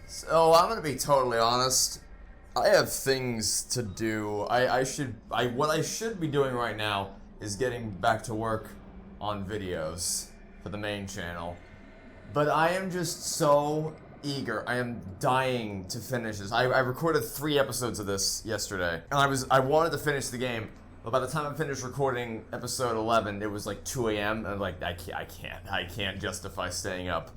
So I'm gonna be totally honest. I have things to do. What I should be doing right now is getting back to work on videos for the main channel. But I am just so eager. I am dying to finish this. I recorded 3 episodes of this yesterday, and I wanted to finish the game. But by the time I finished recording episode 11, it was like 2 a.m. and I'm like, I can't justify staying up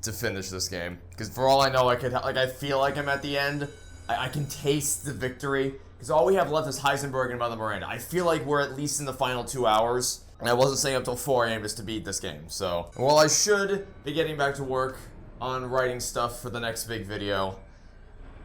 to finish this game. Because for all I know, I feel like I'm at the end. I can taste the victory. Because all we have left is Heisenberg and Mother Miranda. I feel like we're at least in the final 2 hours. And I wasn't staying up till 4 a.m. just to beat this game. So, while I should be getting back to work on writing stuff for the next big video,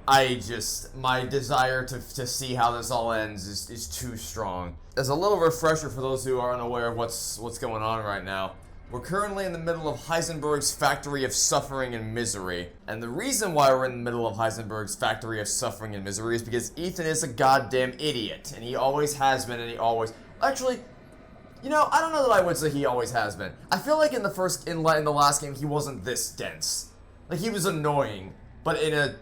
my desire to see how this all ends is too strong. As a little refresher for those who are unaware of what's going on right now, we're currently in the middle of Heisenberg's Factory of Suffering and Misery. And the reason why we're in the middle of Heisenberg's Factory of Suffering and Misery is because Ethan is a goddamn idiot. And he always has been, and he always... Actually, you know, I don't know that I would say he always has been. I feel like in the last game, he wasn't this dense. Like, he was annoying, but in a...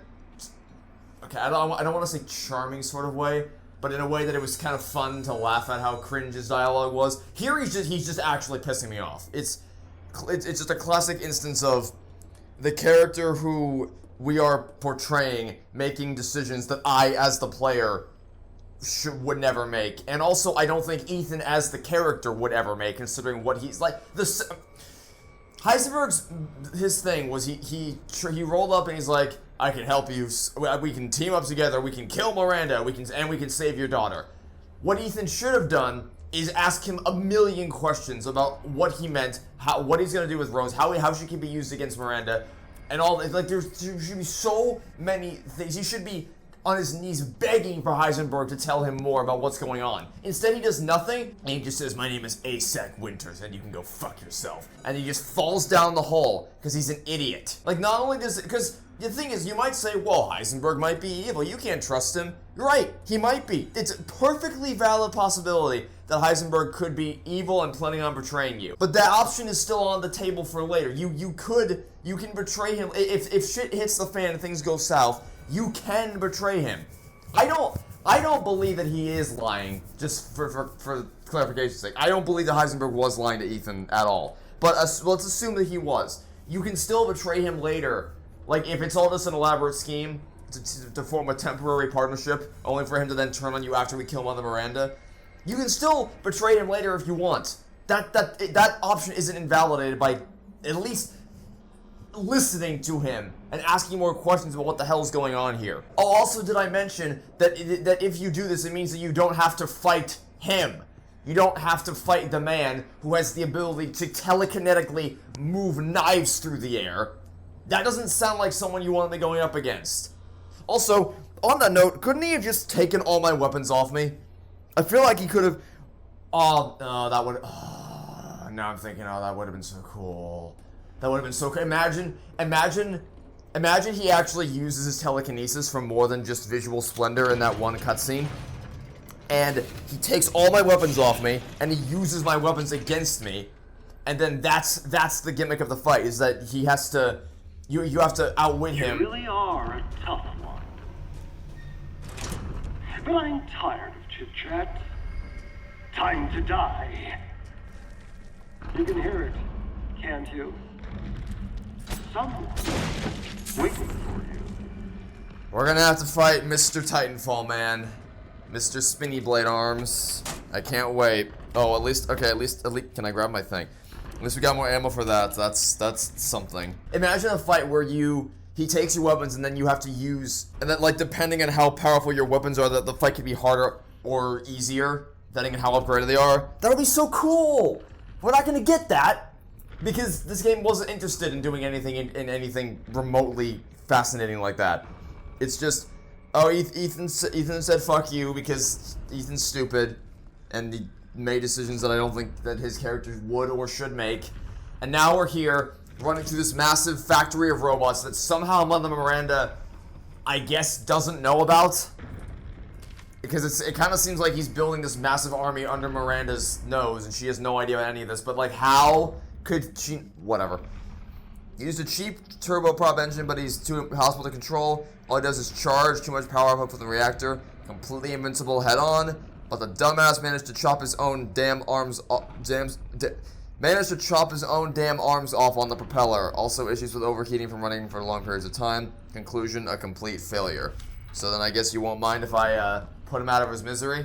Okay, I don't want to say charming sort of way, but in a way that it was kind of fun to laugh at how cringe his dialogue was. Here he's just actually pissing me off. It's just a classic instance of the character who we are portraying making decisions that I, as the player, would never make. And also, I don't think Ethan, as the character, would ever make, considering what he's like. Heisenberg's, his thing was he rolled up and he's like, I can help you, we can team up together, we can kill Miranda, we can save your daughter. What Ethan should have done is ask him a million questions about what he meant, what he's gonna do with Rose, how she can be used against Miranda, and all, like, there should be so many things. He should be on his knees begging for Heisenberg to tell him more about what's going on. Instead, he does nothing, and he just says, my name is Asac Winters, and you can go fuck yourself. And he just falls down the hole, because he's an idiot. Like, not only does it, because the thing is, you might say, well, Heisenberg might be evil, you can't trust him. You're right, he might be. It's a perfectly valid possibility that Heisenberg could be evil and planning on betraying you. But that option is still on the table for later. You can betray him. If shit hits the fan and things go south, you can betray him. I don't believe that he is lying, just for clarification's sake. I don't believe that Heisenberg was lying to Ethan at all. But let's assume that he was. You can still betray him later. Like, if it's all just an elaborate scheme to form a temporary partnership, only for him to then turn on you after we kill Mother Miranda, you can still betray him later if you want. That option isn't invalidated by at least listening to him and asking more questions about what the hell is going on here. Oh, also, did I mention that if you do this, it means that you don't have to fight him. You don't have to fight the man who has the ability to telekinetically move knives through the air. That doesn't sound like someone you want to be going up against. Also, on that note, couldn't he have just taken all my weapons off me? I feel like he could have... Oh, no, that would... Oh, now I'm thinking, oh, that would have been so cool. That would have been so cool. Imagine he actually uses his telekinesis for more than just visual splendor in that one cutscene. And he takes all my weapons off me, and he uses my weapons against me. And then that's the gimmick of the fight, is that he has to... You have to outwit him. You really are a tough one. But I'm tired of chit-chat. Time to die. You can hear it, can't you? Someone waiting for you. We're gonna have to fight Mr. Titanfall, man. Mr. Spinny Blade Arms. I can't wait. Oh, at least, can I grab my thing? At least we got more ammo for that. That's something. Imagine a fight where he takes your weapons and then you have to use, and then, like, depending on how powerful your weapons are, the fight can be harder or easier, depending on how upgraded they are. That would be so cool! We're not gonna get that, because this game wasn't interested in doing anything in anything remotely fascinating like that. It's just, oh, Ethan said fuck you because Ethan's stupid, and he made decisions that I don't think that his characters would or should make. And now we're here, running through this massive factory of robots that somehow Mother Miranda, I guess, doesn't know about. Because it kind of seems like he's building this massive army under Miranda's nose, and she has no idea about any of this. But, like, how could she... Whatever. He used a cheap turboprop engine, but he's too impossible to control. All he does is charge, too much power output from the reactor. Completely invincible head-on, but the dumbass managed to chop his own damn arms off. Managed to chop his own damn arms off on the propeller. Also issues with overheating from running for long periods of time. Conclusion, a complete failure. So then I guess you won't mind if I put him out of his misery?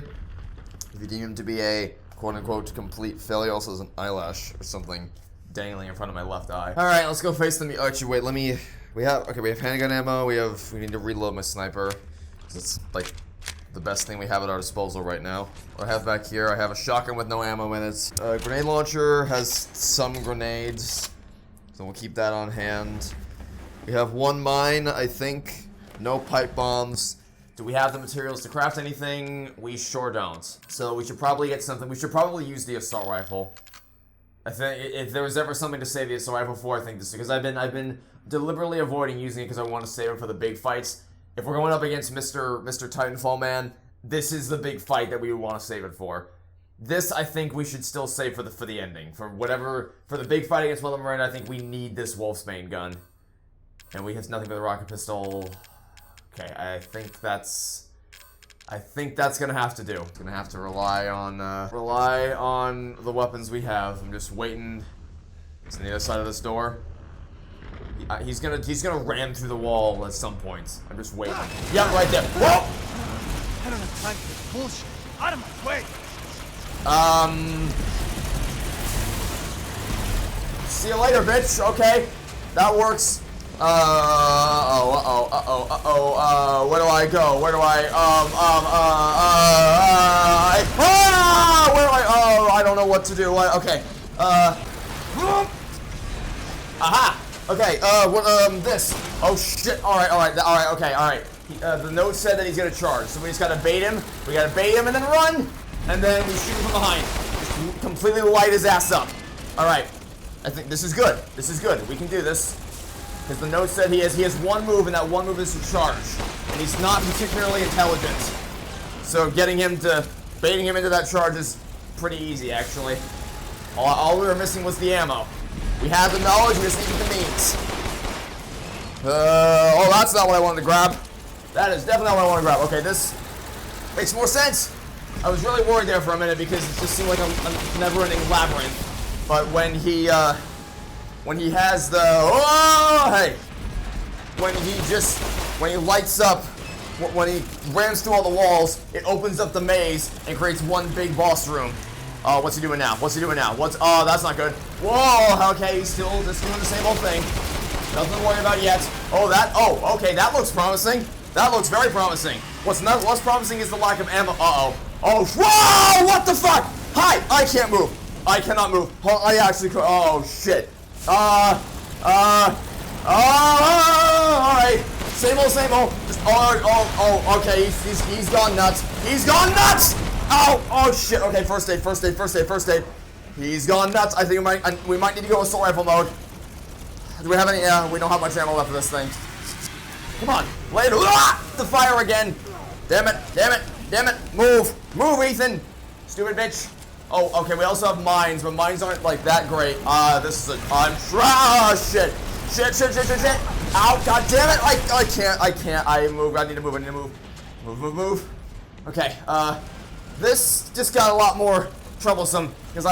If you deem him to be a quote-unquote complete failure. Also there's an eyelash or something dangling in front of my left eye. Alright, let's go face the... Actually, wait, let me... We have handgun ammo. We need to reload my sniper. It's like the best thing we have at our disposal right now. What I have back here, I have a shotgun with no ammo in it. Grenade launcher has some grenades, so we'll keep that on hand. We have one mine, I think. No pipe bombs. Do we have the materials to craft anything? We sure don't. So we should probably get something. We should probably use the assault rifle. I think if there was ever something to save the assault rifle for, I think this, because I've been deliberately avoiding using it because I want to save it for the big fights. If we're going up against Mr. Titanfall Man, this is the big fight that we would want to save it for. This, I think, we should still save for the ending. For the big fight against Mother Miranda, I think we need this Wolfsbane gun. And we have nothing but the rocket pistol. Okay, I think that's gonna have to do. Gonna have to rely on the weapons we have. I'm just waiting. It's on the other side of this door. He's gonna ram through the wall at some point. I'm just waiting. Yeah, right there. Whoa! I don't have time for this bullshit. Out of my way. See you later, bitch. Okay, that works. Where do I go? Where do I, where do I, oh, I don't know what to do. Okay, aha! Okay, this. Oh shit, alright, okay. The note said that he's gonna charge, so we just gotta bait him. We gotta bait him and then run! And then we shoot him from behind. Just completely light his ass up. Alright, I think this is good. This is good. We can do this. Because the note said he has one move, and that one move is to charge. And he's not particularly intelligent. So baiting him into that charge is pretty easy, actually. All we were missing was the ammo. We had the knowledge, we just needed the means. Oh, that's not what I wanted to grab. That is definitely not what I want to grab. Okay, this makes more sense. I was really worried there for a minute because it just seemed like a never-ending labyrinth. But when he has the, oh, hey, when he lights up, when he rams through all the walls, it opens up the maze and creates one big boss room. Oh, what's he doing now? Oh, that's not good. Whoa, okay, he's still just doing the same old thing. Nothing to worry about yet. Oh, okay, that looks promising. That looks very promising. What's not less promising is the lack of ammo. Uh-oh. Oh, whoa, what the fuck? Hi, I can't move. I cannot move. I actually could. Oh, shit. Alright. Same old. Just, okay, he's gone nuts. He's gone nuts! Oh, shit. Okay, first aid. He's gone nuts. I think we might need to go assault rifle mode. Do we have any, we don't have much ammo left for this thing. Come on, later. The fire again. Damn it. Move, Ethan. Stupid bitch. Oh, okay, we also have mines, but mines aren't, like, that great. This is shit. Ow, god damn it. I can't. I need to move. Move. Okay, this just got a lot more troublesome, because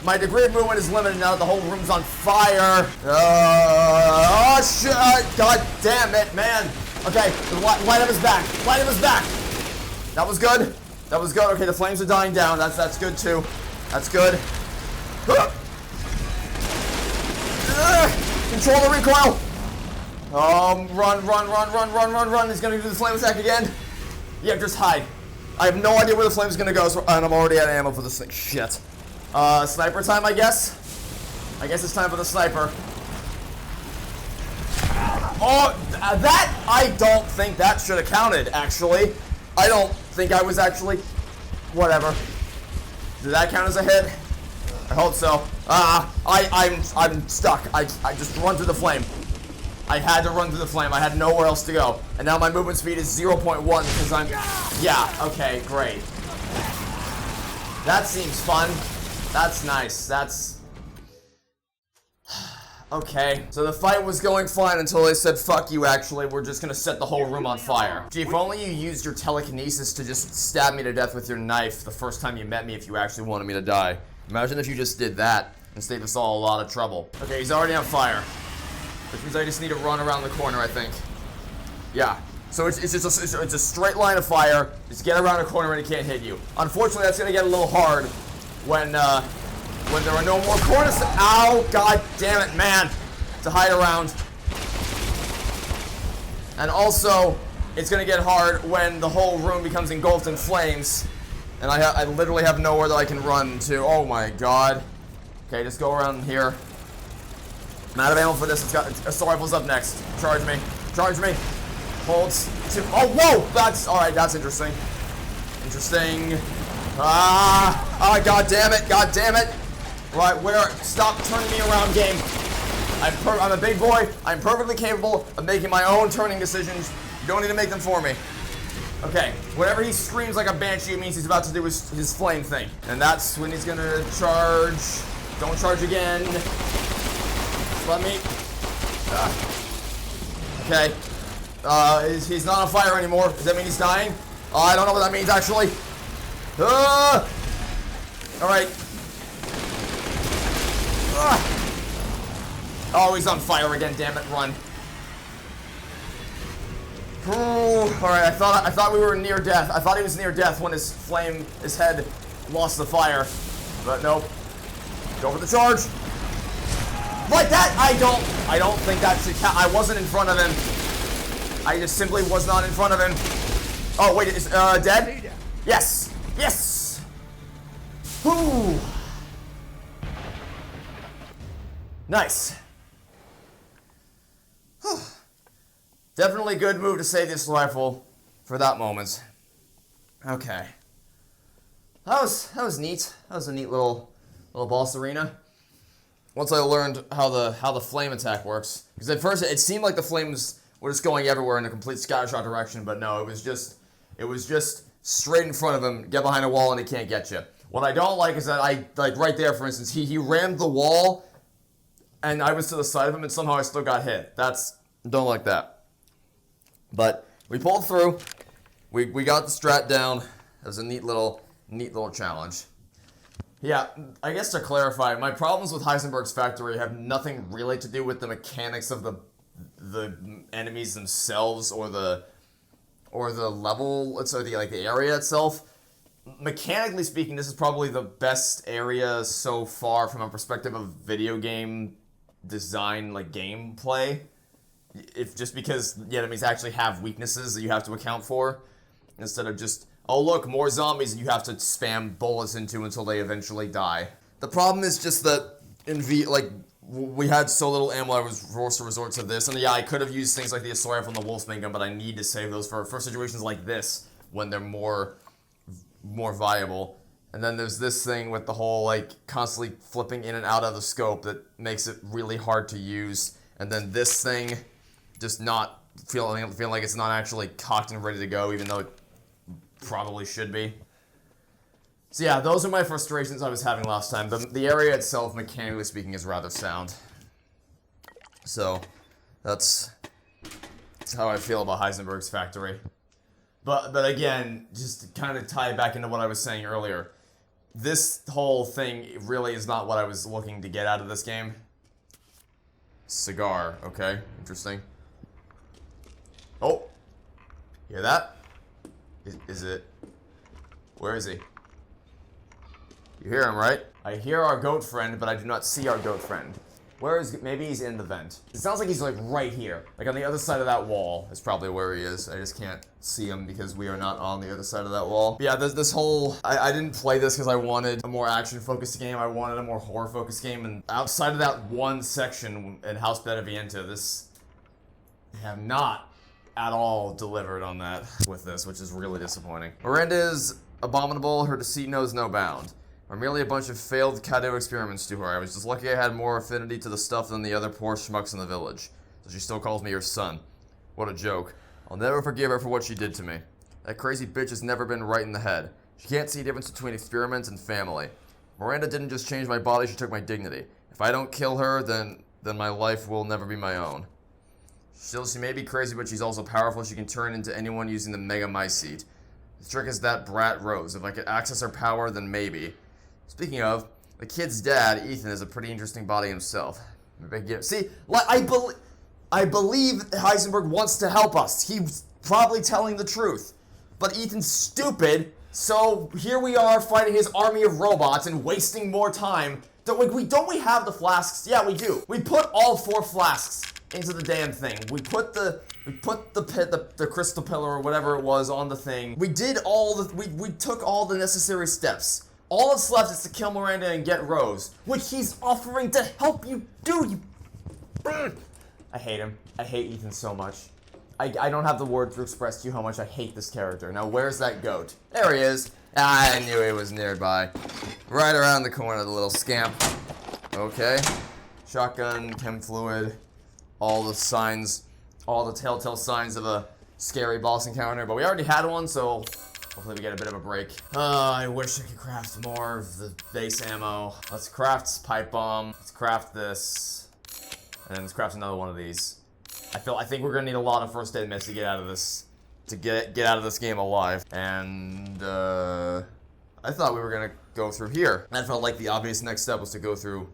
my degree of movement is limited now that the whole room's on fire. Oh, shit. God damn it, man. Okay, light up his back. That was good. Okay, the flames are dying down. That's good, too. That's good. Control the recoil. Run. He's gonna do the flame attack again. Yeah, just hide. I have no idea where the flame's gonna go, and I'm already out of ammo for this thing. Shit. Sniper time, I guess? I guess it's time for the sniper. Oh, that, I don't think that should have counted, actually. I don't think I was actually, whatever. Did that count as a hit? I hope so. I'm stuck. I just run through the flame. I had to run through the flame. I had nowhere else to go. And now my movement speed is 0.1 because I'm, yeah, okay, great. That seems fun. That's nice. Okay, so the fight was going fine until they said, fuck you, actually, we're just gonna set the whole room on fire. Gee, if only you used your telekinesis to just stab me to death with your knife the first time you met me if you actually wanted me to die. Imagine if you just did that and saved us all a lot of trouble. Okay, he's already on fire. Which means I just need to run around the corner, I think. Yeah, so it's just it's a straight line of fire. Just get around a corner and it can't hit you. Unfortunately, that's gonna get a little hard when there are no more corners. Ow, god damn it, man. To hide around. And also, it's gonna get hard when the whole room becomes engulfed in flames. And I literally have nowhere that I can run to. Oh my god. Okay, just go around here. I'm out of ammo for this. It's got assault rifle's up next. Charge me. Charge me. Holds. Oh, whoa! That's alright, that's interesting. Interesting. Ah! Oh, god damn it! God damn it! Right, where? Stop turning me around, game. I'm a big boy. I'm perfectly capable of making my own turning decisions. You don't need to make them for me. Okay, whenever he screams like a banshee, it means he's about to do his flame thing. And that's when he's gonna charge. Don't charge again. Let me. Okay. He's not on fire anymore. Does that mean he's dying? I don't know what that means, actually. Alright. Oh, he's on fire again, damn it, run. Alright, I thought we were near death. I thought he was near death when his head lost the fire. But nope. Go for the charge. Like that? I don't think that should count. I wasn't in front of him. I just simply was not in front of him. Oh, wait, is dead? Yes. Yes. Whew. Nice. Whew. Definitely good move to save this rifle for that moment. Okay. That was neat. That was a neat little boss arena. Once I learned how the flame attack works, because at first it seemed like the flames were just going everywhere in a complete scattershot direction, but no, it was just straight in front of him. Get behind a wall and he can't get you. What I don't like is that like right there, for instance, he rammed the wall, and I was to the side of him, and somehow I still got hit. Don't like that. But we pulled through. We got the strat down. It was a neat little challenge. Yeah, I guess to clarify, my problems with Heisenberg's factory have nothing really to do with the mechanics of the enemies themselves or the level, so the area itself. Mechanically speaking, this is probably the best area so far from a perspective of video game design, like gameplay. If just because the enemies actually have weaknesses that you have to account for, instead of just, oh look, more zombies you have to spam bullets into until they eventually die. The problem is just that we had so little ammo, I was forced to resort to this. And yeah, I could have used things like the assault rifle and the Wolfsbane gun, but I need to save those for situations like this when they're more viable. And then there's this thing with the whole constantly flipping in and out of the scope that makes it really hard to use. And then this thing just not feeling like it's not actually cocked and ready to go, even though it probably should be. So yeah, those are my frustrations I was having last time. The area itself, mechanically speaking, is rather sound. So, that's how I feel about Heisenberg's factory. But again, just to kind of tie it back into what I was saying earlier, this whole thing really is not what I was looking to get out of this game. Cigar, okay, interesting. Oh, hear that? Is it? Where is he? You hear him, right? I hear our goat friend, but I do not see our goat friend. Where is? Maybe he's in the vent. It sounds like he's right here, on the other side of that wall. Is probably where he is. I just can't see him because we are not on the other side of that wall. But yeah, this whole I didn't play this because I wanted a more action-focused game. I wanted a more horror-focused game, and outside of that one section in House Beneviento, they have not at all delivered on that with this, which is really disappointing. Miranda is abominable. Her deceit knows no bound. Are merely a bunch of failed Caddo experiments to her. I was just lucky I had more affinity to the stuff than the other poor schmucks in the village. So she still calls me her son. What a joke. I'll never forgive her for what she did to me. That crazy bitch has never been right in the head. She can't see a difference between experiments and family. Miranda didn't just change my body, she took my dignity. If I don't kill her, then then my life will never be my own. Still, she may be crazy, but she's also powerful. She can turn into anyone using the Mega Mycete. The trick is that brat Rose. If I could access her power, then maybe. Speaking of, the kid's dad, Ethan, is a pretty interesting body himself. See, I believe Heisenberg wants to help us. He's probably telling the truth. But Ethan's stupid, so here we are fighting his army of robots and wasting more time. Don't we have the flasks? Yeah, we do. We put all 4 flasks into the damn thing. We put the crystal pillar or whatever it was on the thing. We did all the we took all the necessary steps. All that's left is to kill Miranda and get Rose, which he's offering to help you do. I hate him. I hate Ethan so much. I don't have the word to express to you how much I hate this character. Now, where's that goat? There he is. I knew he was nearby. Right around the corner, the little scamp. Okay. Shotgun, chem fluid, all the signs, all the telltale signs of a scary boss encounter. But we already had one, so hopefully we get a bit of a break. I wish I could craft more of the base ammo. Let's craft pipe bomb. Let's craft this. And then let's craft another one of these. I think we're gonna need a lot of first aid meds to get out of this, out of this game alive. And I thought we were gonna go through here. That felt like the obvious next step was to go through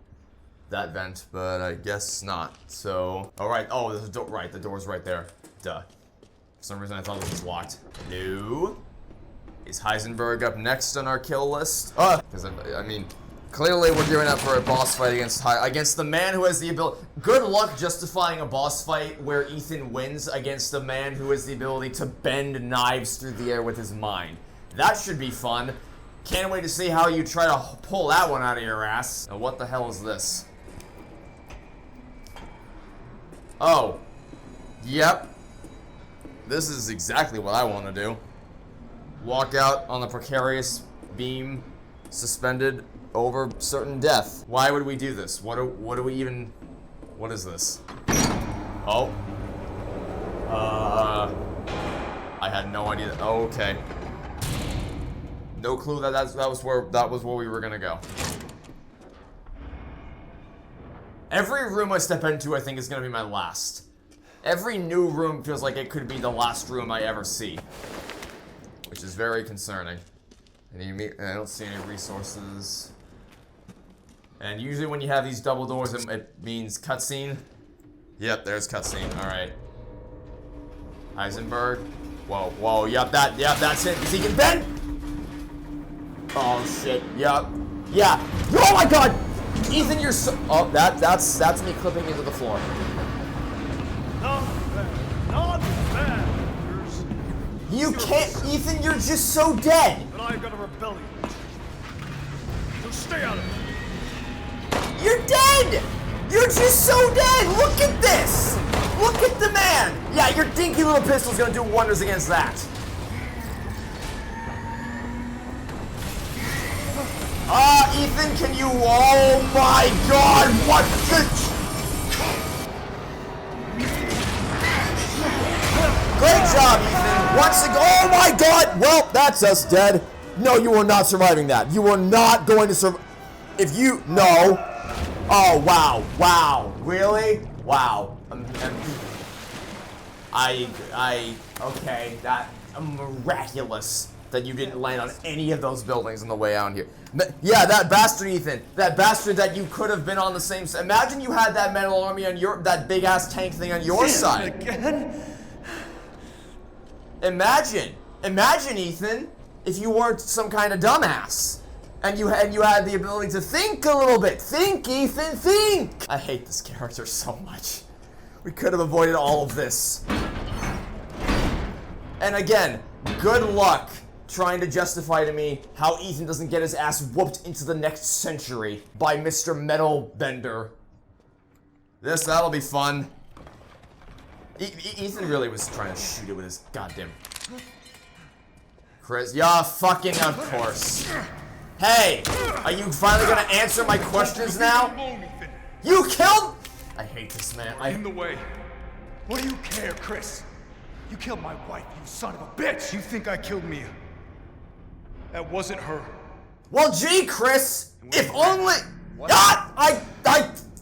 that vent, but I guess not. So, all right. Oh, there's a door. Right, the door's right there. Duh. For some reason, I thought it was locked. No. Is Heisenberg up next on our kill list? Because I mean, clearly we're gearing up for a boss fight against the man who has the ability. Good luck justifying a boss fight where Ethan wins against the man who has the ability to bend knives through the air with his mind. That should be fun. Can't wait to see how you try to pull that one out of your ass. Now, what the hell is this? Oh. Yep. This is exactly what I want to do. Walk out on the precarious beam suspended over certain death. Why would we do this? What do we even... What is this? Oh. I had no idea. Oh, okay. No clue that that was where we were gonna go. Every room I step into, I think, is gonna be my last. Every new room feels like it could be the last room I ever see, which is very concerning. And I don't see any resources. And usually when you have these double doors, it means cutscene. Yep, there's cutscene. All right. Heisenberg. Whoa, whoa. Yep, that's it. Is he can bend? Oh shit. Yep. Yeah. Oh my God. Ethan, you're so. Oh, that's me clipping into the floor. Not bad. Not bad. You can't, Ethan. You're just so dead. But I've got a rebellion. So stay out of it. You're dead! You're just so dead! Look at this! Look at the man! Yeah, your dinky little pistol's gonna do wonders against that. Ethan, can you... Oh my God, what the... Great job, Ethan. Once again... Oh my God! Well, that's us dead. No, you are not surviving that. You are not going to survive... If you... No. Oh, wow. Wow. Really? Wow. Okay, that miraculous that you didn't land on any of those buildings on the way out here. Yeah, that bastard, Ethan. That bastard that you could have been on the same side. Imagine you had that metal army on that big ass tank thing on your side. Again? Imagine, Ethan, if you weren't some kind of dumbass. And you had the ability to think a little bit. Think, Ethan, think! I hate this character so much. We could have avoided all of this. And again, good luck trying to justify to me how Ethan doesn't get his ass whooped into the next century by Mr. Metal Bender. That'll be fun. Ethan really was trying to shoot it with his goddamn... Chris, yeah, fucking of course. Hey, are you finally gonna answer my questions now? You killed... I hate this man. In the way. What do you care, Chris? You killed my wife, you son of a bitch! You think I killed Mia? That wasn't her. Well, gee, Chris, if only...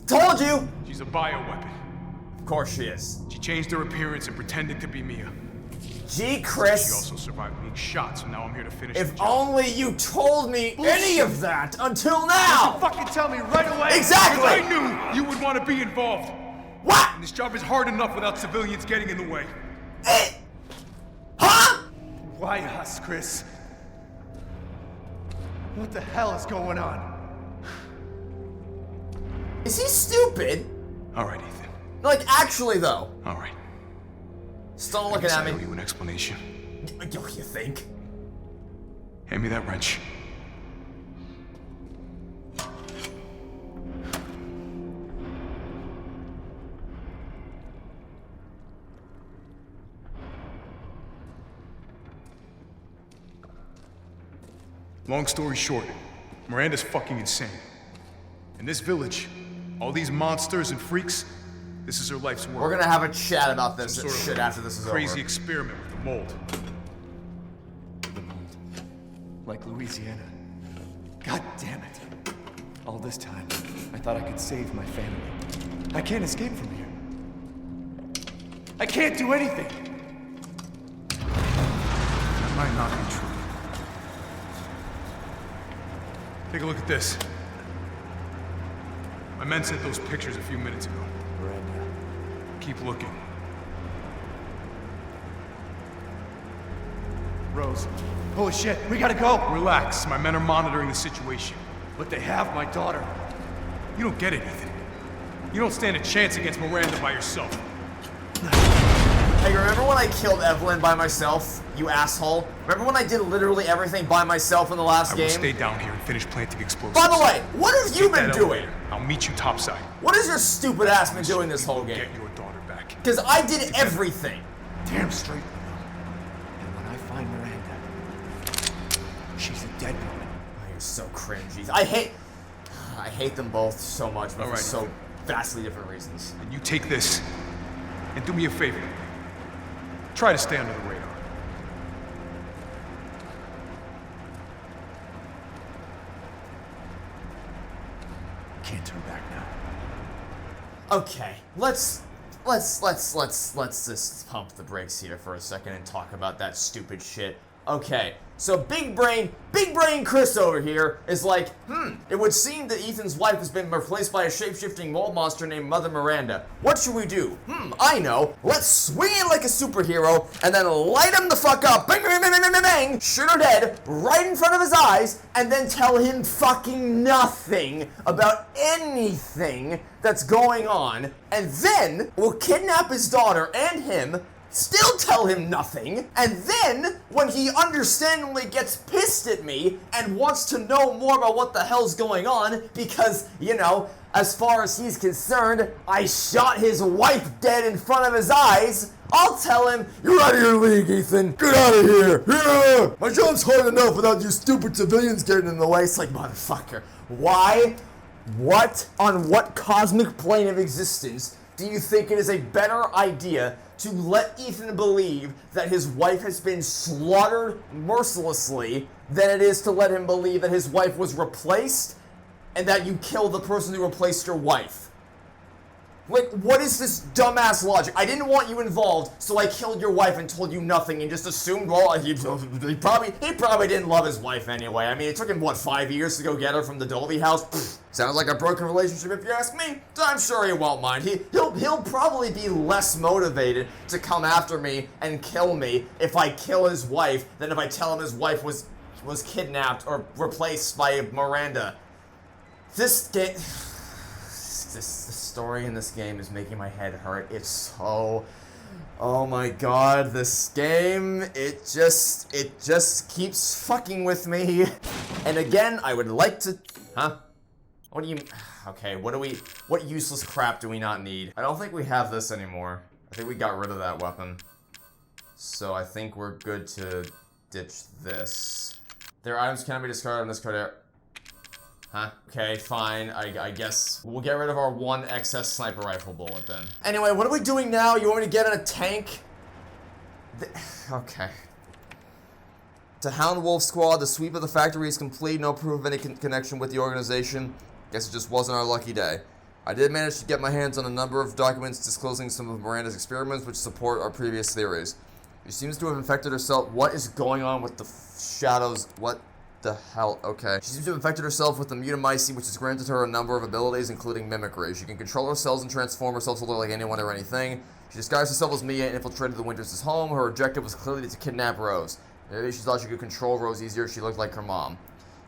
Told you! She's a bioweapon. Of course she is. She changed her appearance and pretended to be Mia. Gee, She Chris. also survived being shot, so now I'm here to finish If the job. only you told me any of that until You now! fucking tell me right away! Exactly! Because I knew you would want to be involved. What? And this job is hard enough without civilians getting in the way. Huh? Why us, Chris? What the hell is going on? Is he stupid? All right, Ethan. Like, actually, though. All right. Still I looking guess at I owe me. you an explanation. Yo, you think? Hand me that wrench. Long story short, Miranda's fucking insane. In this village, all these monsters and freaks, this is her life's work. We're gonna have a chat about this Some sort of shit after this is crazy over. experiment with the mold. The mold. Like Louisiana. God damn it. All this time, I thought I could save my family. I can't escape from here. I can't do anything! That might not be true. Take a look at this. My men sent those pictures a few minutes ago. Miranda. Keep looking. Rose. Holy shit, we gotta go! Relax, my men are monitoring the situation. But they have my daughter. You don't get it, Ethan. You don't stand a chance against Miranda by yourself. Hey, remember when I killed Evelyn by myself? You asshole. Remember when I did literally everything by myself in the last I game? will stay down here and finish planting explosives. By the way, what have you Get been that doing? elevator. I'll meet you topside. What has your stupid ass been doing this whole game? Get your daughter back. Because I did everything. Damn straight we will. And when I find Miranda, she's a dead woman. Oh, you're so cringy. I hate them both so much, but for Alright. so vastly different reasons. And you take this and do me a favor. Try to stay under the radar. Can't turn back now. Okay, let's just pump the brakes here for a second and talk about that stupid shit. Okay, so big brain Chris over here is like, it would seem that Ethan's wife has been replaced by a shape-shifting mold monster named Mother Miranda. What should we do? I know. Let's swing it like a superhero and then light him the fuck up. Bang, bang, bang, bang, bang, bang. Shoot her dead right in front of his eyes and then tell him fucking nothing about anything that's going on. And then we'll kidnap his daughter and him, still tell him nothing, and then, when he understandably gets pissed at me and wants to know more about what the hell's going on, because, you know, as far as he's concerned, I shot his wife dead in front of his eyes, I'll tell him, "You're out of your league, Ethan. Get out of here. Yeah. My job's hard enough without you stupid civilians getting in the way." It's like, motherfucker, why? What? On what cosmic plane of existence do you think it is a better idea to let Ethan believe that his wife has been slaughtered mercilessly than it is to let him believe that his wife was replaced and that you killed the person who replaced your wife? Like, what is this dumbass logic? I didn't want you involved, so I killed your wife and told you nothing and just assumed, well, he probably didn't love his wife anyway. I mean, it took him, what, 5 years to go get her from the Dolby house? Pfft, sounds like a broken relationship if you ask me. I'm sure he won't mind. He'll probably be less motivated to come after me and kill me if I kill his wife than if I tell him his wife was kidnapped or replaced by Miranda. This game... The story in this game is making my head hurt. It's so... Oh my god, this game, it just keeps fucking with me. And again, I would like to... Huh? What do you... Okay, what useless crap do we not need? I don't think we have this anymore. I think we got rid of that weapon. So I think we're good to ditch this. Their items cannot be discarded on this card area. Huh? Okay, fine. I guess we'll get rid of our one excess sniper rifle bullet then. Anyway, what are we doing now? You want me to get in a tank? Okay. To Hound Wolf Squad, the sweep of the factory is complete. No proof of any connection with the organization. Guess it just wasn't our lucky day. I did manage to get my hands on a number of documents disclosing some of Miranda's experiments which support our previous theories. She seems to have infected herself. What is going on with the shadows? What the hell? Okay. She seems to have infected herself with the mutamycete, which has granted her a number of abilities, including mimicry. She can control her cells and transform herself to look like anyone or anything. She disguised herself as Mia and infiltrated the Winters' home. Her objective was clearly to kidnap Rose. Maybe she thought she could control Rose easier if she looked like her mom.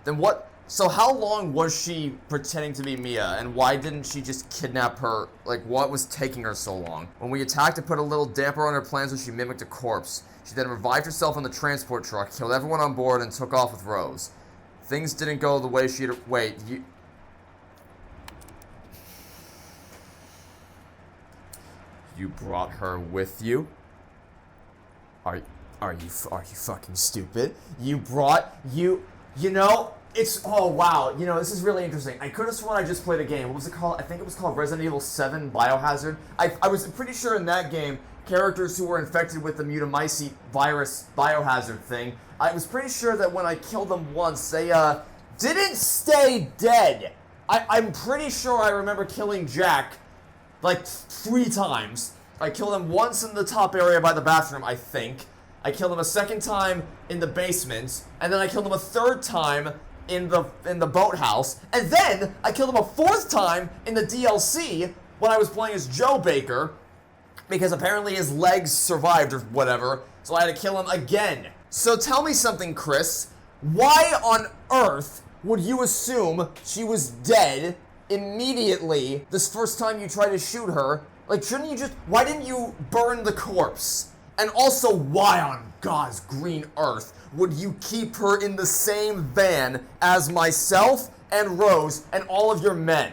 Then what? So how long was she pretending to be Mia, and why didn't she just kidnap her? Like, what was taking her so long? When we attacked, it put a little damper on her plans when she mimicked a corpse. She then revived herself in the transport truck, killed everyone on board, and took off with Rose. Things didn't go the way she'd... Wait, You brought her with you? Are you fucking stupid? You know... oh wow, this is really interesting. I could have sworn I just played a game. What was it called? I think it was called Resident Evil 7 Biohazard. I was pretty sure in that game, characters who were infected with the mutamycete virus biohazard thing, I was pretty sure that when I killed them once, they didn't stay dead. I'm pretty sure I remember killing Jack like 3 times. I killed him once in the top area by the bathroom, I think. I killed him a second time in the basement, and then I killed him a third time in the boathouse, and then I killed him a 4th time in the DLC when I was playing as Joe Baker, because apparently his legs survived or whatever, so I had to kill him again. So tell me something, Chris. Why on earth would you assume she was dead immediately this first time you tried to shoot her? Like, shouldn't you just... Why didn't you burn the corpse? And also, why on God's green earth would you keep her in the same van as myself and Rose and all of your men?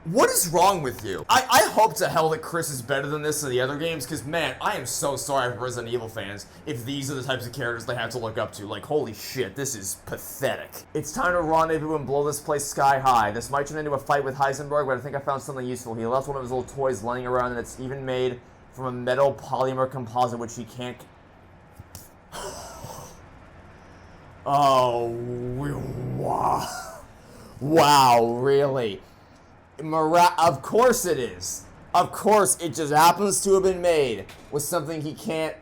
What is wrong with you? I hope to hell that Chris is better than this in the other games, because, man, I am so sorry for Resident Evil fans if these are the types of characters they have to look up to. Like, holy shit, this is pathetic. It's time to rendezvous and blow this place sky high. This might turn into a fight with Heisenberg, but I think I found something useful. He left one of his little toys laying around, and it's even made from a metal polymer composite, which he can't... Oh, wow. Wow, really? Of course it is. Of course, it just happens to have been made with something he can't...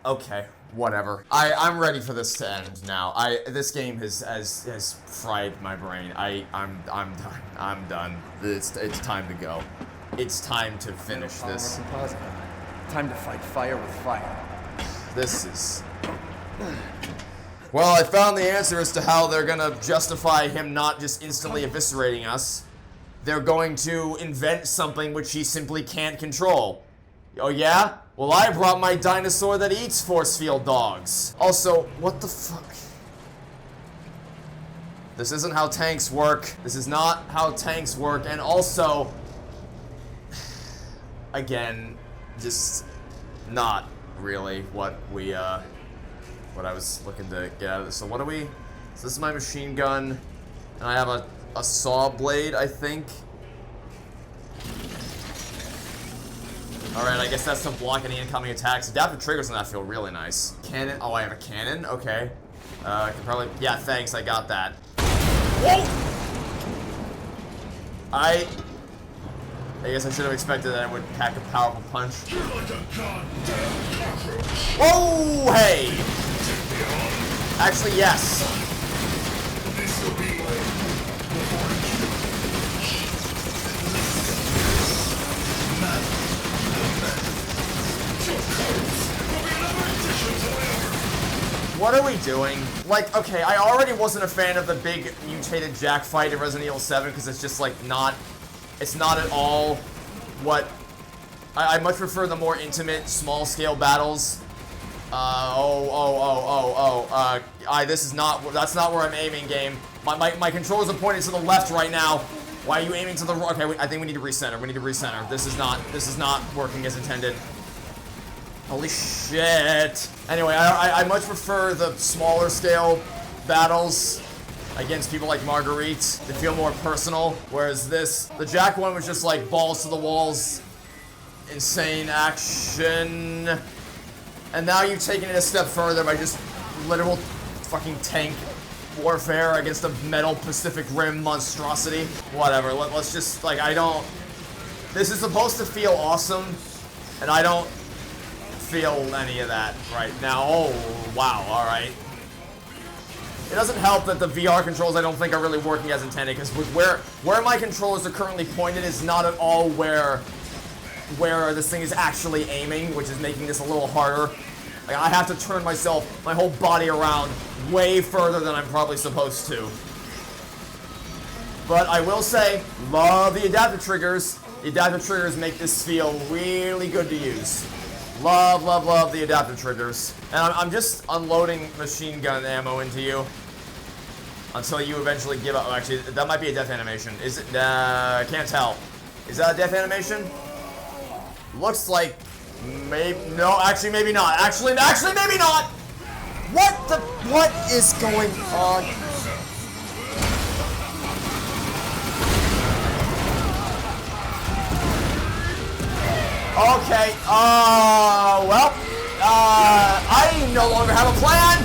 Okay, whatever. I'm ready for this to end now. This game has fried my brain. I'm done. I'm done. It's time to go. It's time to finish this. Time to fight fire with fire. This is... Well, I found the answer as to how they're gonna justify him not just instantly eviscerating us. They're going to invent something which he simply can't control. Oh yeah? Well, I brought my dinosaur that eats force field dogs. Also, what the fuck? This isn't how tanks work. This is not how tanks work. And also, again, just not really what I was looking to get out of this. So what do we... So this is my machine gun, and I have a saw blade, I think. Alright, I guess that's to block any incoming attacks. Adaptive triggers on that feel really nice. Cannon. Oh, I have a cannon? Okay. I can probably... Yeah, thanks, I got that. Whoa! I guess I should have expected that I would pack a powerful punch. Whoa! Hey! Actually, yes. What are we doing? Like, okay, I already wasn't a fan of the big mutated Jack fight in Resident Evil 7 because it's just like it's not at all what I much prefer the more intimate, small-scale battles. That's not where I'm aiming, game. My controls are pointing to the left right now. Why are you aiming to the right? Okay, I think we need to recenter. We need to recenter. This is not working as intended. Holy shit. Anyway, I much prefer the smaller scale battles against people like Marguerite. They feel more personal, whereas the Jack one was just like balls to the walls, insane action. And now you've taken it a step further by just literal fucking tank warfare against a metal Pacific Rim monstrosity. Whatever, let's just, like, I don't... This is supposed to feel awesome, and I don't feel any of that right now. Oh, wow, alright. It doesn't help that the VR controls I don't think are really working as intended, because with where my controllers are currently pointed is not at all where this thing is actually aiming, which is making this a little harder. Like, I have to turn my whole body around way further than I'm probably supposed to. But I will say, love the adaptive triggers. The adaptive triggers make this feel really good to use. Love, love, love the adaptive triggers. And I'm just unloading machine gun ammo into you until you eventually give up. Oh, actually, that might be a death animation. Is it? I can't tell. Is that a death animation? Looks like maybe. No, actually, maybe not. Actually, maybe not. What is going on? Okay, well, I no longer have a plan!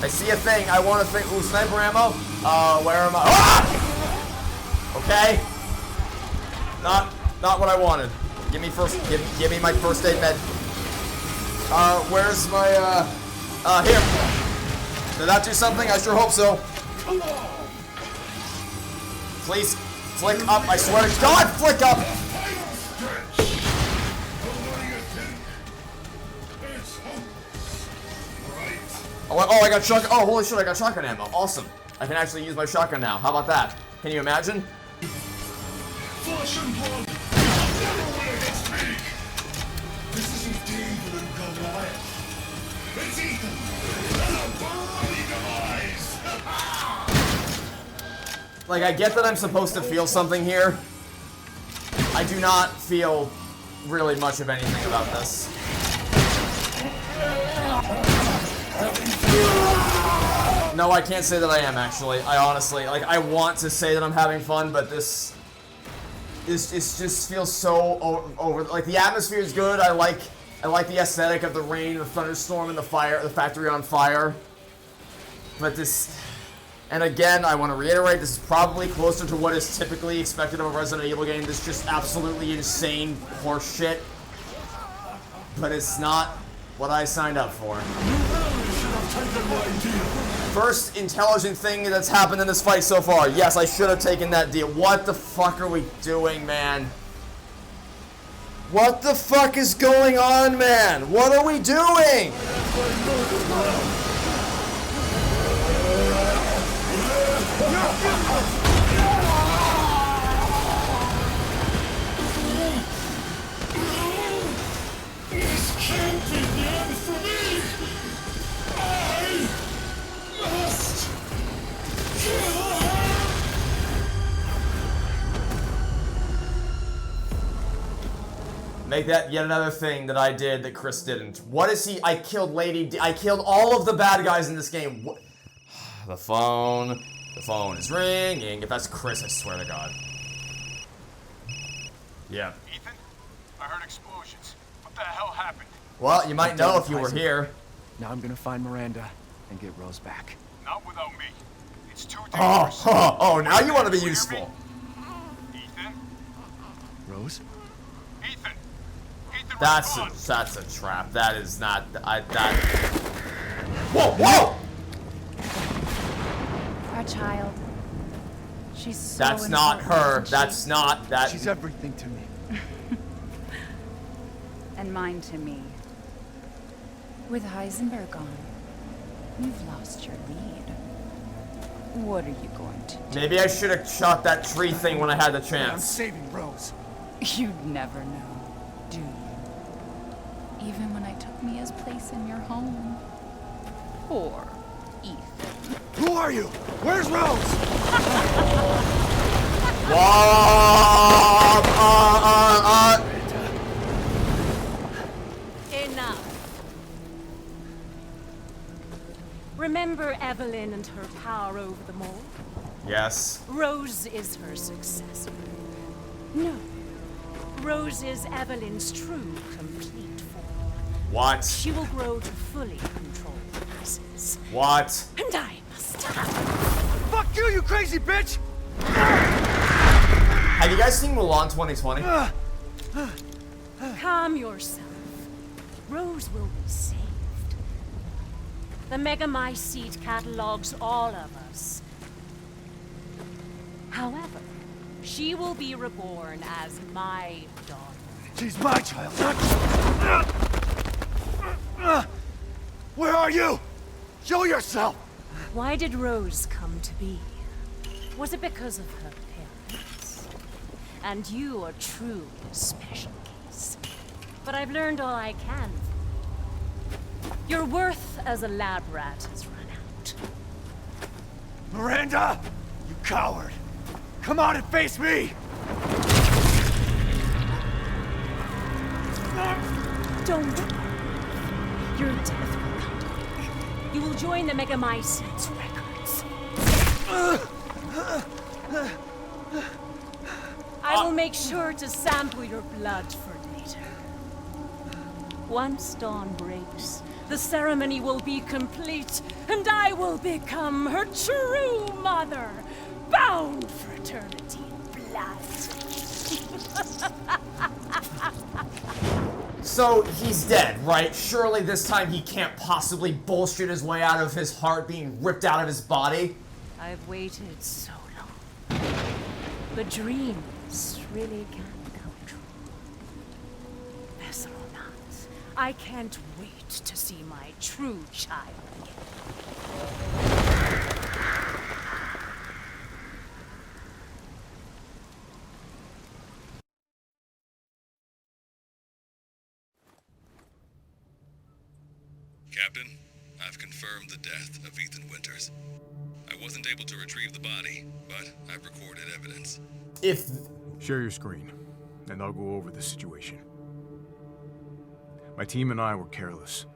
I see a thing, I want to think, ooh, sniper ammo? Where am I? Ah! Okay. Not what I wanted. Give me my first aid med. Where's my, here. Did that do something? I sure hope so. Please, flick up. I swear to God, flick up! Oh, I got shotgun. Oh, holy shit, I got shotgun ammo. Awesome. I can actually use my shotgun now. How about that? Can you imagine? Flesh and blood. This isn't David and Goliath. It's Ethan! Like, I get that I'm supposed to feel something here. I do not feel really much of anything about this. No, I can't say that I am, actually. I honestly, like, I want to say that I'm having fun, but this just feels so over. Like, the atmosphere is good. I like the aesthetic of the rain, the thunderstorm, and the fire, the factory on fire. But this, and again, I want to reiterate, this is probably closer to what is typically expected of a Resident Evil game. This is just absolutely insane horseshit. But it's not what I signed up for. First intelligent thing that's happened in this fight so far. Yes, I should have taken that deal. What the fuck are we doing, man? What the fuck is going on, man? What are we doing? This can't be the end for me! I must kill her! Make that yet another thing that I did that Chris didn't. What is he? I killed I killed all of the bad guys in this game. What? The phone is ringing. If that's Chris, I swear to God. Yeah. Ethan? I heard explosions. What the hell happened? Well, you might know if you were here. Now I'm gonna find Miranda and get Rose back. Not without me. It's too Oh, dangerous. oh, now you want to be useful. Ethan? Rose? Ethan! Ethan, That's respond. a trap. That is not. That. Whoa, whoa! Our child. She's so That's not important, her. isn't she? That's not that. She's everything to me. And mine to me. With Heisenberg on, you've lost your lead. What are you going to do? Maybe I should have shot that tree thing when I had the I'm chance. saving Rose. You'd never know, do you? Even when I took Mia's place in your home. Poor Ethan. Who are you? Where's Rose? Enough. Remember Evelyn and her power over them all? Yes. Rose is her successor. No, Rose is Evelyn's true, complete form. What? She will grow to fully control the masses. What? And I must have. Fuck you, you crazy bitch! Have you guys seen Mulan 2020? Calm yourself. Rose will be saved. The Megamycete catalogs all of us. However, she will be reborn as my daughter. She's my child, not... Where are you? Show yourself! Why did Rose come to be? Was it because of her parents? And you are truly a special case. But I've learned all I can. Your worth as a lab rat has run out. Miranda! You coward! Come out and face me! Don't worry. Your death will come quick. You will join the Megamycete's records. I will make sure to sample your blood for data. Once dawn breaks, the ceremony will be complete, and I will become her true mother, bound for eternity in blood. So he's dead, right? Surely this time he can't possibly bullshit his way out of his heart being ripped out of his body. I've waited so long. The dreams really can come true. Vessel or not, I can't wait to see my true child again. Captain, I've confirmed the death of Ethan Winters. I wasn't able to retrieve the body, but I've recorded evidence. If... Share your screen, and I'll go over the situation. My team and I were careless.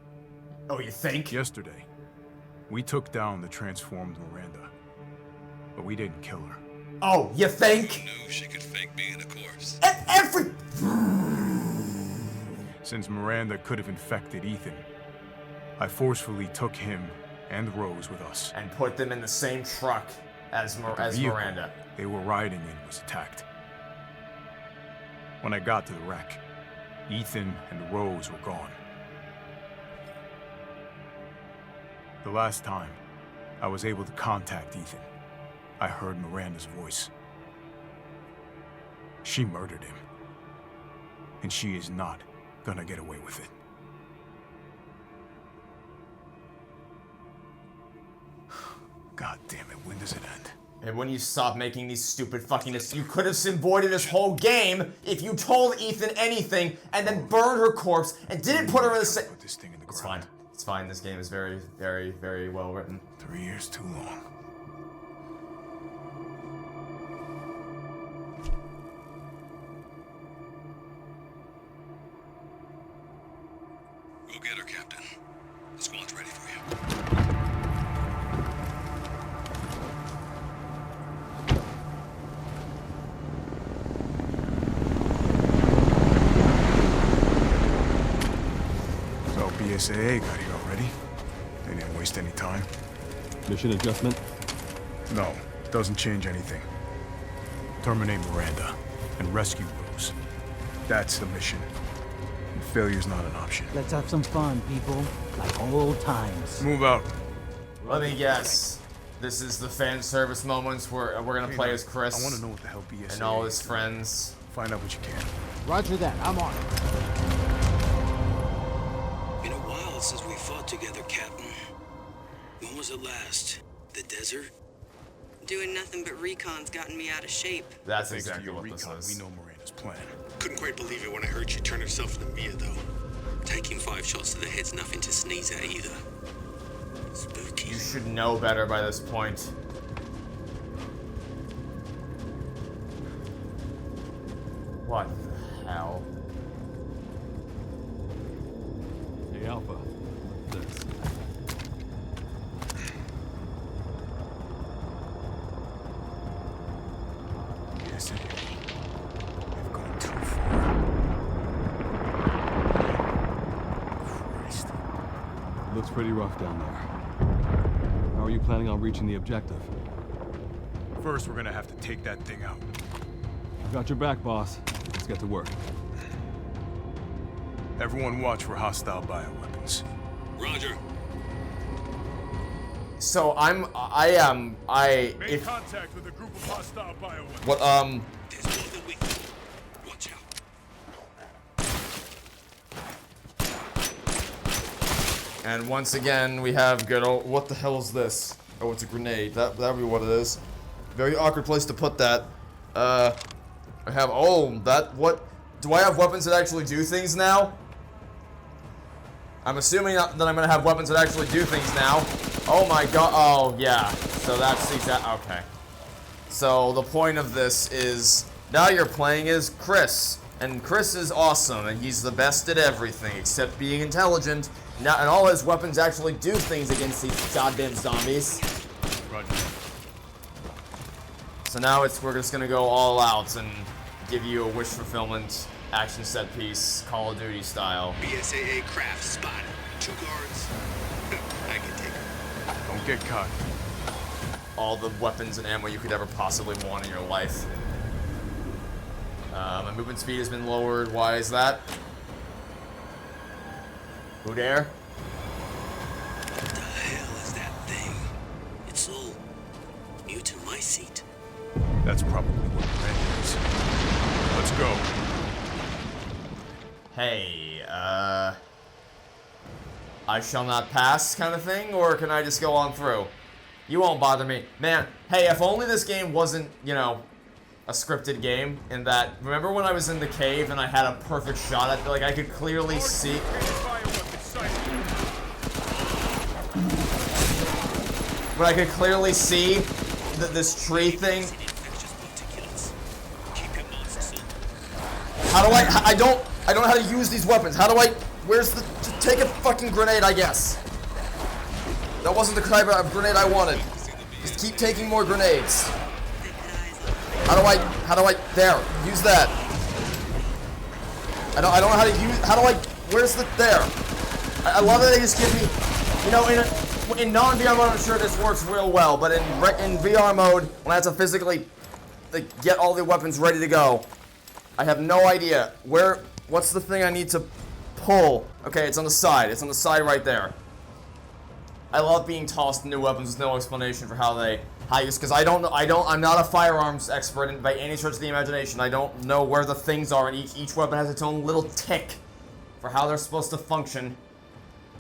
Oh, you think? Yesterday, we took down the transformed Miranda, but we didn't kill her. Oh, you think? Who knew she could fake being a corpse? Every... Since Miranda could have infected Ethan, I forcefully took him and Rose with us. And put them in the same truck as The vehicle Miranda. they were riding in was attacked. When I got to the wreck, Ethan and Rose were gone. The last time I was able to contact Ethan, I heard Miranda's voice. She murdered him. And she is not gonna get away with it. God damn it, when does it end? And when you stop making these stupid fucking... You could have avoided this whole game if you told Ethan anything and then burned her corpse and didn't put her in the same... Put this thing in the It's ground. fine. It's fine. This game is very, very, very well written. 3 years too long. Go get her, Captain. The squad's ready for you. So BSAA got here already. They didn't waste any time. Mission adjustment? No, doesn't change anything. Terminate Miranda and rescue Rose. That's the mission. And failure's not an option. Let's have some fun, people. Like old times. Move out. Let me guess. This is the fan service moments where we're gonna play as Chris I want to know what the hell BSAA and all his is. friends. Find out what you can. Roger that. I'm on it. Been a while since we fought together, Captain. When was it last? The desert? Doing nothing but recon's gotten me out of shape. That's Thanks to exactly your what this recon, is. we know Miranda's plan. Couldn't quite believe it when I heard she turned herself into Mia, though. Taking 5 shots to the head's nothing to sneeze at either. Spooky. You should know better by this point. What the hell? Hey, Alpha. This. BSAA. They've gone too far. pretty rough down there. How are you planning on reaching the objective? First, we're gonna have to take that thing out. I've got your back, boss. Let's get to work. Everyone watch for hostile bioweapons. Roger. So Make contact with a group of hostile bioweapons. What, There's more than we think. Watch out. And once again, we have good old, what the hell is this? Oh, it's a grenade. That'd be what it is. Very awkward place to put that. I have, what? Do I have weapons that actually do things now? I'm assuming that I'm gonna have weapons that actually do things now. Oh my god, oh yeah. So that's exact, okay. So the point of this is, now you're playing as Chris. And Chris is awesome, and he's the best at everything, except being intelligent. Now, and all his weapons actually do things against these goddamn zombies. Roger. So now we're just gonna go all out and give you a wish fulfillment action set piece, Call of Duty style. BSAA craft spotted. 2 guards. I can take them. Don't get caught. All the weapons and ammo you could ever possibly want in your life. My movement speed has been lowered. Why is that? Who dare? What the hell is that thing? It's so new to my seat. That's probably what Miranda is. Let's go. Hey, I shall not pass kind of thing, or can I just go on through? You won't bother me. Man, hey, if only this game wasn't, you know, a scripted game, in that, remember when I was in the cave and I had a perfect shot at, like, I could clearly see... But I could clearly see this tree thing. How do I don't know how to use these weapons. How do I, where's the, take a fucking grenade, I guess. That wasn't the type of grenade I wanted. Just keep taking more grenades. How do I, there, use that. I don't know how to use, where's the, there. I love that they just give me, you know, in non-VR mode, I'm sure this works real well, but in VR mode, when I have to physically get all the weapons ready to go, I have no idea what's the thing I need to pull. Okay, it's on the side. It's on the side right there. I love being tossed new weapons with no explanation for how you use, because I'm not a firearms expert by any stretch of the imagination. I don't know where the things are, and each weapon has its own little tick for how they're supposed to function,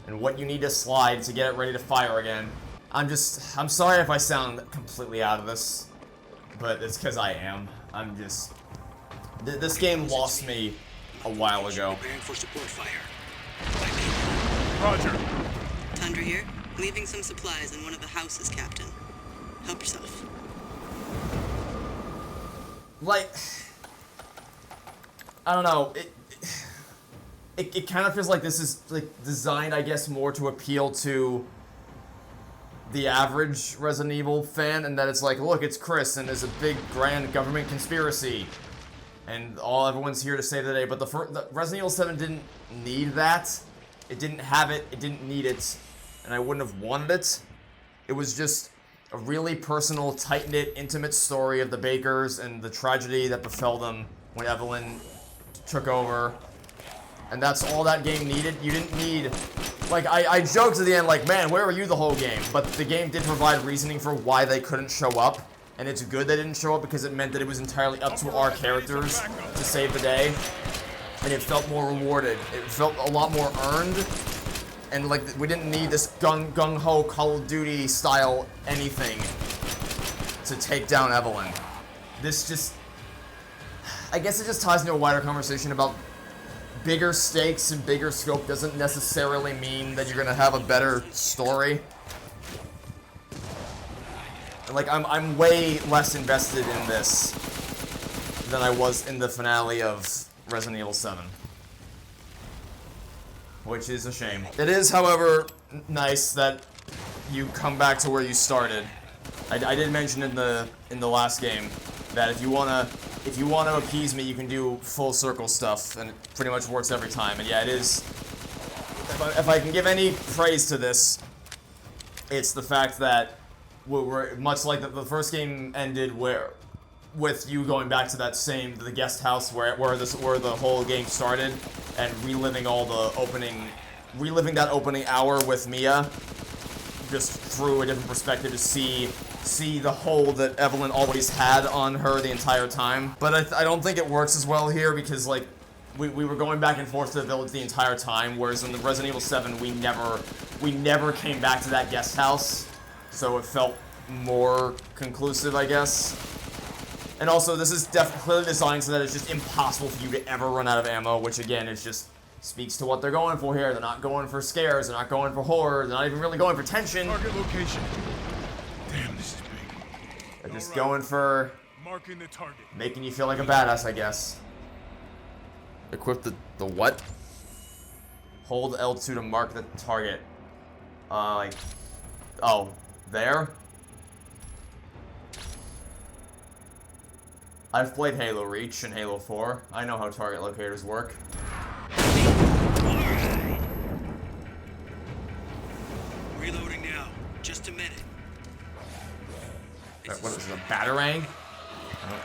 and what you need to slide to get it ready to fire again. I'm sorry if I sound completely out of this, but it's because I am. This game lost me a while ago. For support fire. Roger. Tundra here. Leaving some supplies in one of the houses, Captain. Help yourself. Like, I don't know. It kind of feels like this is like designed, I guess, more to appeal to the average Resident Evil fan, and that it's like, look, it's Chris, and there's a big grand government conspiracy, and everyone's here to save the day. But the Resident Evil 7 didn't need that. It didn't have it. It didn't need it, and I wouldn't have wanted it. It was just a really personal, tight-knit, intimate story of the Bakers and the tragedy that befell them when Evelyn took over. And that's all that game needed. You didn't need... Like, I joked at the end, like, man, where were you the whole game? But the game did provide reasoning for why they couldn't show up. And it's good they didn't show up because it meant that it was entirely up to our characters to save the day. And it felt more rewarded. It felt a lot more earned. And, like, we didn't need this gung-ho Call of Duty style anything to take down Evelyn. This just... I guess it just ties into a wider conversation about bigger stakes and bigger scope doesn't necessarily mean that you're gonna have a better story. Like, I'm way less invested in this than I was in the finale of Resident Evil 7. Which is a shame. It is, however, nice that you come back to where you started. I did mention in the last game that if you wanna appease me, you can do full circle stuff, and it pretty much works every time. And yeah, it is. if I can give any praise to this, it's the fact that we're much like the first game ended, with you going back to the guest house where the whole game started, and reliving that opening hour with Mia, just through a different perspective to see the hold that Evelyn always had on her the entire time. But I don't think it works as well here, because like we were going back and forth to the village the entire time, whereas in the Resident Evil 7 we never came back to that guest house, so it felt more conclusive, I guess. And also, this is clearly designed so that it's just impossible for you to ever run out of ammo, which again is just speaks to what they're going for here. They're not going for scares, they're not going for horror, they're not even really going for tension. Target location. Damn, this is big. They're just going for marking the target, making you feel like a badass, I guess. Equip the what? Hold L2 to mark the target. Like, oh, there? I've played Halo Reach and Halo 4. I know how target locators work. Alright. Reloading now. Just a minute. What is this, a batarang? Oh.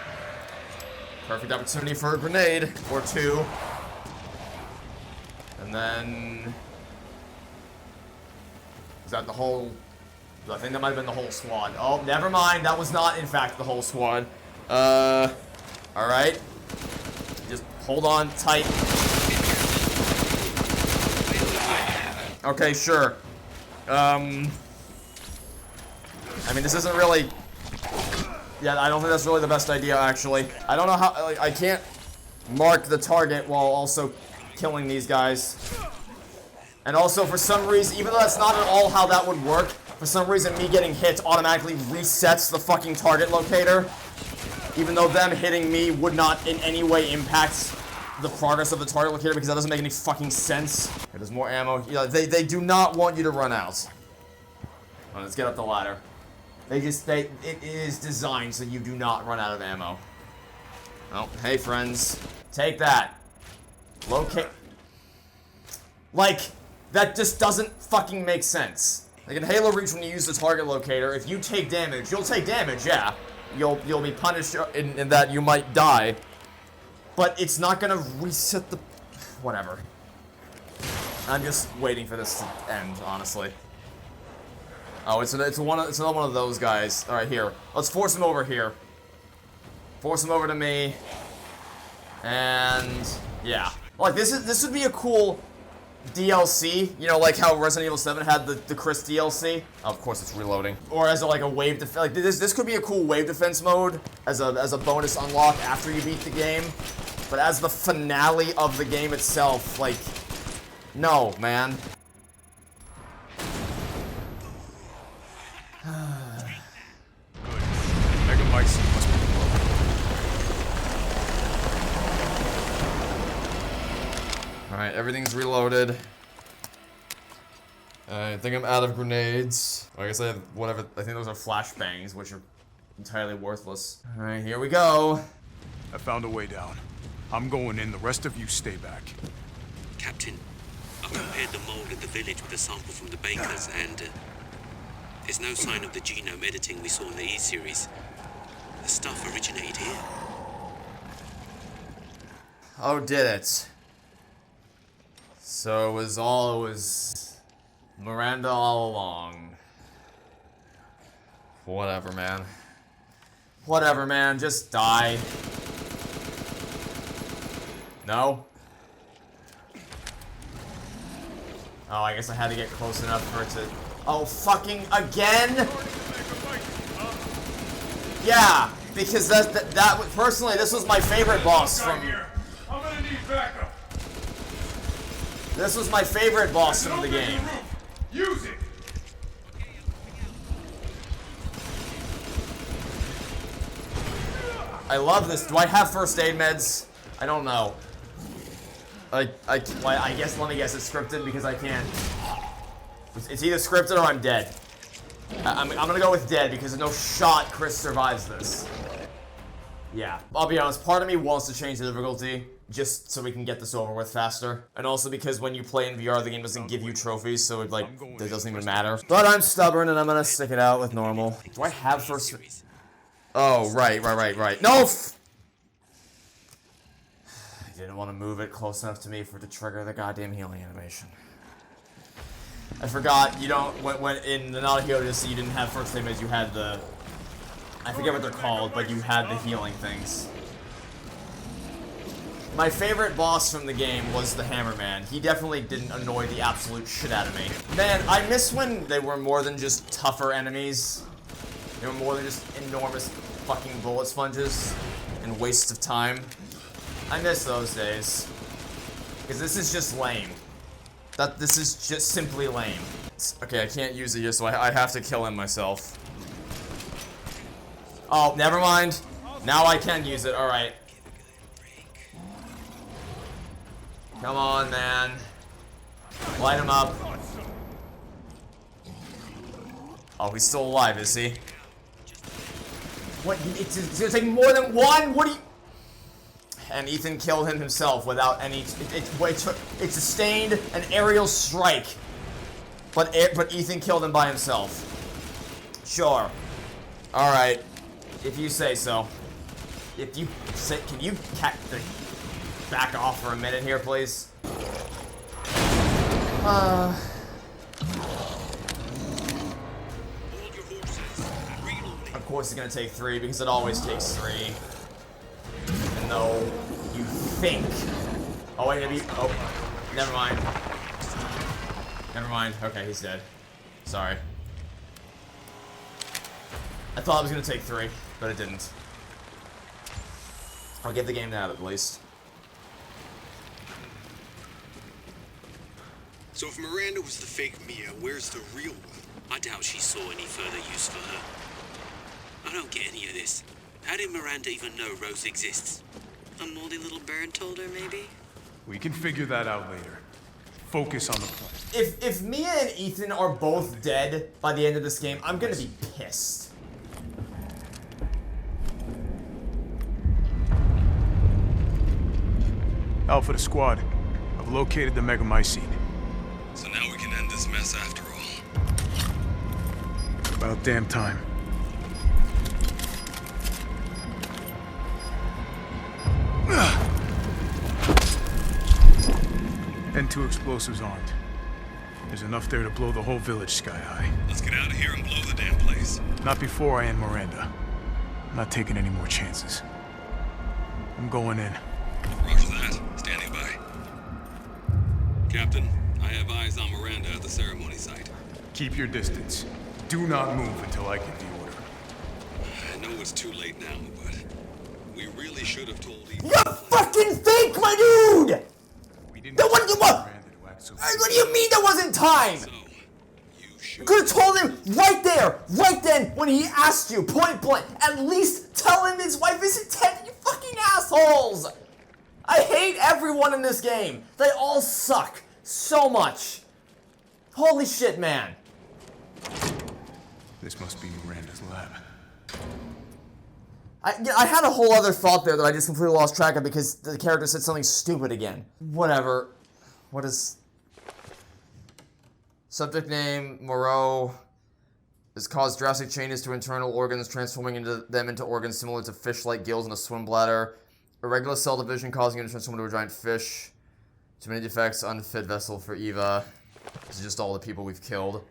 Perfect opportunity for a grenade or two. And then... is that the whole... I think that might have been the whole squad. Oh, never mind. That was not, in fact, the whole squad. Alright. Just hold on tight. Okay, sure. I mean, this isn't really... yeah, I don't think that's really the best idea, actually. I don't know how... like, I can't mark the target while also killing these guys. And also, for some reason, even though that's not at all how that would work, for some reason, me getting hit automatically resets the fucking target locator. Even though them hitting me would not in any way impact the progress of the target locator, because that doesn't make any fucking sense. There's more ammo. Yeah, they do not want you to run out. Oh, let's get up the ladder. It is designed so you do not run out of ammo. Oh, hey friends. Take that. Locate. Like, that just doesn't fucking make sense. Like in Halo Reach, when you use the target locator, if you take damage, you'll take damage, yeah. You'll be punished in that you might die. But it's not gonna reset the... whatever. I'm just waiting for this to end, honestly. Oh, it's another one of those guys. Alright, here. Let's force him over here. Force him over to me. And... yeah. Like, this would be a cool DLC. You know, like how Resident Evil 7 had the Chris DLC. Oh, of course, it's reloading. Or as like a wave defense. Like, this could be a cool wave defense mode as a bonus unlock after you beat the game. But as the finale of the game itself, like... no, man. Alright, everything's reloaded. I think I'm out of grenades. I guess I have whatever. I think those are flashbangs, which are entirely worthless. Alright, here we go. I found a way down. I'm going in, the rest of you stay back. Captain, I compared the mold in the village with a sample from the bakers, and there's no sign of the genome editing we saw in the E-series. The stuff originated here. Oh, did it? So it was Miranda all along. Whatever, man. Whatever, man. Just die. No? Oh, I guess I had to get close enough for it to... oh, fucking again? Yeah, because that personally, this was my favorite boss from... I'm gonna need backup. This was my favorite boss from the game. Use it. I love this. Do I have first aid meds? I don't know. I guess, let me guess, it's scripted because I can't. It's either scripted or I'm dead. I'm gonna go with dead because there's no shot Chris survives this. Yeah, I'll be honest, part of me wants to change the difficulty, just so we can get this over with faster. And also because when you play in VR, the game doesn't give you trophies, so it, like, it doesn't even matter. But I'm stubborn, and I'm gonna stick it out with normal. Do I have first... Oh, right. No! I didn't want to move it close enough to me for it to trigger the goddamn healing animation. I forgot, you don't... When in the Not a Hero Odyssey, you didn't have first aid as you had the... I forget what they're called, but you had the healing things. My favorite boss from the game was the Hammerman. He definitely didn't annoy the absolute shit out of me. Man, I miss when they were more than just tougher enemies. They were more than just enormous fucking bullet sponges and wastes of time. I miss those days. Because this is just lame. This is just simply lame. Okay, I can't use it here, so I have to kill him myself. Oh, never mind. Now I can use it, alright. Come on, man. Light him up. Oh, he's still alive, is he? What? It's gonna take more than one? What do you... And Ethan killed him himself without any... It sustained an aerial strike. But Ethan killed him by himself. Sure. Alright. If you say so. If you say... Can you back off for a minute here, please? Of course it's gonna take 3, because it always takes 3. Even though you think... Oh, wait, maybe... Oh, never mind. Never mind. Okay, he's dead. Sorry. I thought it was gonna take 3, but it didn't. I'll give the game that at least. So if Miranda was the fake Mia, where's the real one? I doubt she saw any further use for her. I don't get any of this. How did Miranda even know Rose exists? A moldy little bird told her, maybe? We can figure that out later. Focus on the plan. If Mia and Ethan are both dead by the end of this game, I'm gonna be pissed. Alpha to squad. I've located the Megamycete. So now we can end this mess after all. About damn time. N2 explosives armed. There's enough there to blow the whole village sky high. Let's get out of here and blow the damn place. Not before I end Miranda. I'm not taking any more chances. I'm going in. Roger that. Standing by. Captain, I have eyes on Miranda at the ceremony site. Keep your distance. Do not move until I get the order. I know it's too late now, but we really should have told Ethan. You fucking think, my dude! What do you mean there wasn't time? So, you could have told him right there, right then, when he asked you, point blank. At least tell him his wife isn't dead, you fucking assholes! I hate everyone in this game. They all suck so much. Holy shit, man. This must be Miranda's lab. I had a whole other thought there that I just completely lost track of because the character said something stupid again. Whatever. What is... Subject name, Moreau. This caused drastic changes to internal organs, transforming them into organs similar to fish-like gills in a swim bladder. Irregular cell division causing it to transform into a giant fish. Too many defects, unfit vessel for Eva. This is just all the people we've killed.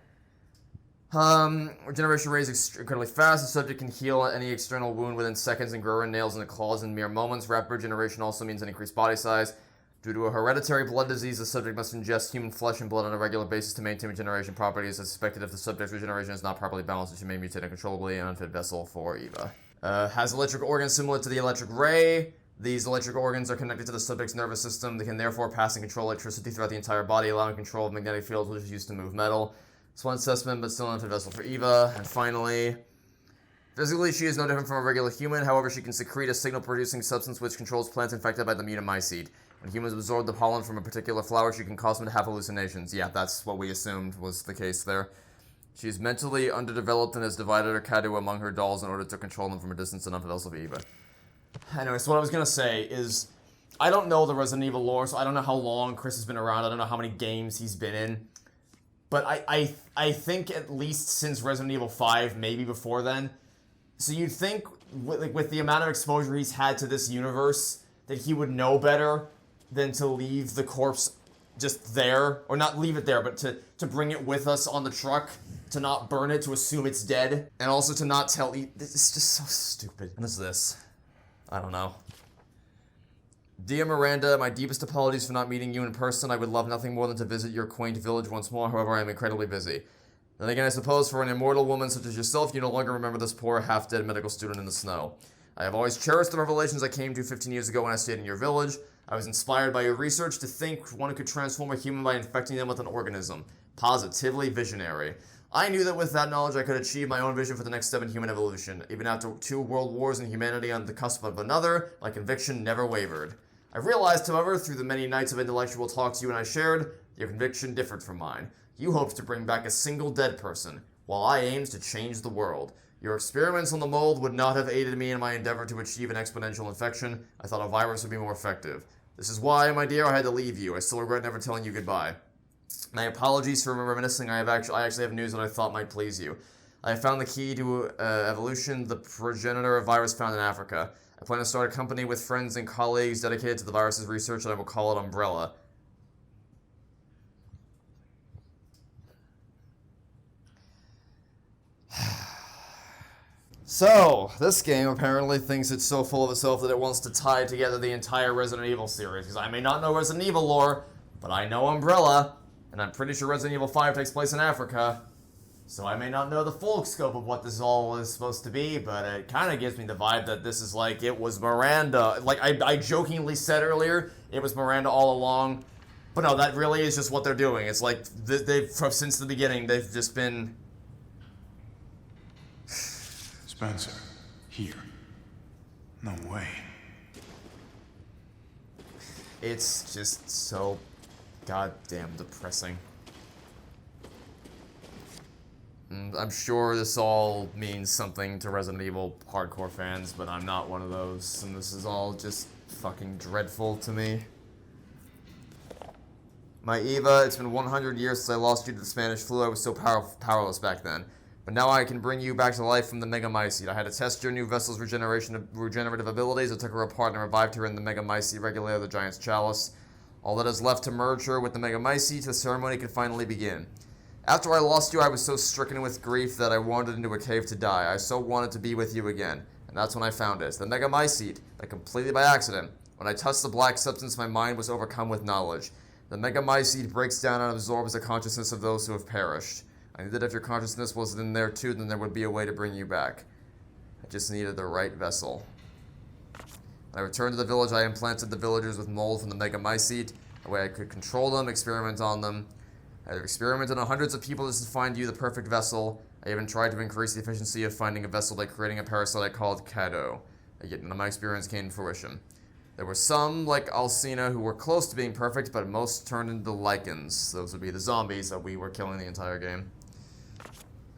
Regeneration rate is incredibly fast. The subject can heal any external wound within seconds and grow nails and claws in mere moments. Rapid regeneration also means an increased body size. Due to a hereditary blood disease, the subject must ingest human flesh and blood on a regular basis to maintain regeneration properties. As suspected, if the subject's regeneration is not properly balanced, she may mutate uncontrollably, an unfit vessel for Eva. Has electric organs similar to the electric ray. These electric organs are connected to the subject's nervous system. They can therefore pass and control electricity throughout the entire body, allowing control of magnetic fields, which is used to move metal. It's one specimen, but still an unfit vessel for Eva. And finally, physically, she is no different from a regular human. However, she can secrete a signal-producing substance which controls plants infected by the Megamycete. When humans absorb the pollen from a particular flower, she can cause them to have hallucinations. Yeah, that's what we assumed was the case there. She is mentally underdeveloped and has divided her kadu among her dolls in order to control them from a distance, an unfit vessel for Eva. Anyway, so what I was going to say is, I don't know the Resident Evil lore, so I don't know how long Chris has been around. I don't know how many games he's been in. But I think at least since Resident Evil 5, maybe before then. So you'd think with the amount of exposure he's had to this universe that he would know better than to leave the corpse just there, or not leave it there, but to bring it with us on the truck, to not burn it, to assume it's dead, and also to not tell. It's just so stupid. What is this? I don't know. Dear Miranda, my deepest apologies for not meeting you in person. I would love nothing more than to visit your quaint village once more. However, I am incredibly busy. Then again, I suppose for an immortal woman such as yourself, you no longer remember this poor, half-dead medical student in the snow. I have always cherished the revelations I came to 15 years ago when I stayed in your village. I was inspired by your research to think one could transform a human by infecting them with an organism. Positively visionary. I knew that with that knowledge I could achieve my own vision for the next step in human evolution. Even after 2 world wars and humanity on the cusp of another, my conviction never wavered. I realized, however, through the many nights of intellectual talks you and I shared, your conviction differed from mine. You hoped to bring back a single dead person, while I aimed to change the world. Your experiments on the mold would not have aided me in my endeavor to achieve an exponential infection. I thought a virus would be more effective. This is why, my dear, I had to leave you. I still regret never telling you goodbye. My apologies for reminiscing. I actually have news that I thought might please you. I have found the key to evolution, the progenitor of virus found in Africa. I plan to start a company with friends and colleagues dedicated to the virus's research, and I will call it Umbrella. So, this game apparently thinks it's so full of itself that it wants to tie together the entire Resident Evil series, because I may not know Resident Evil lore, but I know Umbrella, and I'm pretty sure Resident Evil 5 takes place in Africa, so I may not know the full scope of what this all is supposed to be, but it kind of gives me the vibe that this is like, it was Miranda. Like, I jokingly said earlier, it was Miranda all along, but no, that really is just what they're doing. It's like, since the beginning, they've just been... Spencer, here. No way. It's just so goddamn depressing. And I'm sure this all means something to Resident Evil hardcore fans, but I'm not one of those, and this is all just fucking dreadful to me. My Eva, it's been 100 years since I lost you to the Spanish flu. I was so powerless back then. But now I can bring you back to life from the Megamycete. I had to test your new vessel's regenerative abilities. I took her apart and revived her in the Megamycete regulator, the Giant's Chalice. All that is left to merge her with the Megamycete, the ceremony can finally begin. After I lost you, I was so stricken with grief that I wandered into a cave to die. I so wanted to be with you again. And that's when I found it. The Megamycete, but completely by accident. When I touched the black substance, my mind was overcome with knowledge. The Megamycete breaks down and absorbs the consciousness of those who have perished. I knew that if your consciousness was in there too, then there would be a way to bring you back. I just needed the right vessel. When I returned to the village, I implanted the villagers with mold from the Megamycete, a way I could control them, experiment on them. I have experimented on hundreds of people just to find you the perfect vessel. I even tried to increase the efficiency of finding a vessel by creating a parasite I called Cato. Yet none of my experience came to fruition. There were some, like Alcina, who were close to being perfect, but most turned into lichens. Those would be the zombies that we were killing the entire game.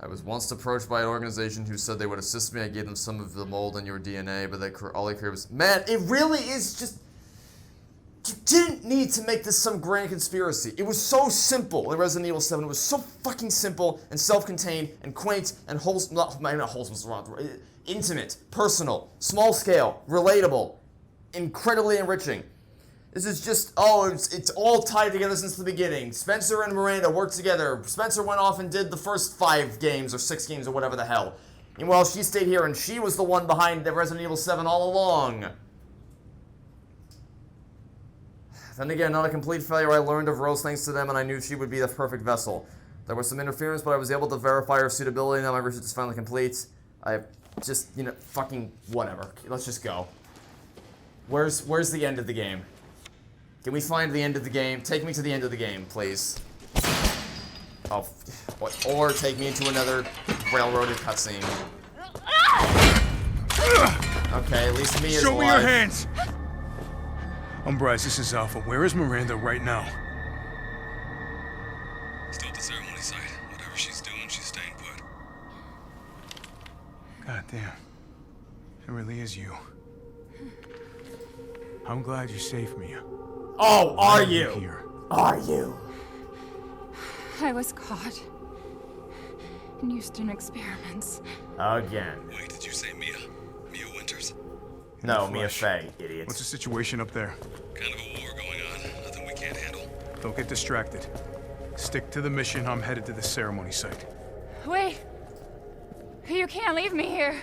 I was once approached by an organization who said they would assist me. I gave them some of the mold in your DNA, but all they created was... Man, it really is just... You didn't need to make this some grand conspiracy. It was so simple in Resident Evil 7. It was so fucking simple and self-contained and quaint and wholesome... Not wholesome, is the wrong word. Intimate, personal, small scale, relatable, incredibly enriching. This is just, it's all tied together since the beginning. Spencer and Miranda worked together. Spencer went off and did the first 5 games or 6 games or whatever the hell. Meanwhile, she stayed here and she was the one behind the Resident Evil 7 all along. Then again, not a complete failure. I learned of Rose thanks to them and I knew she would be the perfect vessel. There was some interference, but I was able to verify her suitability. Now my research is finally complete. I just, fucking whatever. Let's just go. Where's the end of the game? Can we find the end of the game? Take me to the end of the game, please. Oh, what? Or take me into another railroaded cutscene. Okay, at least Mia's Show alive. me your hands! Bryce, this is Alpha. Where is Miranda right now? Still at the ceremony site. Whatever she's doing, she's staying put. God damn. It really is you. I'm glad you're safe, Mia. Oh, are I'm you? Here. Are you? I was caught in Houston experiments. Again. Wait, did you say Mia? Mia Winters? No, Mia Fey, idiot. What's the situation up there? Kind of a war going on. Nothing we can't handle. Don't get distracted. Stick to the mission. I'm headed to the ceremony site. Wait! You can't leave me here.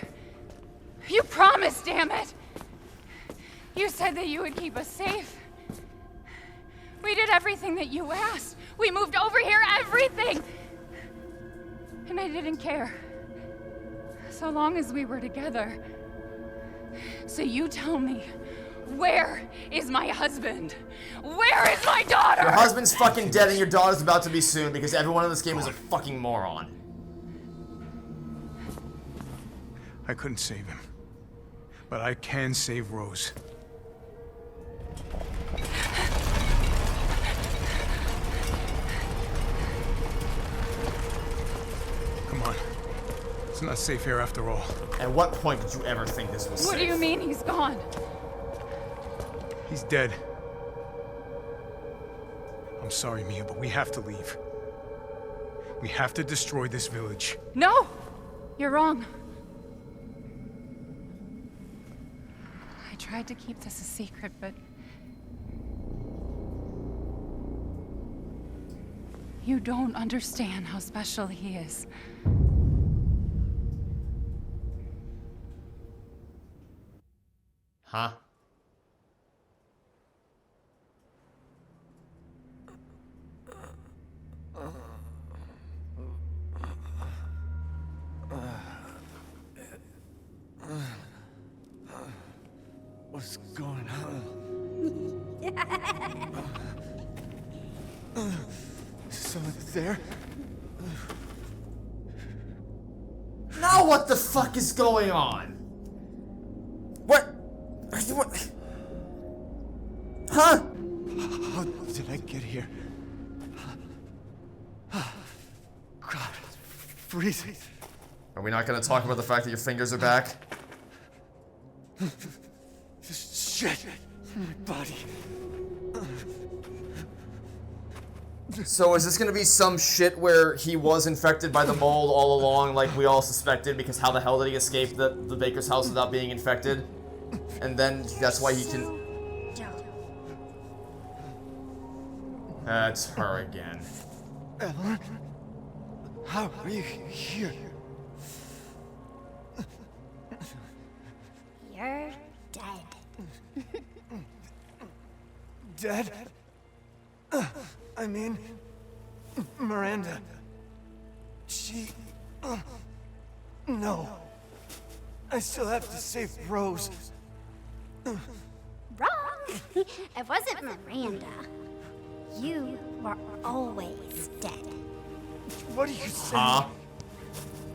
You promised, damn it! You said that you would keep us safe. We did everything that you asked. We moved over here, everything! And I didn't care. So long as we were together. So you tell me, where is my husband? Where is my daughter? Your husband's fucking dead and your daughter's about to be soon because everyone in this game is a fucking moron. I couldn't save him. But I can save Rose. Come on. It's not safe here after all. At what point did you ever think this was safe? What do you mean he's gone? He's dead. I'm sorry, Mia, but we have to leave. We have to destroy this village. No! You're wrong. I tried to keep this a secret, but... you don't understand how special he is. Huh? What's going on? Is someone there? Now what the fuck is going on? What? Huh? How did I get here? God, it's freezing. Are we not gonna talk about the fact that your fingers are back? Shit, my body. So is this gonna be some shit where he was infected by the mold all along, like we all suspected, because how the hell did he escape the baker's house without being infected? And then that's why he can... That's her again. Ellen? How are you here? You're dead. Dead? I mean, Miranda. She... no. I still have to save Rose. Wrong! It wasn't Miranda. You were always dead. What are you saying? Huh?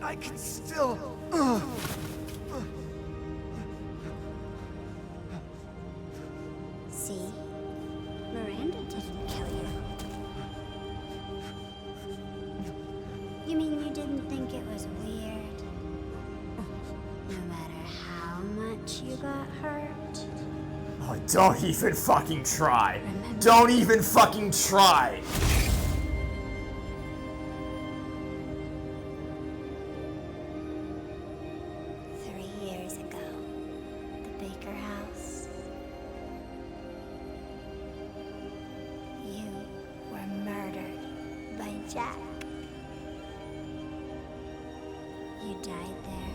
I can still... See? Miranda didn't kill you. You mean you didn't think it was weird? No matter how much you got hurt? Oh, don't even fucking try. Don't even fucking try. 3 years ago, the Baker house. You were murdered by Jack. You died there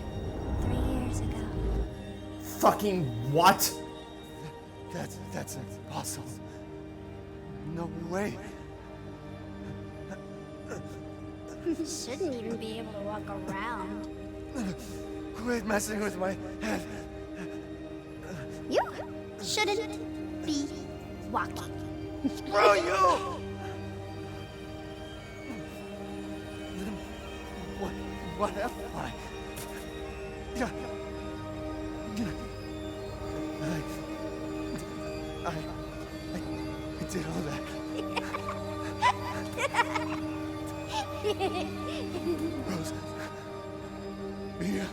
3 years ago. Fucking what? That's impossible. No way. You shouldn't even be able to walk around. Quit messing with my head. You shouldn't be walking. Screw you! What am I? Yeah. I did all that. Rose. Mia.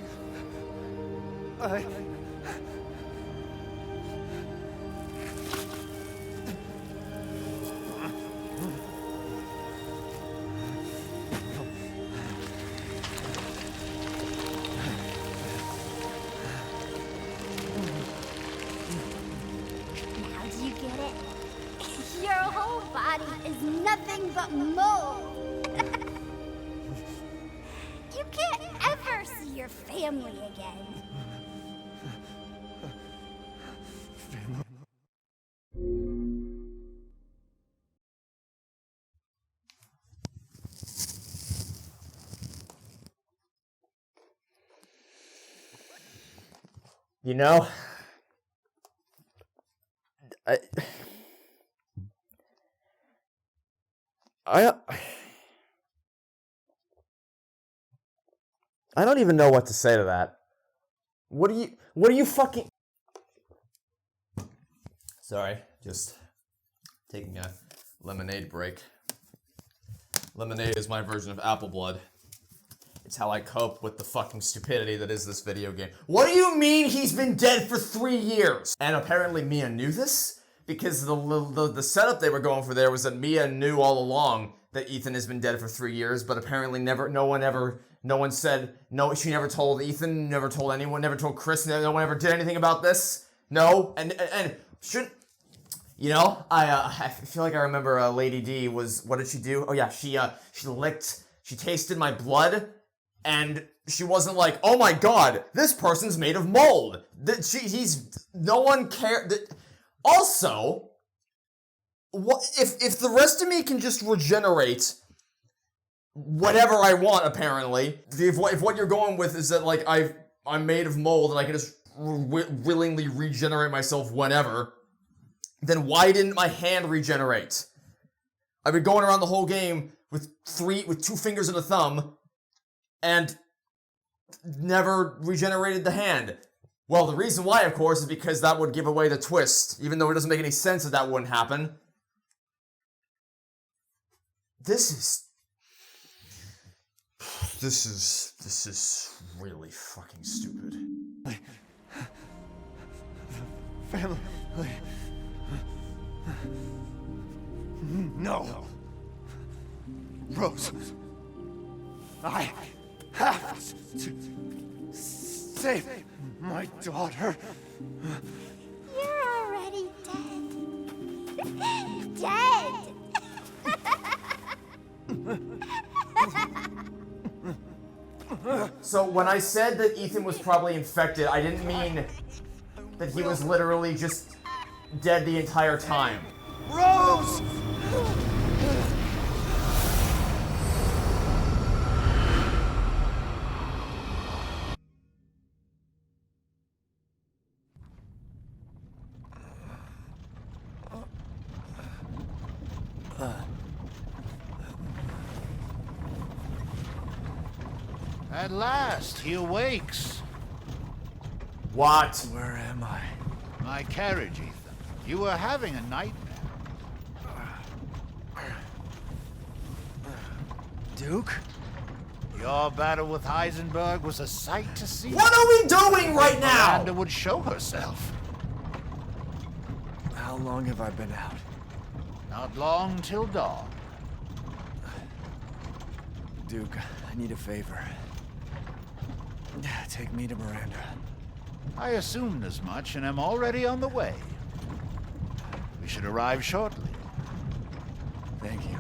is nothing but mold. You can't ever see your family again. You know, I don't even know what to say to that. What do you fucking... Sorry, just taking a lemonade break. Lemonade is my version of apple blood. It's how I cope with the fucking stupidity that is this video game. What do you mean he's been dead for 3 years? And apparently Mia knew this, because the setup they were going for there was that Mia knew all along that Ethan has been dead for 3 years, but apparently no one said, no, she never told Ethan, never told anyone, never told Chris, no one ever did anything about this. No, and should, you know, I feel like I remember Lady D was, what did she do? Oh yeah, she tasted my blood, and she wasn't like, oh my god, this person's made of mold. No one cared. Also, what if the rest of me can just regenerate whatever I want, apparently, if what you're going with is that, like, I'm made of mold and I can just willingly regenerate myself whenever, then why didn't my hand regenerate? I've been going around the whole game with 2 fingers and a thumb, and never regenerated the hand. Well, the reason why, of course, is because that would give away the twist, even though it doesn't make any sense that wouldn't happen. This is really fucking stupid. Family. No. Rose. I have to save my daughter. You're already dead. Dead! So when I said that Ethan was probably infected, I didn't mean that he was literally just dead the entire time. Rose! At last, he awakes. What? Where am I? My carriage, Ethan. You were having a nightmare. Duke? Your battle with Heisenberg was a sight to see. What are we doing right now? Miranda would show herself. How long have I been out? Not long till dawn. Duke, I need a favor. Take me to Miranda. I assumed as much and am already on the way. We should arrive shortly. Thank you.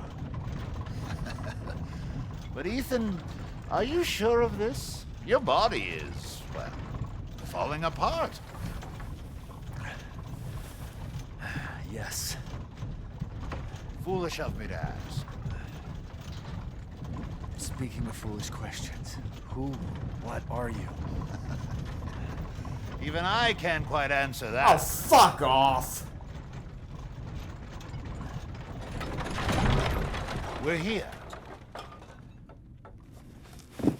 But Ethan, are you sure of this? Your body is, well, falling apart. Yes. Foolish of me to ask. Speaking of foolish questions, what are you? Even I can't quite answer that. Oh, fuck off! We're here.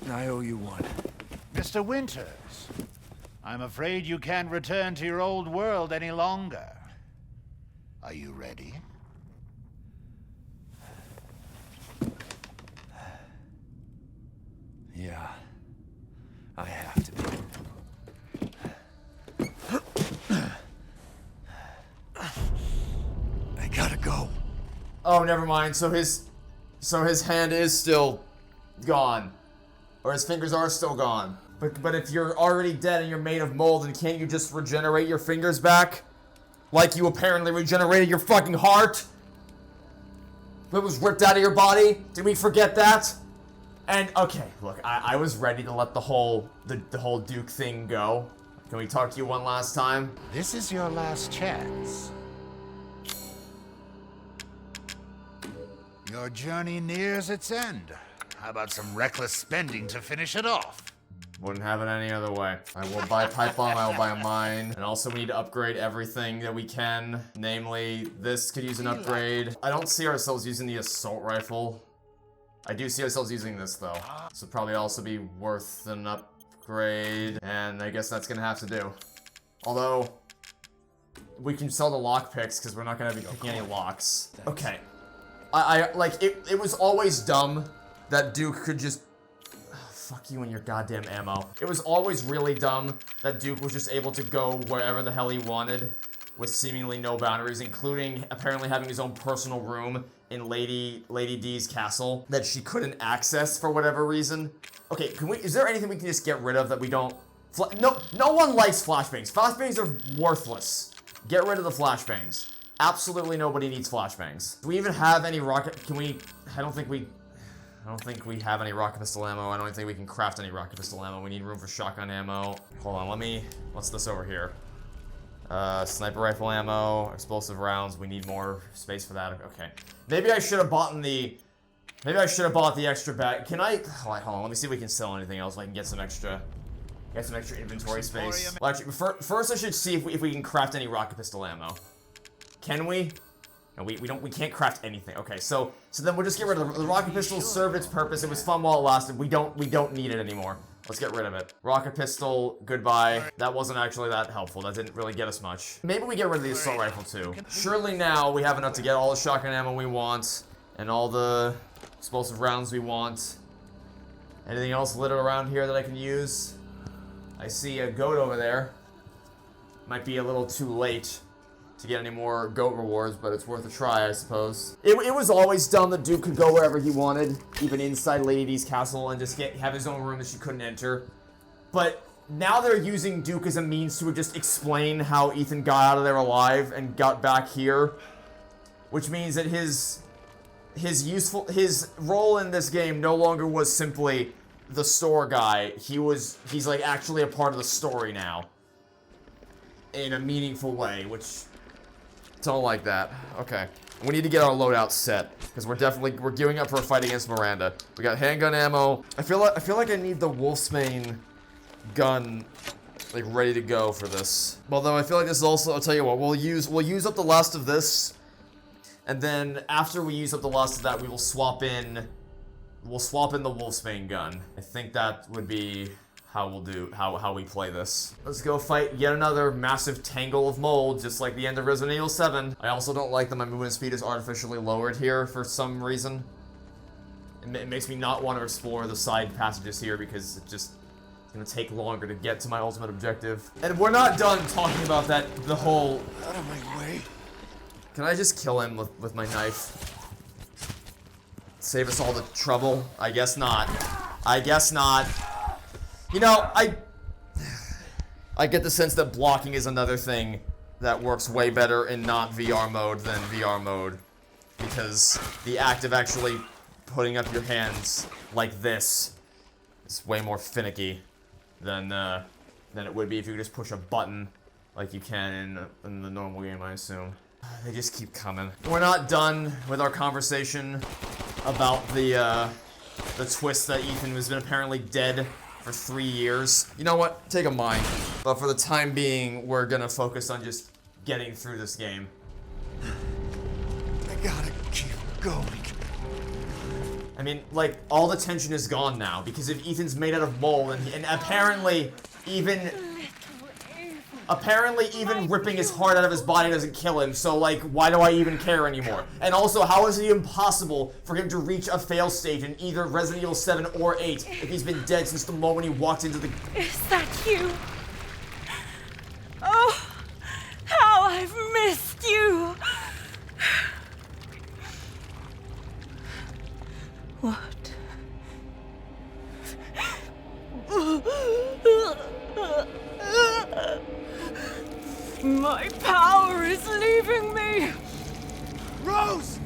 I owe you one. Mr. Winters, I'm afraid you can't return to your old world any longer. Are you ready? Yeah, I have to be. I gotta go. Oh, never mind. So his hand is still gone, or his fingers are still gone. But if you're already dead and you're made of mold, then can't you just regenerate your fingers back, like you apparently regenerated your fucking heart? that was ripped out of your body? Did we forget that? And, okay, look, I was ready to let the whole Duke thing go. Can we talk to you one last time? This is your last chance. Your journey nears its end. How about some reckless spending to finish it off? Wouldn't have it any other way. I will buy a pipe bomb, I will buy a mine. And also we need to upgrade everything that we can. Namely, this could use an upgrade. I don't see ourselves using the assault rifle. I do see ourselves using this though. This would probably also be worth an upgrade. And I guess that's gonna have to do. Although, we can sell the lockpicks because we're not gonna be picking any locks. Okay. Like, it was always dumb that Duke could just... Fuck you and your goddamn ammo. It was always really dumb that Duke was just able to go wherever the hell he wanted with seemingly no boundaries, including apparently having his own personal room in Lady D's castle that she couldn't access for whatever reason. Okay, is there anything we can just get rid of that we don't... No one likes flashbangs. Flashbangs are worthless. Get rid of the flashbangs. Absolutely nobody needs flashbangs. Do we even have any rocket... I don't think we have any rocket pistol ammo. I don't think we can craft any rocket pistol ammo. We need room for shotgun ammo. Hold on, what's this over here? Sniper rifle ammo, explosive rounds. We need more space for that. Okay. Maybe I should have bought the extra bag. Can I... Hold on, let me see if we can sell anything else so I can get some extra inventory space. Well, actually, first I should see if we can craft any rocket pistol ammo. Can we? No, we can't craft anything. Okay, so then we'll just get rid of the rocket pistol. Served its purpose. It was fun while it lasted. We don't need it anymore. Let's get rid of it. Rocket pistol, goodbye. That wasn't actually that helpful. That didn't really get us much. Maybe we get rid of the assault rifle too. Surely now we have enough to get all the shotgun ammo we want and all the explosive rounds we want. Anything else littered around here that I can use? I see a goat over there. Might be a little too late to get any more goat rewards, but it's worth a try, I suppose. It was always dumb that Duke could go wherever he wanted, even inside Lady D's castle, and just have his own room that she couldn't enter. But now they're using Duke as a means to just explain how Ethan got out of there alive and got back here, which means that his role in this game no longer was simply the store guy. He's like actually a part of the story now in a meaningful way, which don't like that. Okay, we need to get our loadout set because we're gearing up for a fight against Miranda. We got handgun ammo. I feel like I need the Wolfsbane gun like ready to go for this. Although I feel like this is also, I'll tell you what, we'll use up the last of this, and then after we use up the last of that, we will swap in the Wolfsbane gun. I think that would be how we play this. Let's go fight yet another massive tangle of mold, just like the end of Resident Evil 7. I also don't like that my movement speed is artificially lowered here for some reason. It makes me not want to explore the side passages here because it's gonna take longer to get to my ultimate objective. And we're not done talking about the whole... Out of my way. Can I just kill him with my knife? Save us all the trouble? I guess not. I guess not. You know, I get the sense that blocking is another thing that works way better in not VR mode than VR mode. Because the act of actually putting up your hands like this is way more finicky than it would be if you could just push a button like you can in the normal game, I assume. They just keep coming. We're not done with our conversation about the twist that Ethan has been apparently dead for 3 years. You know what? Take a mine. But for the time being, we're gonna focus on just getting through this game. I gotta keep going. I mean, like, all the tension is gone now, because if Ethan's made out of mold, and apparently even ripping his heart out of his body doesn't kill him, so, like, why do I even care anymore? And also, how is it impossible for him to reach a fail stage in either Resident Evil 7 or 8 if he's been dead since the moment he walked into the... Is that you? Oh, how I've missed you! What? My power is leaving me! Rose!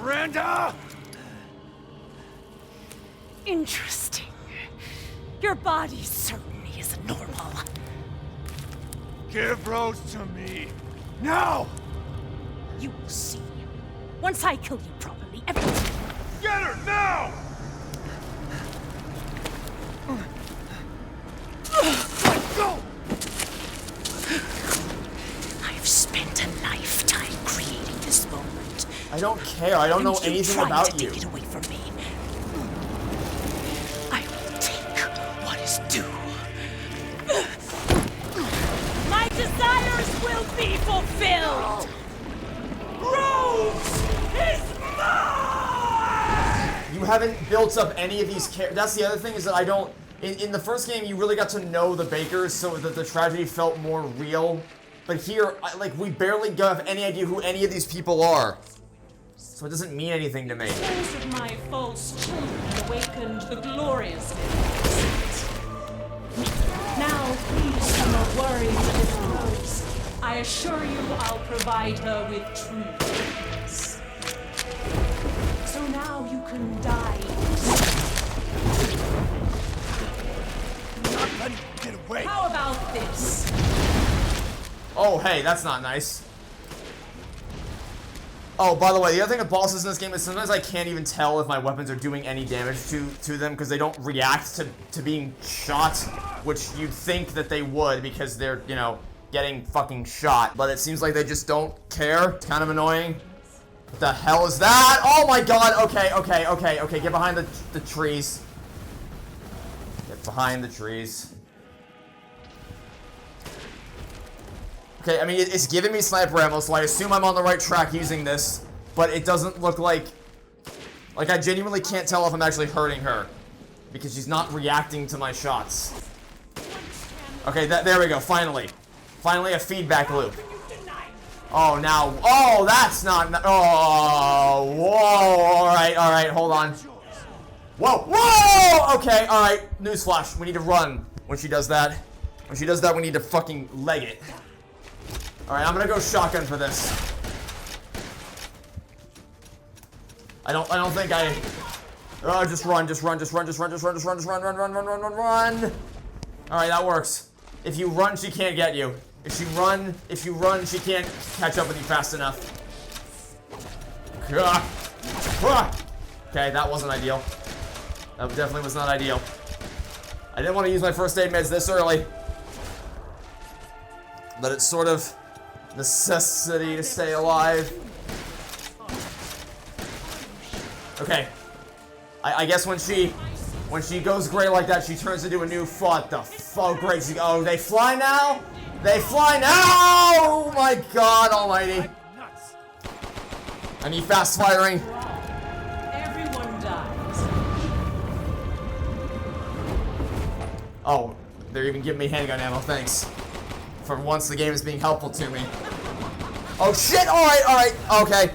Miranda! Interesting. Your body certainly isn't normal. Give Rose to me. Now! You will see. Once I kill you properly, everything. Get her now! Let go! I've spent a lifetime creating this moment. I don't care. I don't know anything about you. Take it away from me. I will take what is due. My desires will be fulfilled. Rose is mine! You haven't built up any of these characters. That's the other thing, is that I don't... In the first game, you really got to know the Bakers, so that the tragedy felt more real. But here, we barely have any idea who any of these people are. So it doesn't mean anything to me. The souls of my false children awakened the glorious days. Now, please do not worry for this Rose. I assure you I'll provide her with true happiness. So now you can die. Not letting you get away. How about this? Oh, hey, that's not nice. Oh, by the way, the other thing with bosses in this game is sometimes I can't even tell if my weapons are doing any damage to them because they don't react to being shot, which you'd think that they would because they're, you know, getting fucking shot. But it seems like they just don't care. It's kind of annoying. What the hell is that? Oh my god, okay, get behind the trees. Get behind the trees. Okay, I mean, it's giving me sniper ammo, so I assume I'm on the right track using this, but it doesn't look like I genuinely can't tell if I'm actually hurting her, because she's not reacting to my shots. Okay, there we go, finally. Finally a feedback loop. Oh, now, oh, that's not, oh, whoa, alright, hold on. Whoa, okay, alright, newsflash, we need to run when she does that. When she does that, we need to fucking leg it. Alright, I'm gonna go shotgun for this. I don't think I... Oh, just run. Alright, that works. If you run, she can't get you. If you run, she can't catch up with you fast enough. Okay, that wasn't ideal. That definitely was not ideal. I didn't want to use my first aid meds this early. But it's sort of necessity to stay alive. Okay. I guess when she goes gray like that, she turns into a new what the fuck? Great. Oh, they fly now? They fly now! Oh my god almighty. I need fast firing. Everyone dies. Oh, they're even giving me handgun ammo, thanks. For once, the game is being helpful to me. Oh shit! Alright, okay.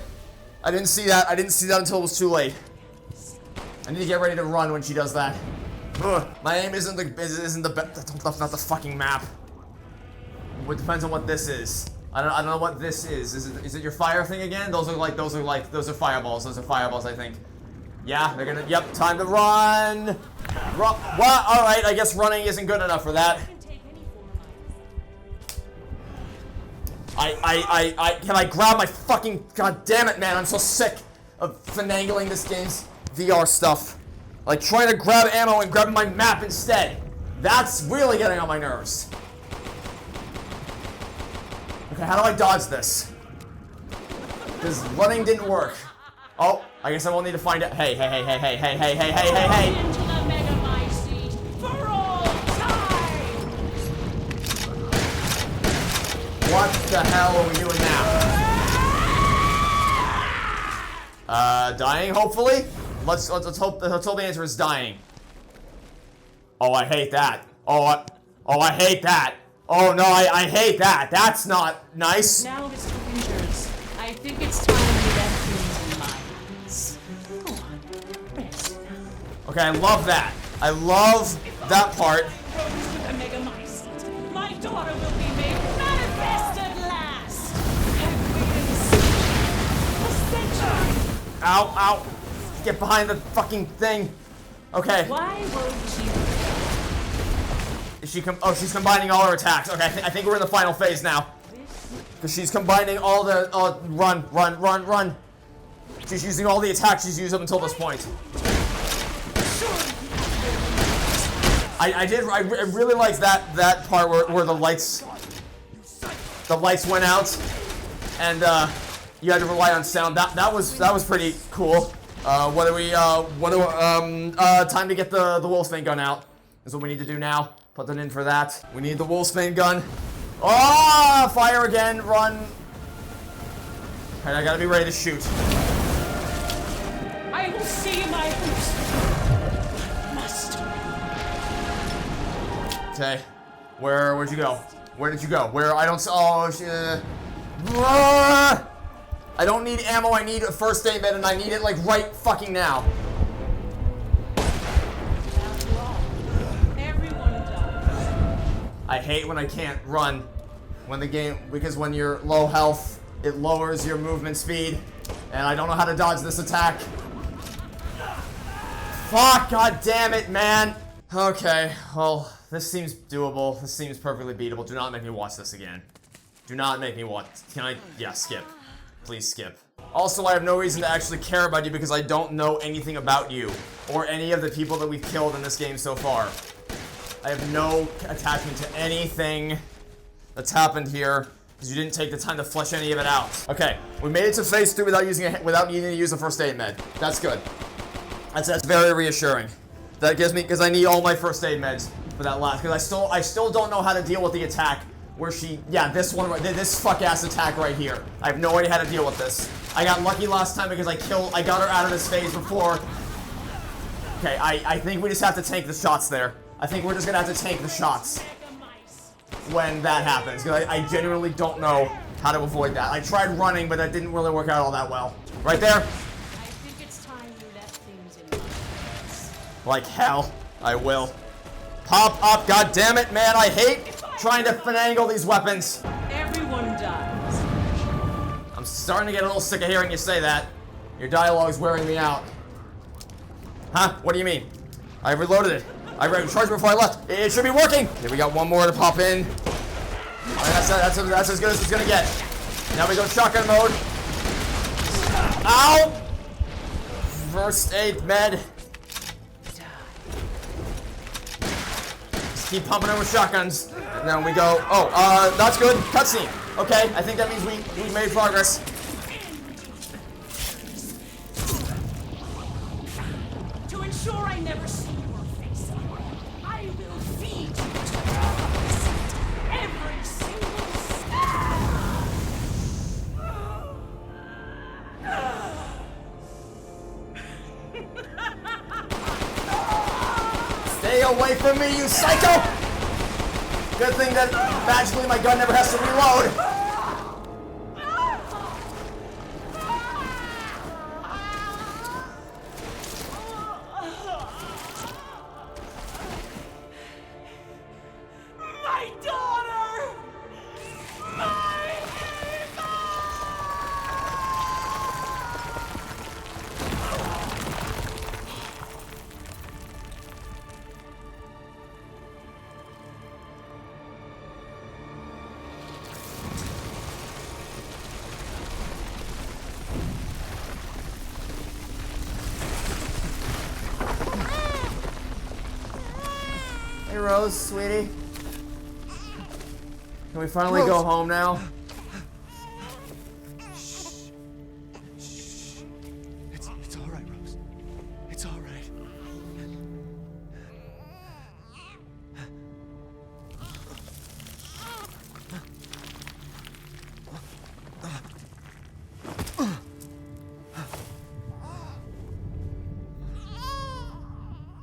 I didn't see that until it was too late. I need to get ready to run when she does that. Ugh. My aim isn't not the fucking map. It depends on what this is. I don't know what this is. Is it your fire thing again? Those are fireballs. Those are fireballs, I think. Yeah, they're gonna. Yep, time to run. What? All right, I guess running isn't good enough for that. Can I grab my fucking, god damn it, man, I'm so sick of finagling this game's VR stuff. Like, trying to grab ammo and grabbing my map instead. That's really getting on my nerves. Okay, how do I dodge this? Because running didn't work. Oh, I guess I will need to find out. Hey. Into the Megamite seat for all time. What the hell are we doing now? Dying, hopefully? Let's hope the answer is dying. Oh, I hate that. Oh, I hate that. Oh no, I hate that. That's not nice. Now, Mr. Winters, I think it's time you left things in my hands. Go on, rest now. Okay, I love that. I love that part. Rose with the Megamite seat. My daughter will be made manifest at last. I've waited a century. Ow, ow. Get behind the fucking thing. Okay. Why won't you? Is she she's combining all her attacks. Okay, I think we're in the final phase now. Because she's combining all the, run. She's using all the attacks she's used up until this point. I really liked that part where the lights went out, and you had to rely on sound. That was pretty cool. Time to get the Wolfsbane gun out. Is what we need to do now. Put that in for that. We need the Wolfsbane gun. Oh, fire again, run. Alright, I gotta be ready to shoot. I will see my hoops. Must. Okay. Where'd you go? Where did you go? Where I don't I don't need ammo, I need a first aid med, and I need it like right fucking now. I hate when I can't run when the game, because when you're low health, it lowers your movement speed, and I don't know how to dodge this attack. Fuck, god damn it, man. Okay, well, this seems doable. This seems perfectly beatable. Do not make me watch this again. Do not make me watch. Can I? Yeah, skip. Please skip. Also, I have no reason to actually care about you because I don't know anything about you or any of the people that we've killed in this game so far. I have no attachment to anything that's happened here because you didn't take the time to flesh any of it out. Okay, we made it to phase 3 without needing to use a first aid med. That's good. That's very reassuring. That gives me, because I need all my first aid meds for that last. Because I still don't know how to deal with the attack where she, yeah, this one, this fuck ass attack right here. I have no idea how to deal with this. I got lucky last time because I got her out of this phase before. Okay, I think we just have to tank the shots there. I think we're just gonna have to tank the shots when that happens, because I genuinely don't know how to avoid that. I tried running, but that didn't really work out all that well. Right there? I think it's time you left things in my hands. Like hell, I will. Pop up, god damn it, man, I hate trying to finagle these weapons. Everyone dies. I'm starting to get a little sick of hearing you say that. Your dialogue's wearing me out. Huh? What do you mean? I reloaded it. I charged before I left. It should be working. Okay, we got one more to pop in. All right, that's as good as it's gonna get. Now we go shotgun mode. Ow! First aid med. Just keep pumping it with shotguns. And then we go. Oh, that's good. Cutscene. Okay, I think that means we made progress. To ensure I never see your face again, I will feed you to darkness every single Stay away from me, you psycho! Good thing that magically my gun never has to reload. My daughter! Hey Rose, sweetie. Can we finally go home now? It's all right, Rose. It's all right.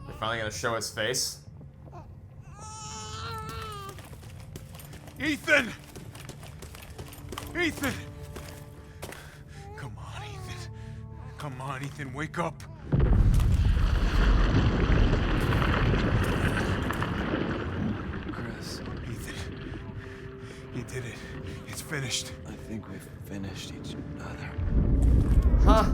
They're finally gonna show his face. Ethan! Ethan! Come on, Ethan. Come on, Ethan, wake up. Chris. Ethan. You did it. It's finished. I think we've finished each other. Huh?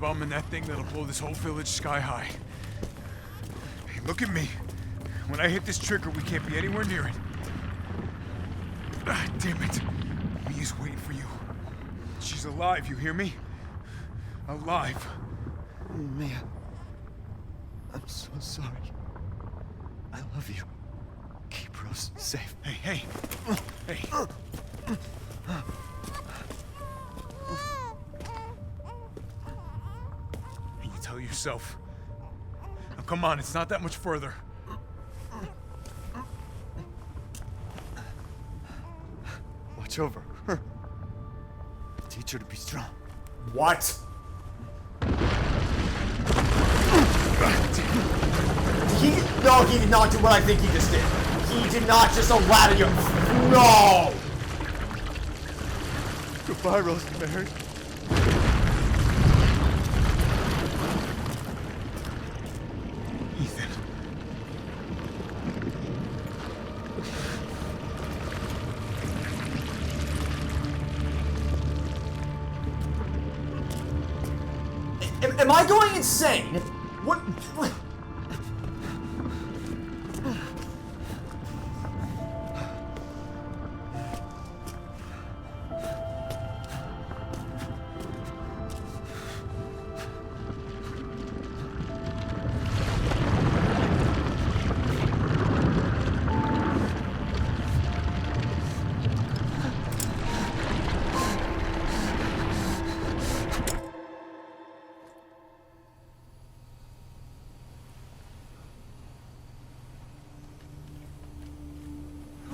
bum in that thing that'll blow this whole village sky high. Hey, look at me. When I hit this trigger, we can't be anywhere near it. Ah, damn it. Mia's waiting for you. She's alive, you hear me? Alive. Mia, I'm so sorry. I love you. Keep Rose safe. Hey. And you tell yourself. Now come on, it's not that much further. Watch over her. Teach her to be strong. What? No, he did not do what I think he just did. He did not just allow you. No! Goodbye, Rosemary. Ethan. Am I going insane? What?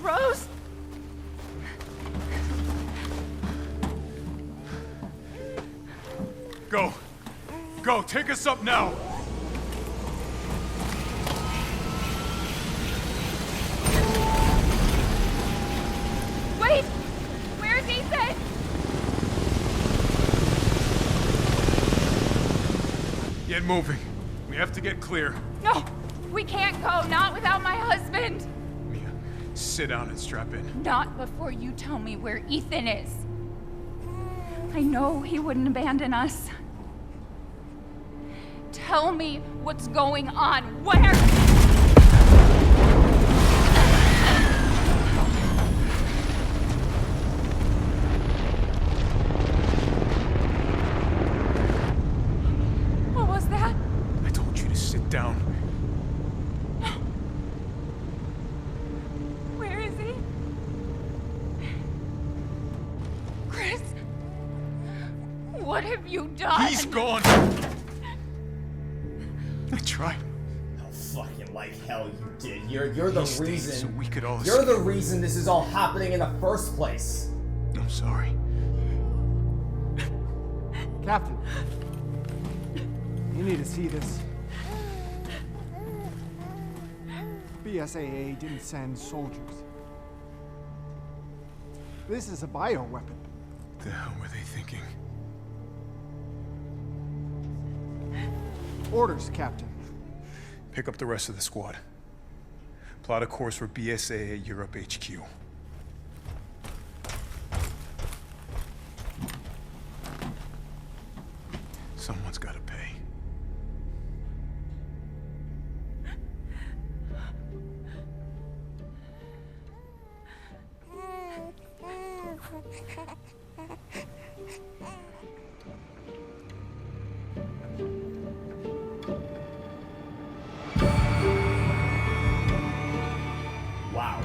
Rose? Go, take us up now. Wait! Where's Ethan? Get moving. We have to get clear. No! We can't go, not without my husband! Mia, sit down and strap in. Not before you tell me where Ethan is. I know he wouldn't abandon us. Tell me what's going on. Where? What was that? I told you to sit down. Where is he? Chris? What have you done? He's gone. I tried. Oh, fucking like hell you did. You're the reason. So we could all You're the reason this is all happening in the first place. I'm sorry. Captain, you need to see this. BSAA didn't send soldiers. This is a bioweapon. What the hell were they thinking? Orders, Captain. Pick up the rest of the squad. Plot a course for BSAA Europe HQ. Someone's got to pay. Wow.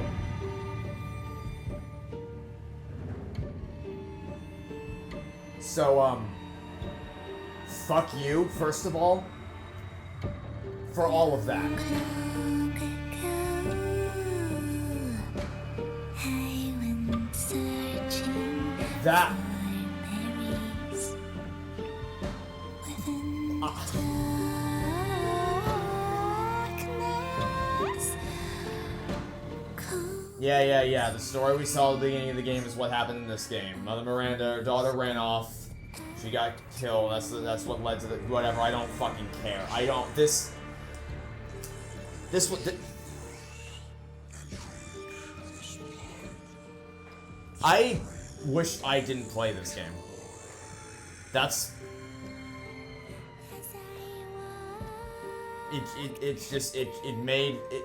So, fuck you, first of all, for all of that. That. Yeah. The story we saw at the beginning of the game is what happened in this game. Mother Miranda, her daughter ran off. She got killed. That's what led to the whatever. I don't fucking care. I don't. This I wish I didn't play this game. it's just, it made it.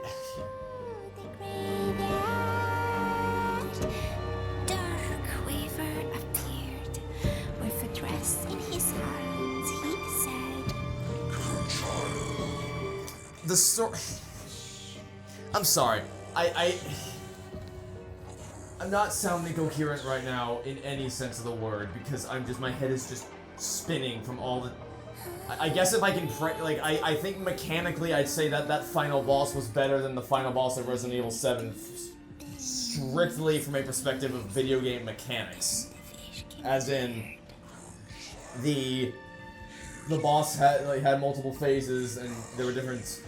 Dark Waver appeared with a dress in his hands. He said, The story. I'm sorry. I'm not sounding coherent right now in any sense of the word because my head is just spinning from all the. I guess if I can I think mechanically I'd say that final boss was better than the final boss of Resident Evil 7, strictly from a perspective of video game mechanics, as in the boss had multiple phases and there were different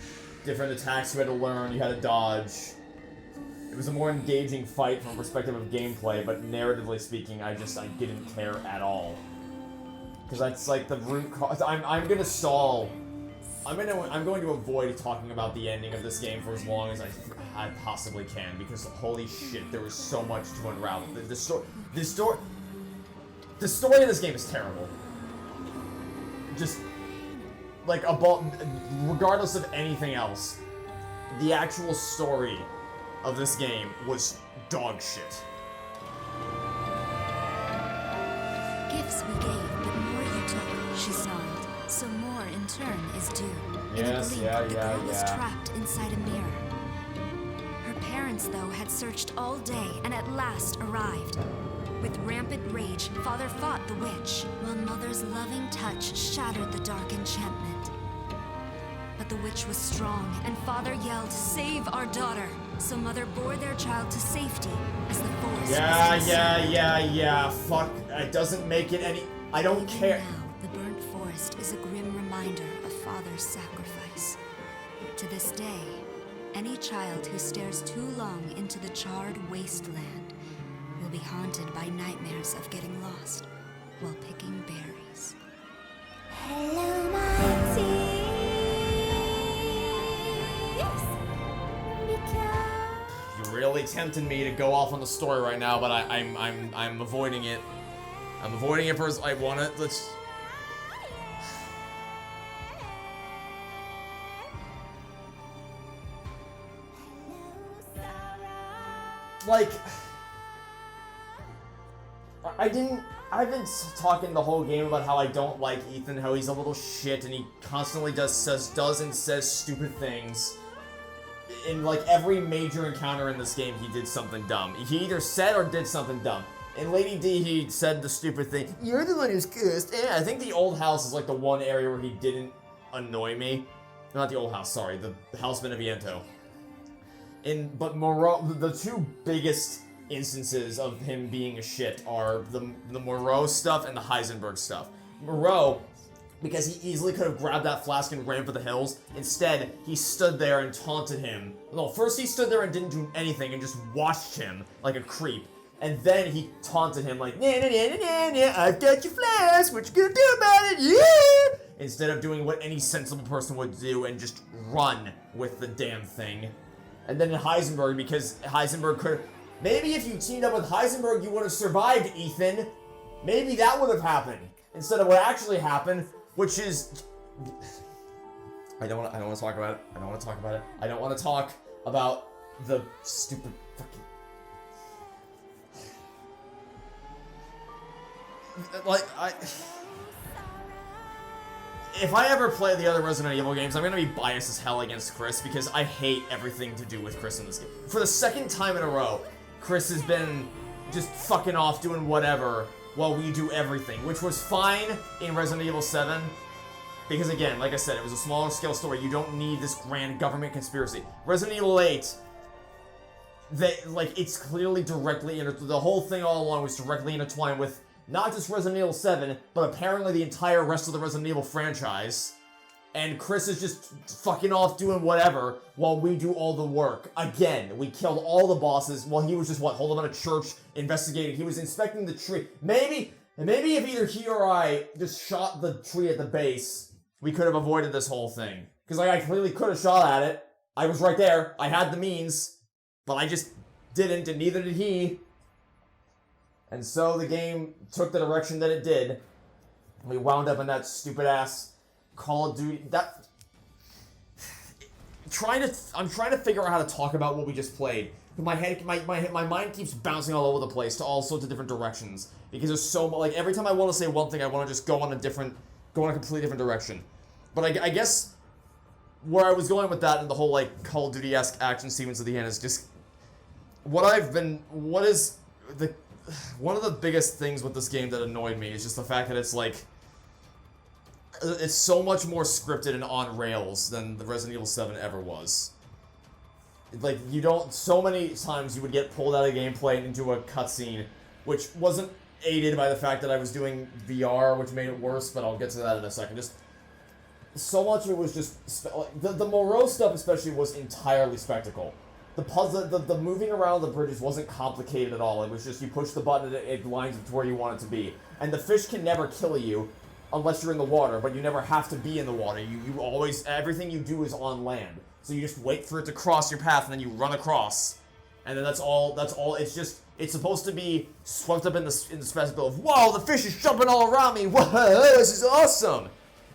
attacks you had to learn, you had to dodge. It was a more engaging fight from a perspective of gameplay, but narratively speaking, I didn't care at all. Because that's like the root cause. I'm gonna stall. I'm going to avoid talking about the ending of this game for as long as I possibly can, because holy shit, there was so much to unravel. The story of this game is terrible. Just like regardless of anything else, the actual story of this game was dog shit. Gifts we gave, but more you took, she snarled. So more in turn is due. Yes, in a blink, the girl was trapped inside a mirror. Her parents, though, had searched all day and at last arrived. With rampant rage, Father fought the witch, while Mother's loving touch shattered the dark enchantment. But the witch was strong, and Father yelled, "Save our daughter!" So Mother bore their child to safety as the forest Yeah. Fuck. It doesn't make it any. I don't care. Now, the burnt forest is a grim reminder of Father's sacrifice. To this day, any child who stares too long into the charred wasteland will be haunted by nightmares of getting lost while picking berries. Hello, my tears. You're really tempting me to go off on the story right now, but I'm avoiding it. I'm avoiding it first. I want to. Let's. Like, I've been talking the whole game about how I don't like Ethan, how he's a little shit, and he constantly does and says stupid things. In like every major encounter in this game, he did something dumb. He either said or did something dumb. In Lady D, he said the stupid thing, "You're the one who's cursed." I think the old house is like the one area where he didn't annoy me. Not the old house, sorry, the House Beneviento. But Moreau, the two biggest instances of him being a shit are the Moreau stuff and the Heisenberg stuff. Moreau, because he easily could have grabbed that flask and ran for the hills. Instead, he stood there and taunted him. No, first he stood there and didn't do anything and just watched him like a creep. And then he taunted him like, "Nah, I've got your flask, what you gonna do about it, yeah!" Instead of doing what any sensible person would do and just run with the damn thing. And then in Heisenberg, because Heisenberg could... Maybe if you teamed up with Heisenberg, you would have survived, Ethan. Maybe that would have happened. Instead of what actually happened, which is... I don't want to talk about it. I don't want to talk about it. I don't want to talk about the stupid fucking... If I ever play the other Resident Evil games, I'm gonna be biased as hell against Chris because I hate everything to do with Chris in this game. For the second time in a row, Chris has been just fucking off doing whatever while we do everything, which was fine in Resident Evil 7. Because again, like I said, it was a smaller scale story. You don't need this grand government conspiracy. Resident Evil 8, it's clearly directly the whole thing all along was directly intertwined with not just Resident Evil 7, but apparently the entire rest of the Resident Evil franchise. And Chris is just fucking off doing whatever while we do all the work. Again, we killed all the bosses while he was just, holed up in a church investigating. He was inspecting the tree. Maybe if either he or I just shot the tree at the base, we could have avoided this whole thing. Because I clearly could have shot at it. I was right there. I had the means. But I just didn't, and neither did he. And so the game took the direction that it did. We wound up in that stupid ass Call of Duty. I'm trying to figure out how to talk about what we just played. My mind keeps bouncing all over the place to all sorts of different directions because there's so much. Like every time I want to say one thing, I want to just go in a completely different direction. But I guess where I was going with that and the whole like Call of Duty-esque action sequence at the end is just one of the biggest things with this game that annoyed me is just the fact that it's like it's so much more scripted and on rails than the Resident Evil 7 ever was. Like, so many times you would get pulled out of gameplay into a cutscene, which wasn't aided by the fact that I was doing VR, which made it worse, but I'll get to that in a second. Just, so much of it was just, the Moreau stuff especially was entirely spectacle. The puzzle, the moving around the bridges wasn't complicated at all. It was just, you push the button and it lines up to where you want it to be. And the fish can never kill you, unless you're in the water, but you never have to be in the water. You always, everything you do is on land. So you just wait for it to cross your path, and then you run across. And then that's all, it's supposed to be swept up in the spectacle of, whoa, the fish is jumping all around me, whoa, this is awesome!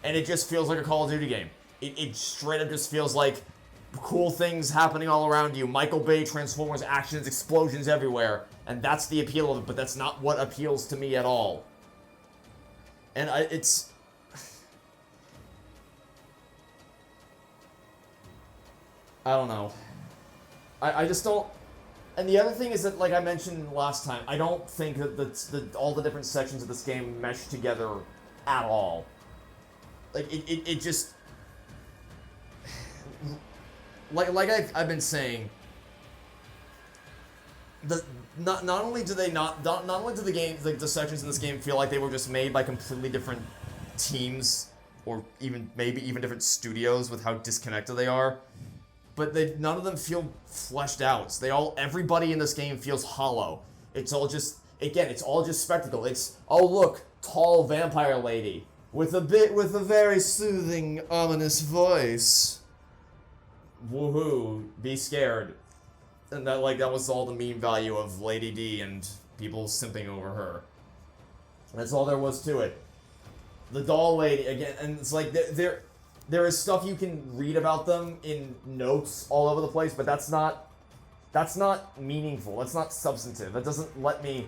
And it just feels like a Call of Duty game. It straight up just feels like cool things happening all around you, Michael Bay, Transformers, actions, explosions everywhere. And that's the appeal of it, but that's not what appeals to me at all. And it's... I don't know. I just don't... And the other thing is that, like I mentioned last time, I don't think that all the different sections of this game mesh together at all. Like, it just... Like I've been saying, not only do the sections in this game feel like they were just made by completely different teams, or maybe even different studios with how disconnected they are, but none of them feel fleshed out. Everybody in this game feels hollow. It's all just spectacle. It's, oh look, tall vampire lady with a very soothing, ominous voice. Woohoo, be scared. And that was all the meme value of Lady D and people simping over her. That's all there was to it. The doll lady, again, and it's like, there is stuff you can read about them in notes all over the place, but that's not meaningful, that's not substantive, that doesn't let me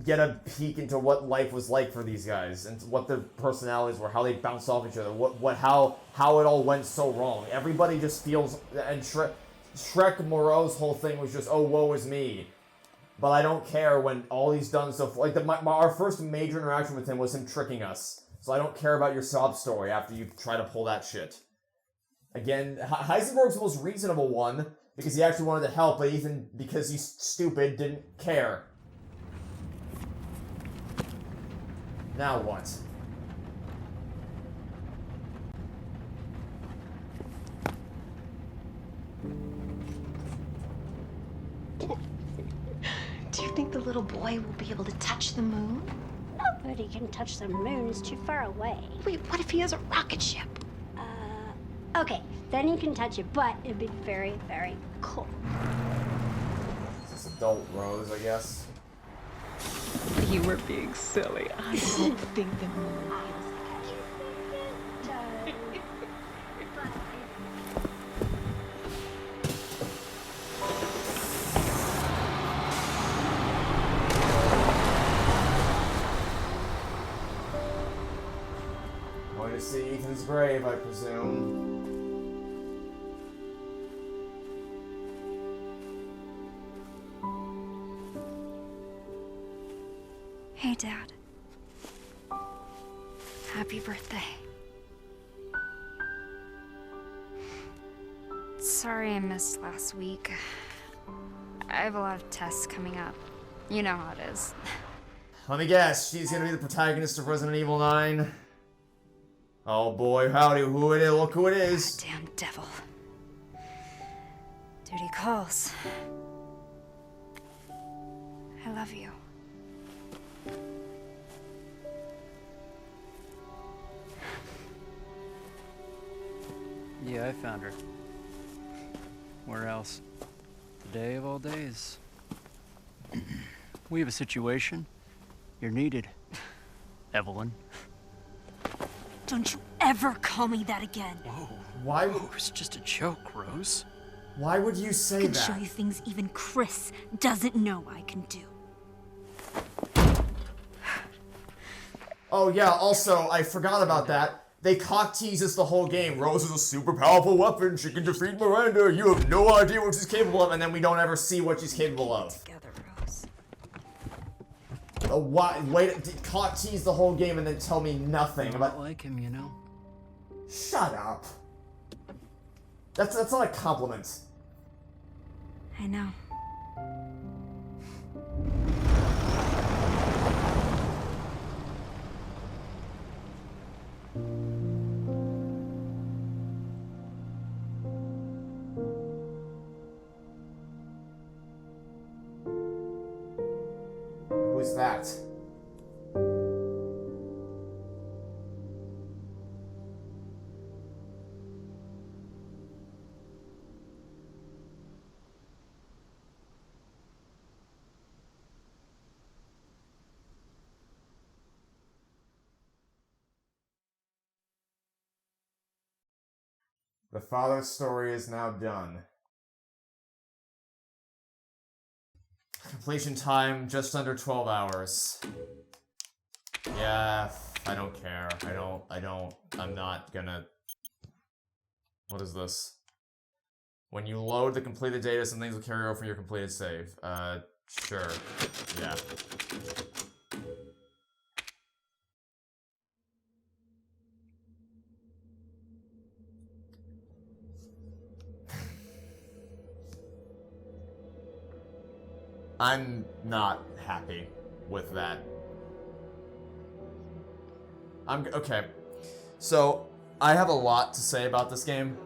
get a peek into what life was like for these guys, and what their personalities were, how they bounced off each other, how it all went so wrong. Everybody just feels, and Shrek Moreau's whole thing was just, oh, woe is me. But I don't care when all he's done so far. Like, our first major interaction with him was him tricking us. So I don't care about your sob story after you try to pull that shit. Again, Heisenberg's the most reasonable one, because he actually wanted to help, but Ethan, because he's stupid, didn't care. Now what? Do you think the little boy will be able to touch the moon? Nobody can touch the moon, it's too far away. Wait, what if he has a rocket ship? Okay, then you can touch it, but it'd be very, very cool. This is adult Rose, I guess. You were being silly. I don't think the moon Going to see Ethan's grave, I presume. Hey, Dad. Happy birthday. Sorry I missed last week. I have a lot of tests coming up. You know how it is. Let me guess, she's gonna be the protagonist of Resident Evil 9. Oh boy, howdy, who it is, look who it is. Damn devil. Duty calls. I love you. Yeah, I found her. Where else? The day of all days. We have a situation. You're needed, Evelyn. Don't you ever call me that again. Whoa, Why? Oh, it's just a joke, Rose. Why would you say I can that? show you things even Chris doesn't know I can do. Oh yeah, also, I forgot about that. They cock tease us the whole game. Rose is a super powerful weapon. She can defeat Miranda. You have no idea what she's capable of, and then we don't ever see what she's capable of. Together, Rose. Cock tease the whole game and then tell me nothing about. Not like him, you know. Shut up. That's not a compliment. I know. Who's that? The father's story is now done. Completion time, just under 12 hours. Yeah, I don't care. I'm not gonna... What is this? When you load the completed data, some things will carry over from your completed save. Sure. Yeah. I'm not happy with that. Okay. So, I have a lot to say about this game.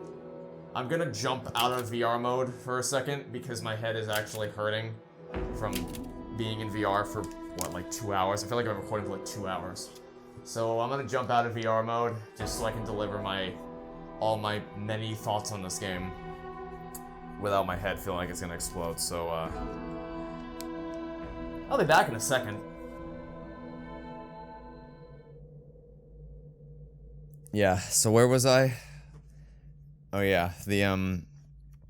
I'm gonna jump out of VR mode for a second because my head is actually hurting from being in VR for, what, like 2 hours? I feel like I've been recording for like 2 hours. So I'm gonna jump out of VR mode just so I can deliver all my many thoughts on this game without my head feeling like it's gonna explode. So, I'll be back in a second. Yeah, so where was I? Oh yeah,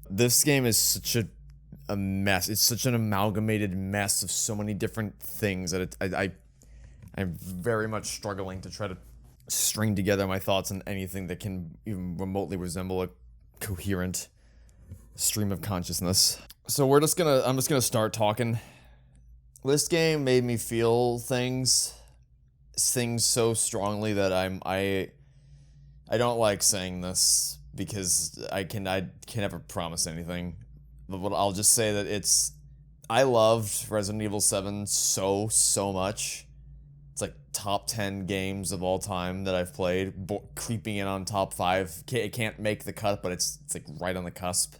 this game is such a mess. It's such an amalgamated mess of so many different things that I'm very much struggling to try to string together my thoughts on anything that can even remotely resemble a coherent stream of consciousness. So I'm just gonna start talking. This game made me feel things so strongly that I don't like saying this because I can never promise anything. But I'll just say that I loved Resident Evil 7 so much. It's like top 10 games of all time that I've played, creeping in on top 5. It can't make the cut, but it's like right on the cusp.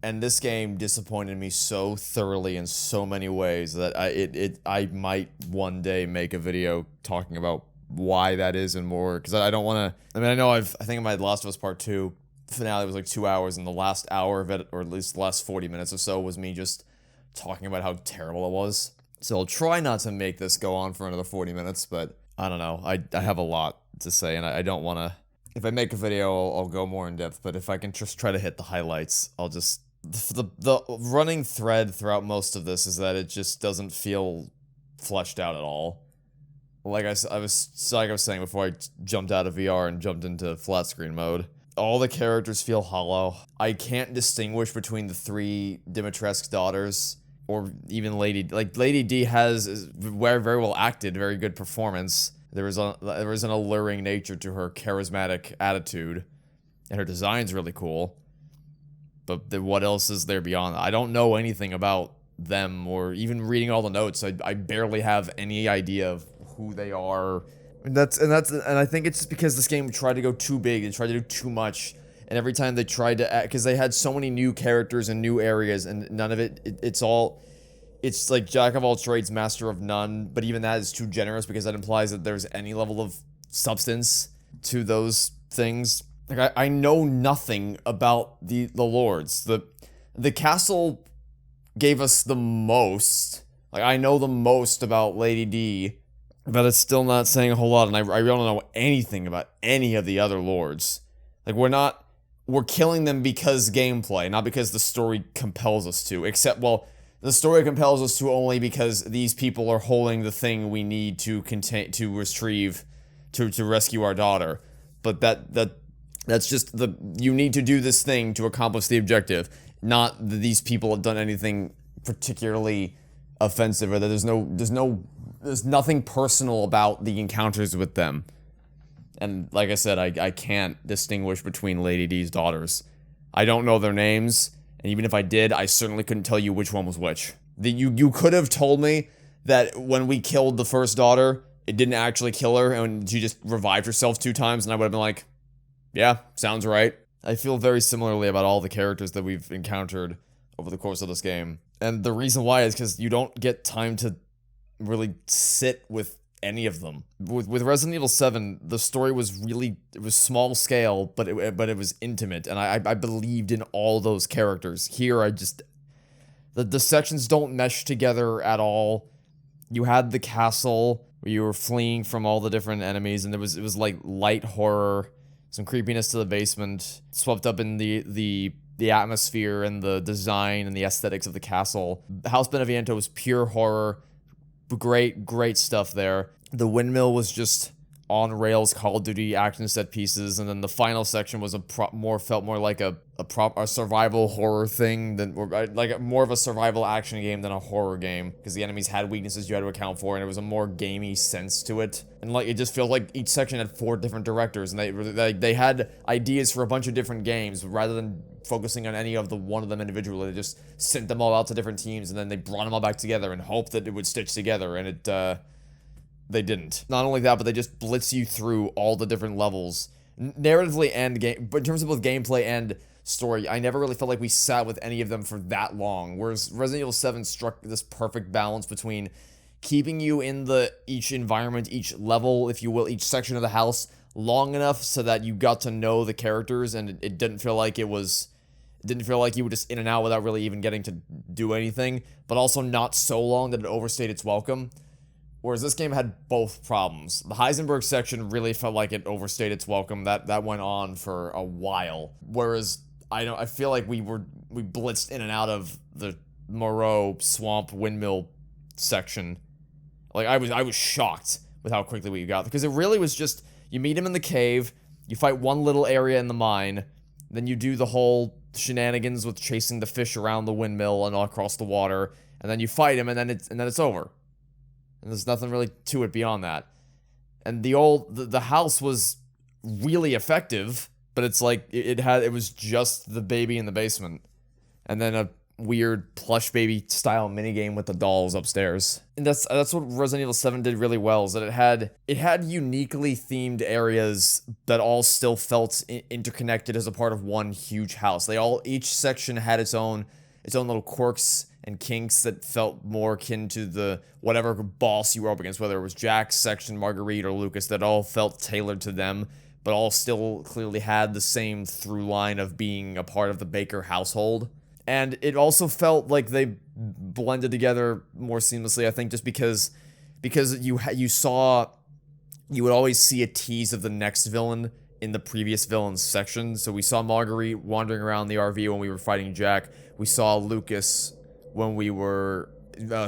And this game disappointed me so thoroughly in so many ways that I might one day make a video talking about why that is and more, because I don't want to. I mean, I think my Last of Us Part 2 finale was like 2 hours, and the last hour of it, or at least the last 40 minutes or so, was me just talking about how terrible it was. So I'll try not to make this go on for another 40 minutes, but I don't know. I have a lot to say, and I don't want to. If I make a video, I'll go more in depth, but if I can just try to hit the highlights, I'll just. The running thread throughout most of this is that it just doesn't feel fleshed out at all. Like I was saying before I jumped out of VR and jumped into flat screen mode, all the characters feel hollow. I can't distinguish between the 3 Dimitrescu daughters or even Lady D has very well acted, very good performance. There was an alluring nature to her charismatic attitude, and her design's really cool. But what else is there beyond that? I don't know anything about them, or even reading all the notes, I barely have any idea of who they are. And I think it's just because this game tried to go too big, they tried to do too much, and every time they tried to add, because they had so many new characters and new areas, and none of it's like jack of all trades, master of none, but even that is too generous because that implies that there's any level of substance to those things. Like, I know nothing about the lords. The castle gave us the most. Like, I know the most about Lady D, but it's still not saying a whole lot, and I really don't know anything about any of the other lords. Like, we're not we're killing them because gameplay, not because the story compels us to. Except, well, the story compels us to only because these people are holding the thing we need to retrieve, to rescue our daughter. But that's just you need to do this thing to accomplish the objective. Not that these people have done anything particularly offensive, or that there's nothing personal about the encounters with them. And like I said, I can't distinguish between Lady D's daughters. I don't know their names, and even if I did, I certainly couldn't tell you which one was which. You could have told me that when we killed the first daughter, it didn't actually kill her, and she just revived herself 2 times, and I would have been like, yeah, sounds right. I feel very similarly about all the characters that we've encountered over the course of this game. And the reason why is because you don't get time to really sit with any of them. With Resident Evil 7, the story was small scale, but it was intimate, and I believed in all those characters. Here, the sections don't mesh together at all. You had the castle where you were fleeing from all the different enemies, and it was like light horror, some creepiness to the basement, swept up in the atmosphere and the design and the aesthetics of the castle. House Beneviento was pure horror. Great stuff there. The windmill was just on rails Call of Duty action set pieces, and then the final section was felt more like a survival horror thing than like more of a survival action game than a horror game, because the enemies had weaknesses you had to account for, and it was a more gamey sense to it. And like it just feels like each section had 4 different directors, and they had ideas for a bunch of different games rather than focusing on any of one of them individually. They just sent them all out to different teams, and then they brought them all back together and hoped that it would stitch together, and they didn't. Not only that, but they just blitz you through all the different levels, narratively and game. But in terms of both gameplay and story, I never really felt like we sat with any of them for that long. Whereas Resident Evil 7 struck this perfect balance between keeping you in each environment, each level, if you will, each section of the house long enough so that you got to know the characters, and it didn't feel like you were just in and out without really even getting to do anything, but also not so long that it overstayed its welcome. Whereas this game had both problems. The Heisenberg section really felt like it overstayed its welcome. That went on for a while. Whereas I feel like we blitzed in and out of the Moreau swamp windmill section. Like I was shocked with how quickly we got, because it really was just you meet him in the cave, you fight one little area in the mine, then you do the whole shenanigans with chasing the fish around the windmill and all across the water, and then you fight him, and then it's over. And there's nothing really to it beyond that. And the house was really effective, but it's like it was just the baby in the basement, and then a weird plush baby style minigame with the dolls upstairs. And that's what Resident Evil 7 did really well, is that it had uniquely themed areas that all still felt interconnected as a part of one huge house. Each section had its own little quirks and kinks that felt more akin to the whatever boss you were up against, whether it was Jack's section, Marguerite, or Lucas, that all felt tailored to them, but all still clearly had the same through line of being a part of the Baker household. And it also felt like they blended together more seamlessly, I think, just because you would always see a tease of the next villain in the previous villain's section. So we saw Marguerite wandering around the RV when we were fighting Jack. We saw Lucas when we were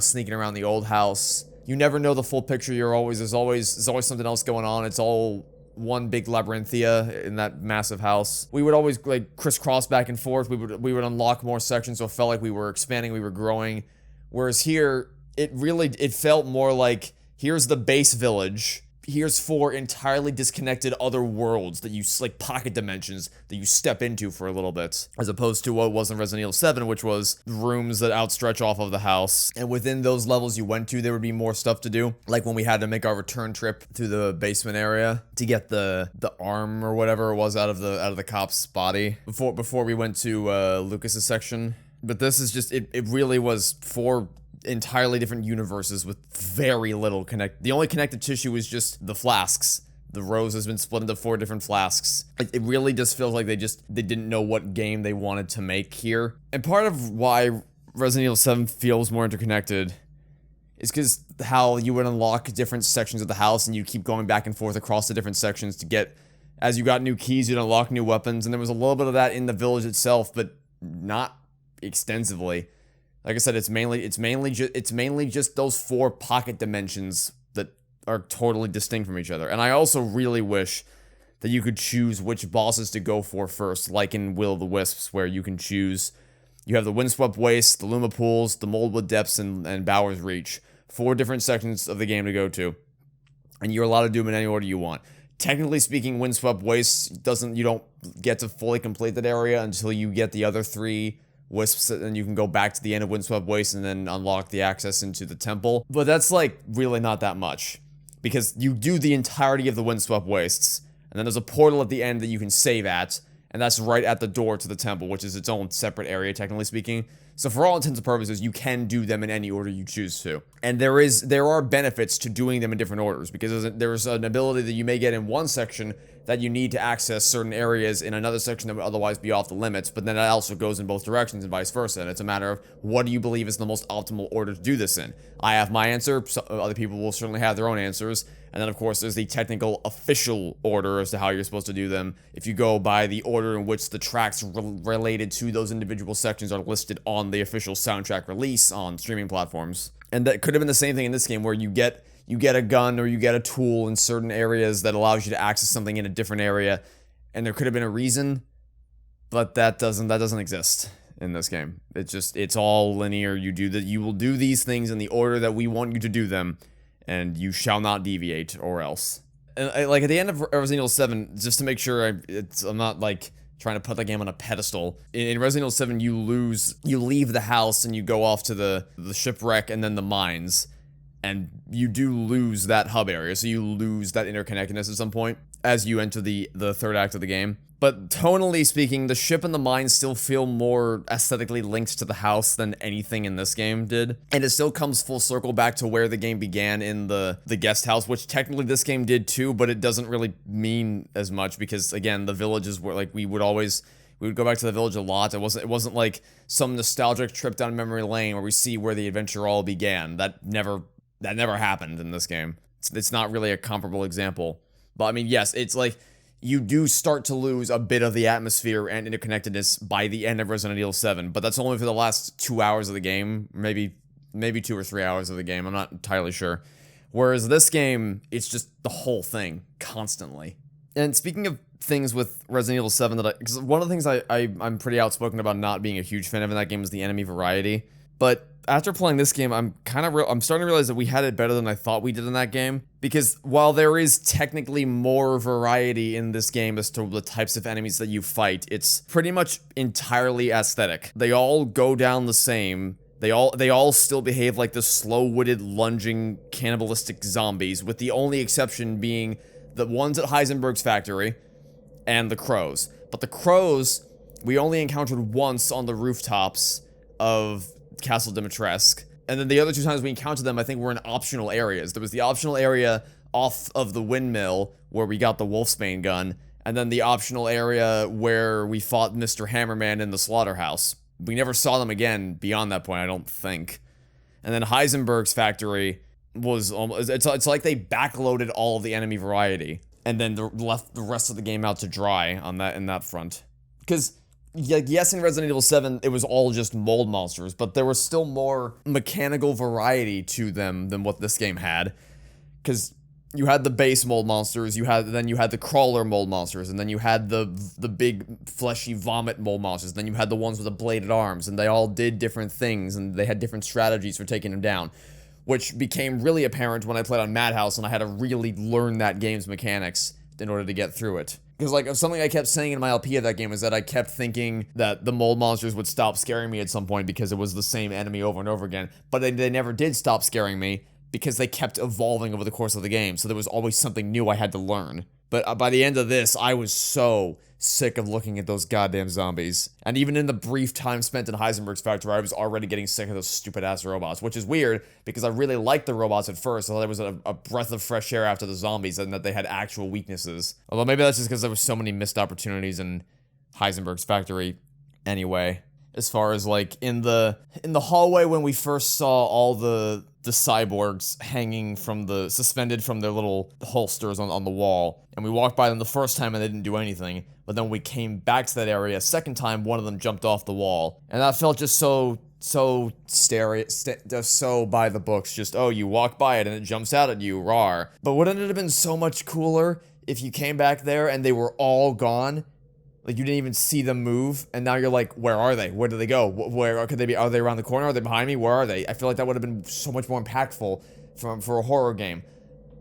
sneaking around the old house. You never know the full picture. There's always something else going on. It's all one big labyrinthia in that massive house. We would always like crisscross back and forth. We would unlock more sections, so it felt like we were expanding, we were growing. Whereas here, it felt more like, here's the base village. Here's 4 entirely disconnected other worlds that you, like pocket dimensions, that you step into for a little bit. As opposed to what was in Resident Evil 7, which was rooms that outstretch off of the house. And within those levels you went to, there would be more stuff to do. Like when we had to make our return trip to the basement area to get the arm or whatever it was out of the cop's body. Before we went to Lucas's section. But this is just, it really was 4 entirely different universes with very little the only connected tissue was just the flasks. The rose has been split into 4 different flasks. It really just feels like they didn't know what game they wanted to make here. And part of why Resident Evil 7 feels more interconnected is because how you would unlock different sections of the house, and you keep going back and forth across the different sections to get As you got new keys, you'd unlock new weapons, and there was a little bit of that in the village itself, but not extensively. Like I said, it's mainly just those 4 pocket dimensions that are totally distinct from each other. And I also really wish that you could choose which bosses to go for first, like in Will of the Wisps, where you can choose. You have the Windswept Waste, the Luma Pools, the Moldwood Depths, and Bower's Reach. 4 different sections of the game to go to, and you're allowed to do them in any order you want. Technically speaking, Windswept Waste you don't get to fully complete that area until you get the other 3 wisps, and you can go back to the end of Windswept Waste and then unlock the access into the temple. But that's like really not that much, because you do the entirety of the Windswept Wastes, and then there's a portal at the end that you can save at, and that's right at the door to the temple, which is its own separate area, technically speaking. So for all intents and purposes, you can do them in any order you choose to. And there are benefits to doing them in different orders, because there's an ability that you may get in one section that you need to access certain areas in another section that would otherwise be off the limits, but then it also goes in both directions and vice versa, and it's a matter of what do you believe is the most optimal order to do this in. I have my answer, other people will certainly have their own answers, and then of course there's the technical official order as to how you're supposed to do them, if you go by the order in which the tracks related to those individual sections are listed on the official soundtrack release on streaming platforms. And that could have been the same thing in this game, where you get a gun or you get a tool in certain areas that allows you to access something in a different area, and there could have been a reason, but that doesn't exist in this game. It's all linear. You will do these things in the order that we want you to do them, and you shall not deviate or else. And like at the end of Resident Evil 7, just to make sure I'm not like trying to put the game on a pedestal. In Resident Evil 7, you leave the house and you go off to the shipwreck and then the mines. And you do lose that hub area, so you lose that interconnectedness at some point as you enter the third act of the game. But tonally speaking, the ship and the mines still feel more aesthetically linked to the house than anything in this game did. And it still comes full circle back to where the game began in the guest house, which technically this game did too, but it doesn't really mean as much because, again, the villages were like, we would go back to the village a lot. It wasn't like some nostalgic trip down memory lane where we see where the adventure all began. That never happened in this game. It's not really a comparable example. But I mean, yes, it's like you do start to lose a bit of the atmosphere and interconnectedness by the end of Resident Evil 7, but that's only for the last 2 hours of the game, maybe 2 or 3 hours of the game, I'm not entirely sure. Whereas this game, it's just the whole thing, constantly. And speaking of things with Resident Evil 7 because one of the things I'm pretty outspoken about not being a huge fan of in that game is the enemy variety, but after playing this game, I'm starting to realize that we had it better than I thought we did in that game. Because while there is technically more variety in this game as to the types of enemies that you fight, it's pretty much entirely aesthetic. They all go down the same. They all still behave like the slow-witted, lunging, cannibalistic zombies, with the only exception being the ones at Heisenberg's factory and the crows. But the crows, we only encountered once on the rooftops of Castle Dimitrescu, and then the other 2 times we encountered them, I think, were in optional areas. There was the optional area off of the windmill where we got the Wolfsbane gun, and then the optional area where we fought Mr. Hammerman in the slaughterhouse. We never saw them again beyond that point, I don't think. And then Heisenberg's factory was almost, it's like they backloaded all of the enemy variety, and then left the rest of the game out to dry on that in that front. Because yes, in Resident Evil 7, it was all just mold monsters, but there was still more mechanical variety to them than what this game had. Because you had the base mold monsters, then you had the crawler mold monsters, and then you had the big fleshy vomit mold monsters, then you had the ones with the bladed arms, and they all did different things, and they had different strategies for taking them down. Which became really apparent when I played on Madhouse, and I had to really learn that game's mechanics in order to get through it. Because, like, something I kept saying in my LP of that game is that I kept thinking that the mold monsters would stop scaring me at some point because it was the same enemy over and over again. But they never did stop scaring me because they kept evolving over the course of the game. So there was always something new I had to learn. But by the end of this, I was so sick of looking at those goddamn zombies. And even in the brief time spent in Heisenberg's factory, I was already getting sick of those stupid-ass robots, which is weird, because I really liked the robots at first. I thought it was a breath of fresh air after the zombies, and that they had actual weaknesses. Although maybe that's just because there was so many missed opportunities in Heisenberg's factory anyway. As far as, like, in the hallway when we first saw all the the cyborgs hanging from the, suspended from their little holsters on the wall. And we walked by them the first time and they didn't do anything. But then when we came back to that area a second time, one of them jumped off the wall. And that felt just so by the books. Just, oh, you walk by it and it jumps out at you, rawr. But wouldn't it have been so much cooler if you came back there and they were all gone? Like, you didn't even see them move, and now you're like, where are they? Where do they go? Where could they be? Are they around the corner? Are they behind me? Where are they? I feel like that would have been so much more impactful for a horror game.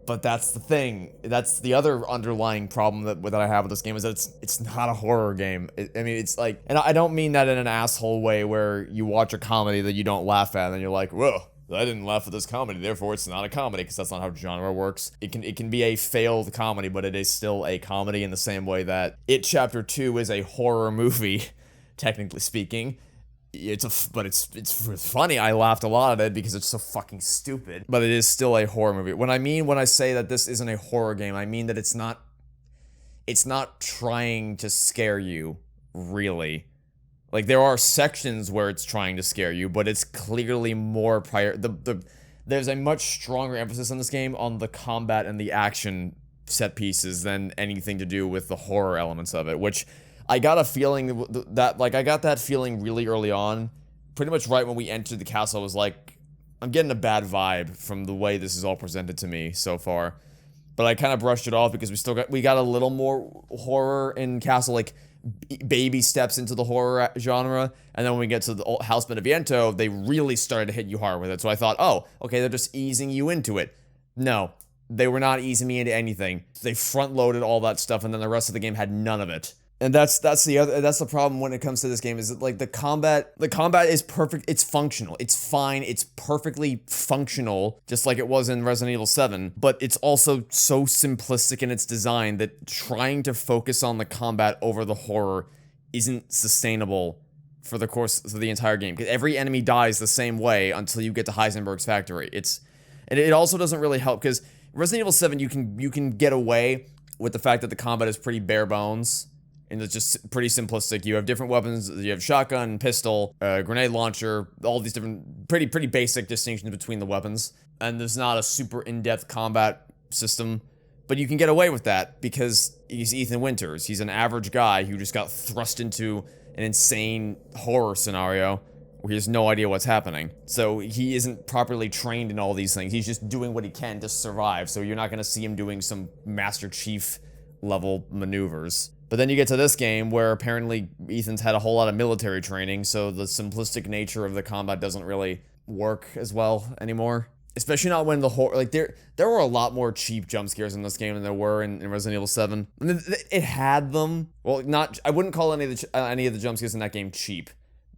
But that's the thing. That's the other underlying problem that I have with this game, is that it's not a horror game. I mean, it's like, and I don't mean that in an asshole way where you watch a comedy that you don't laugh at, and you're like, whoa, I didn't laugh at this comedy, therefore it's not a comedy, because that's not how genre works. It can be a failed comedy, but it is still a comedy in the same way that It Chapter 2 is a horror movie, technically speaking. But it's funny. I laughed a lot at it because it's so fucking stupid. But it is still a horror movie. When I say that this isn't a horror game, I mean that it's not trying to scare you, really. Like, there are sections where it's trying to scare you, but it's clearly more there's a much stronger emphasis in this game on the combat and the action set pieces than anything to do with the horror elements of it, which I got a feeling that, like, I got that feeling really early on, pretty much right when we entered the castle. I was like, I'm getting a bad vibe from the way this is all presented to me so far. But I kind of brushed it off because we got a little more horror in Castle, like baby steps into the horror genre, and then when we get to the House Beneviento, they really started to hit you hard with it. So I thought, oh, okay, they're just easing you into it. No, they were not easing me into anything. They front-loaded all that stuff, and then the rest of the game had none of it. And that's the problem when it comes to this game, is that, like, the combat is perfect. It's functional. It's fine. It's perfectly functional, just like it was in Resident Evil 7. But it's also so simplistic in its design that trying to focus on the combat over the horror isn't sustainable for the course of the entire game. Because every enemy dies the same way until you get to Heisenberg's factory. And it also doesn't really help, because Resident Evil 7, you can get away with the fact that the combat is pretty bare bones. And it's just pretty simplistic. You have different weapons. You have shotgun, pistol, grenade launcher, all these different, pretty basic distinctions between the weapons. And there's not a super in-depth combat system. But you can get away with that because he's Ethan Winters. He's an average guy who just got thrust into an insane horror scenario where he has no idea what's happening. So he isn't properly trained in all these things. He's just doing what he can to survive. So you're not going to see him doing some Master Chief level maneuvers. But then you get to this game where apparently Ethan's had a whole lot of military training, so the simplistic nature of the combat doesn't really work as well anymore. Especially not when the horror, like, there were a lot more cheap jump scares in this game than there were in Resident Evil 7. I mean, it had them. Well, I wouldn't call any of the jump scares in that game cheap,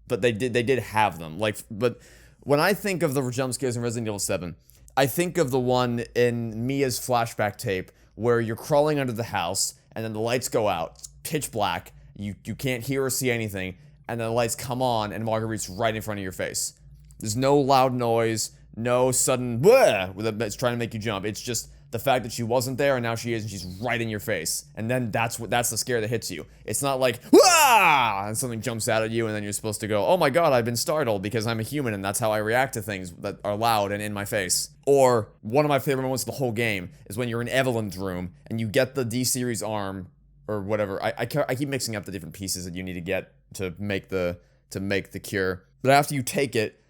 but they did have them. Like, but when I think of the jump scares in Resident Evil 7, I think of the one in Mia's flashback tape where you're crawling under the house, and then the lights go out, it's pitch black, you can't hear or see anything, and then the lights come on, and Marguerite's right in front of your face. There's no loud noise, no sudden "Wah!" that's trying to make you jump. It's just the fact that she wasn't there, and now she is, and she's right in your face. And then that's the scare that hits you. It's not like, "Wah!" and something jumps out at you, and then you're supposed to go, oh my god, I've been startled, because I'm a human, and that's how I react to things that are loud and in my face. Or, one of my favorite moments of the whole game is when you're in Evelyn's room, and you get the D-Series arm, or whatever. I keep mixing up the different pieces that you need to get to make the cure. But after you take it,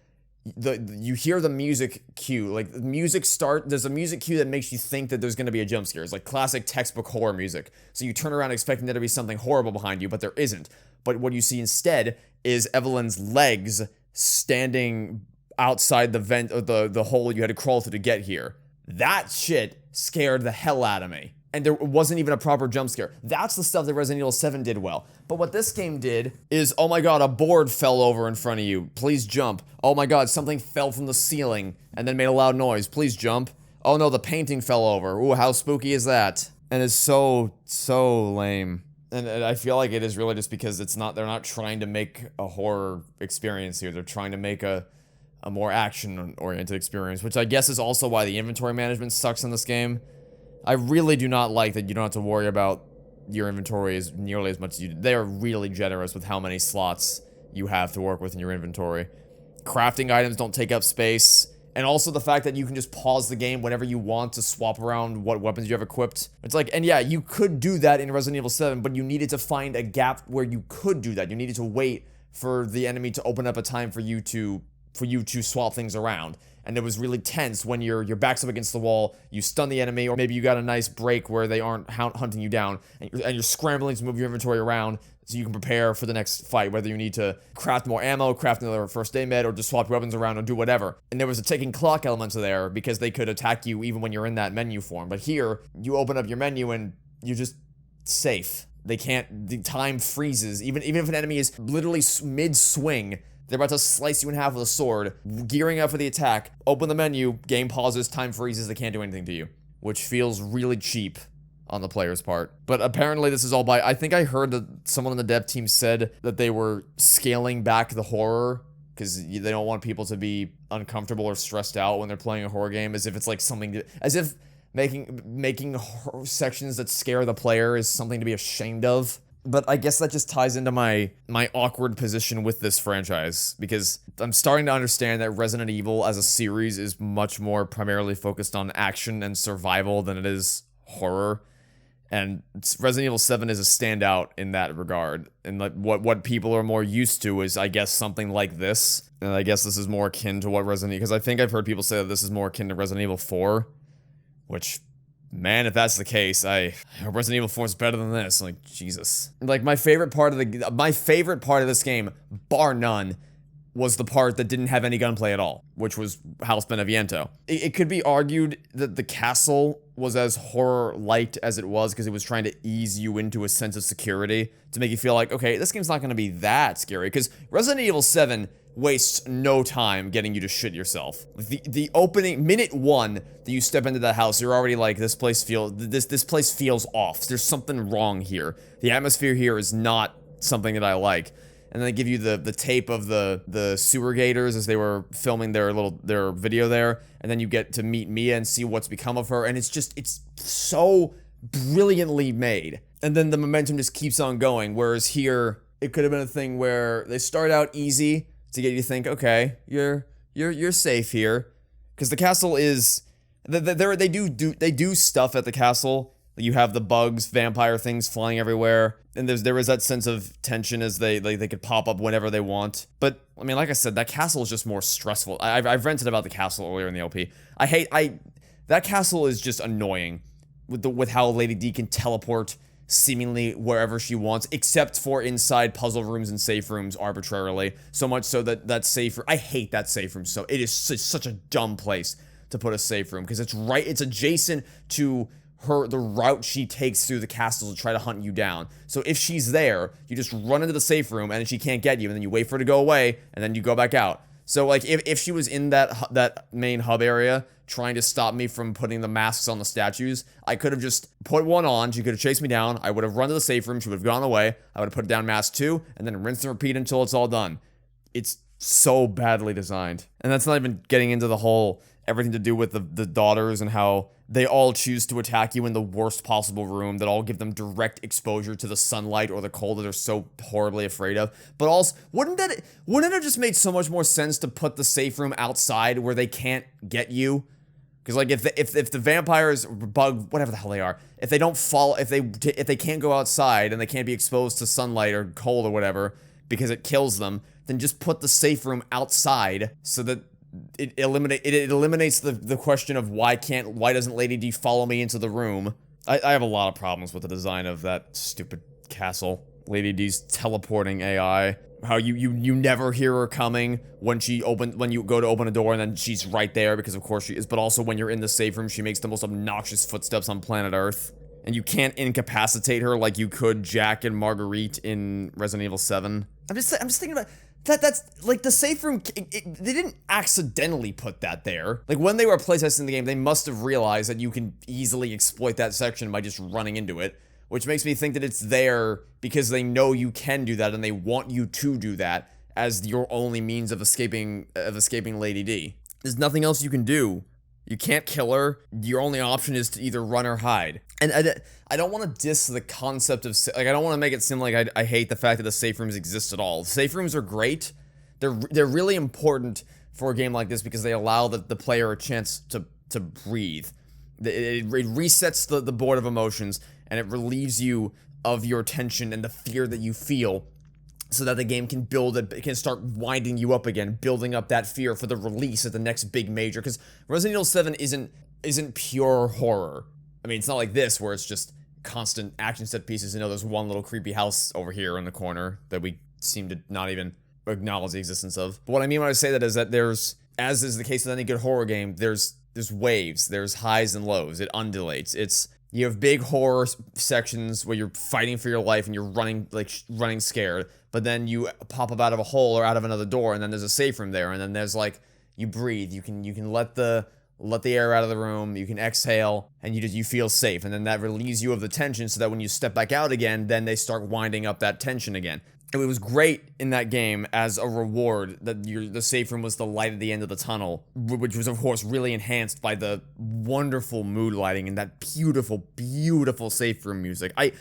you hear the music cue. Like, the music there's a music cue that makes you think that there's going to be a jump scare. It's like classic textbook horror music. So you turn around expecting there to be something horrible behind you, but there isn't. But what you see instead is Evelyn's legs standing outside the vent, or the hole you had to crawl through to get here. That shit scared the hell out of me. And there wasn't even a proper jump scare. That's the stuff that Resident Evil 7 did well. But what this game did is, oh my god, a board fell over in front of you. Please jump. Oh my god, something fell from the ceiling and then made a loud noise. Please jump. Oh no, the painting fell over. Ooh, how spooky is that? And it's so lame. And I feel like it is really just because they're not trying to make a horror experience here. They're trying to make a more action-oriented experience, which I guess is also why the inventory management sucks in this game. I really do not like that you don't have to worry about your inventory as nearly as much as you do. They are really generous with how many slots you have to work with in your inventory. Crafting items don't take up space. And also the fact that you can just pause the game whenever you want to swap around what weapons you have equipped. It's like, and yeah, you could do that in Resident Evil 7, but you needed to find a gap where you could do that. You needed to wait for the enemy to open up a time for you to swap things around. And it was really tense when your back's up against the wall, you stun the enemy, or maybe you got a nice break where they aren't hunting you down, and you're scrambling to move your inventory around so you can prepare for the next fight, whether you need to craft more ammo, craft another first aid med, or just swap weapons around or do whatever. And there was a ticking clock element to there because they could attack you even when you're in that menu form. But here, you open up your menu and you're just safe. They can't, the time freezes. Even if an enemy is literally mid-swing, they're about to slice you in half with a sword, gearing up for the attack, open the menu, game pauses, time freezes, they can't do anything to you. Which feels really cheap on the player's part. But apparently this is all by, I think I heard that someone on the dev team said that they were scaling back the horror because they don't want people to be uncomfortable or stressed out when they're playing a horror game, as if it's like something to, as if making sections that scare the player is something to be ashamed of. But I guess that just ties into my awkward position with this franchise, because I'm starting to understand that Resident Evil as a series is much more primarily focused on action and survival than it is horror. And Resident Evil 7 is a standout in that regard. And like what people are more used to is, I guess, something like this. And I guess this is more akin to what Resident Evil, because I think I've heard people say that this is more akin to Resident Evil 4, which, man, if that's the case, Resident Evil 4 is better than this. Like, Jesus. Like, my favorite part of this game, bar none, was the part that didn't have any gunplay at all, which was House Beneviento. It could be argued that the castle was as horror-light as it was because it was trying to ease you into a sense of security to make you feel like, okay, this game's not going to be that scary, because Resident Evil 7 wastes no time getting you to shit yourself. The opening, minute 1 that you step into that house, you're already like, this place feels off. There's something wrong here. The atmosphere here is not something that I like. And then they give you the tape of the sewer gators as they were filming their video there, and then you get to meet Mia and see what's become of her, and it's so brilliantly made. And then the momentum just keeps on going, whereas here, it could have been a thing where they start out easy to get you to think, okay, you're safe here, because the castle is, they do stuff at the castle. You have the bugs, vampire things flying everywhere, and there is that sense of tension as they could pop up whenever they want. But I mean, like I said, that castle is just more stressful. I've ranted about the castle earlier in the LP. That castle is just annoying with how Lady D can teleport seemingly wherever she wants, except for inside puzzle rooms and safe rooms arbitrarily. So much so that safe room, I hate that safe room. So it is such a dumb place to put a safe room, because it's adjacent to the route she takes through the castle to try to hunt you down. So if she's there, you just run into the safe room and then she can't get you, and then you wait for her to go away and then you go back out. So like if she was in that main hub area trying to stop me from putting the masks on the statues, I could have just put one on, she could have chased me down, I would have run to the safe room, she would have gone away, I would have put down mask 2, and then rinse and repeat until it's all done. It's so badly designed. And that's not even getting into the whole everything to do with the daughters and how they all choose to attack you in the worst possible room that all give them direct exposure to the sunlight or the cold that they're so horribly afraid of. But also, wouldn't it have just made so much more sense to put the safe room outside where they can't get you? Because like if the vampires, bug, whatever the hell they are, if they don't fall, if they can't go outside and they can't be exposed to sunlight or cold or whatever because it kills them, then just put the safe room outside so that it eliminates the question of why doesn't Lady D follow me into the room. I have a lot of problems with the design of that stupid castle. Lady D's teleporting AI. How you never hear her coming when you go to open a door, and then she's right there because of course she is, but also when you're in the safe room she makes the most obnoxious footsteps on planet Earth. And you can't incapacitate her like you could Jack and Marguerite in Resident Evil 7. I'm just thinking about that's like the safe room, they didn't accidentally put that there. Like when they were playtesting the game, they must have realized that you can easily exploit that section by just running into it, which makes me think that it's there because they know you can do that and they want you to do that as your only means of escaping Lady D. There's nothing else you can do. You can't kill her. Your only option is to either run or hide. And I don't want to diss the concept of, like, I don't want to make it seem like I hate the fact that the safe rooms exist at all. Safe rooms are great. They're really important for a game like this because they allow the player a chance to breathe. It resets the board of emotions, and it relieves you of your tension and the fear that you feel, so that the game can it can start winding you up again, building up that fear for the release at the next big major. Because Resident Evil 7 isn't pure horror. I mean, it's not like this where it's just constant action set pieces. You know, there's one little creepy house over here in the corner that we seem to not even acknowledge the existence of. But what I mean when I say that is that there's, as is the case with any good horror game, there's waves, there's highs and lows, it undulates. You have big horror sections where you're fighting for your life and you're running scared, but then you pop up out of a hole or out of another door, and then there's a safe room there, and then there's like, you breathe, you can let the air out of the room, you can exhale, and you feel safe, and then that relieves you of the tension so that when you step back out again, then they start winding up that tension again. It was great in that game as a reward that the safe room was the light at the end of the tunnel, which was of course really enhanced by the wonderful mood lighting and that beautiful, beautiful safe room music. I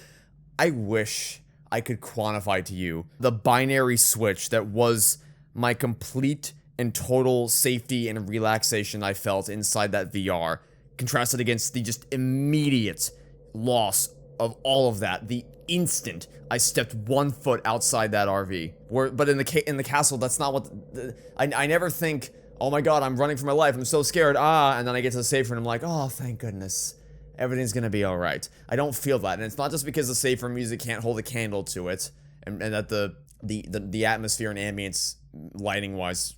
wish I could quantify to you the binary switch that was my complete and total safety and relaxation I felt inside that VR, contrasted against the just immediate loss of all of that, the instant I stepped 1 foot outside that RV. But in the castle, that's not what I never think, oh my god, I'm running for my life, I'm so scared, and then I get to the safe room and I'm like, oh, thank goodness, everything's gonna be alright. I don't feel that, and it's not just because the safe room music can't hold a candle to it, and that the atmosphere and ambience, lighting-wise,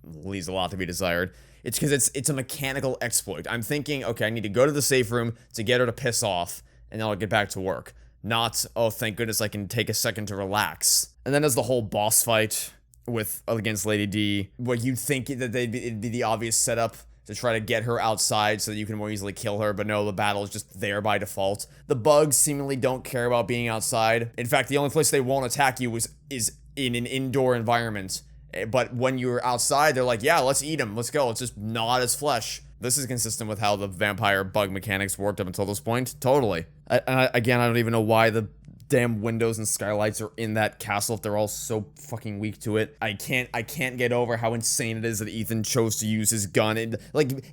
leaves a lot to be desired. It's because it's a mechanical exploit. I'm thinking, okay, I need to go to the safe room to get her to piss off, and then I'll get back to work. Not, oh, thank goodness I can take a second to relax. And then there's the whole boss fight against Lady D, where you'd think that it'd be the obvious setup to try to get her outside so that you can more easily kill her, but no, the battle is just there by default. The bugs seemingly don't care about being outside. In fact, the only place they won't attack you is in an indoor environment. But when you're outside, they're like, yeah, let's eat them, let's go, let's just gnaw at his flesh. This is consistent with how the vampire bug mechanics worked up until this point. Totally. Again, I don't even know why the damn windows and skylights are in that castle if they're all so fucking weak to it. I can't get over how insane it is that Ethan chose to use his gun.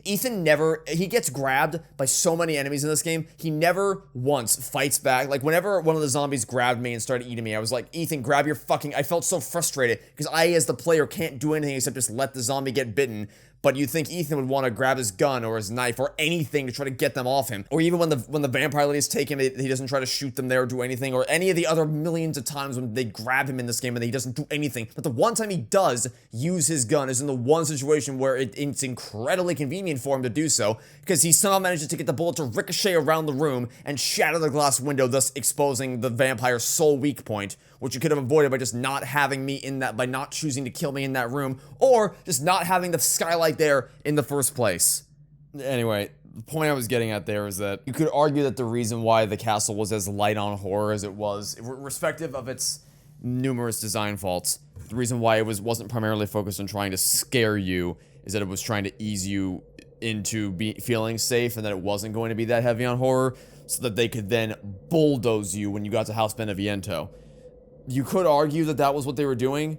Ethan he gets grabbed by so many enemies in this game. He never once fights back. Like, whenever one of the zombies grabbed me and started eating me, I was like, Ethan, grab your fucking... I felt so frustrated because I, as the player, can't do anything except just let the zombie get bitten. But you'd think Ethan would want to grab his gun or his knife or anything to try to get them off him. Or even when the vampire ladies take him, he doesn't try to shoot them there or do anything. Or any of the other millions of times when they grab him in this game and he doesn't do anything. But the one time he does use his gun is in the one situation where it's incredibly convenient for him to do so, because he somehow manages to get the bullet to ricochet around the room and shatter the glass window, thus exposing the vampire's sole weak point, which you could have avoided by just not having me in that, by not choosing to kill me in that room, or just not having the skylight there in the first place. Anyway, the point I was getting at there is that you could argue that the reason why the castle was as light on horror as it was, irrespective of its numerous design faults, the reason why it wasn't primarily focused on trying to scare you is that it was trying to ease you into feeling safe, and that it wasn't going to be that heavy on horror, so that they could then bulldoze you when you got to House Beneviento. You could argue that that was what they were doing,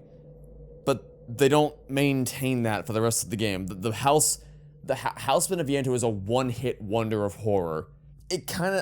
but they don't maintain that for the rest of the game. The House Beneviento is a one-hit wonder of horror.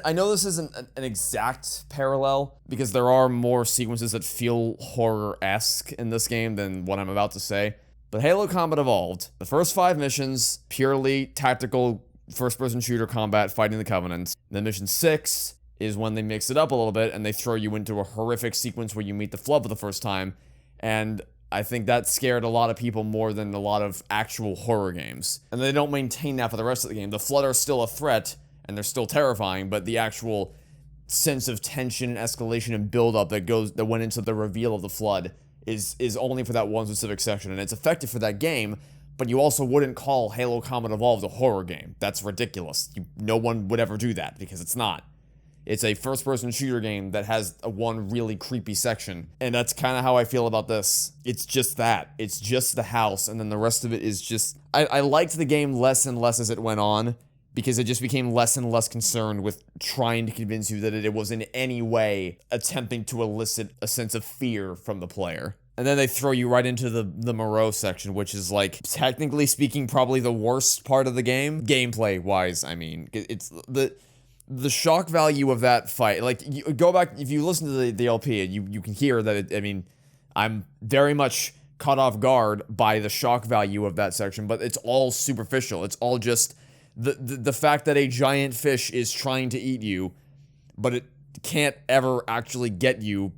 I know this isn't an exact parallel, because there are more sequences that feel horror-esque in this game than what I'm about to say, but Halo Combat Evolved, the first 5 missions, purely tactical first-person shooter combat fighting the Covenant. Then mission 6 is when they mix it up a little bit and they throw you into a horrific sequence where you meet the Flood for the first time, and I think that scared a lot of people more than a lot of actual horror games. And they don't maintain that for the rest of the game. The Flood are still a threat, and they're still terrifying, but the actual sense of tension and escalation and buildup that went into the reveal of the Flood is only for that one specific section, and it's effective for that game, but you also wouldn't call Halo Combat Evolved a horror game. That's ridiculous. No one would ever do that, because it's not. It's a first-person shooter game that has one really creepy section, and that's kind of how I feel about this. It's just that. It's just the house, and then the rest of it is just... I liked the game less and less as it went on, because it just became less and less concerned with trying to convince you that it was in any way attempting to elicit a sense of fear from the player. And then they throw you right into the Moreau section, which is, like, technically speaking, probably the worst part of the game. Gameplay-wise, I mean. It's the shock value of that fight. Like, you go back, if you listen to the LP, you can hear that, I mean, I'm very much caught off guard by the shock value of that section, but it's all superficial. It's all just the fact that a giant fish is trying to eat you, but it can't ever actually get you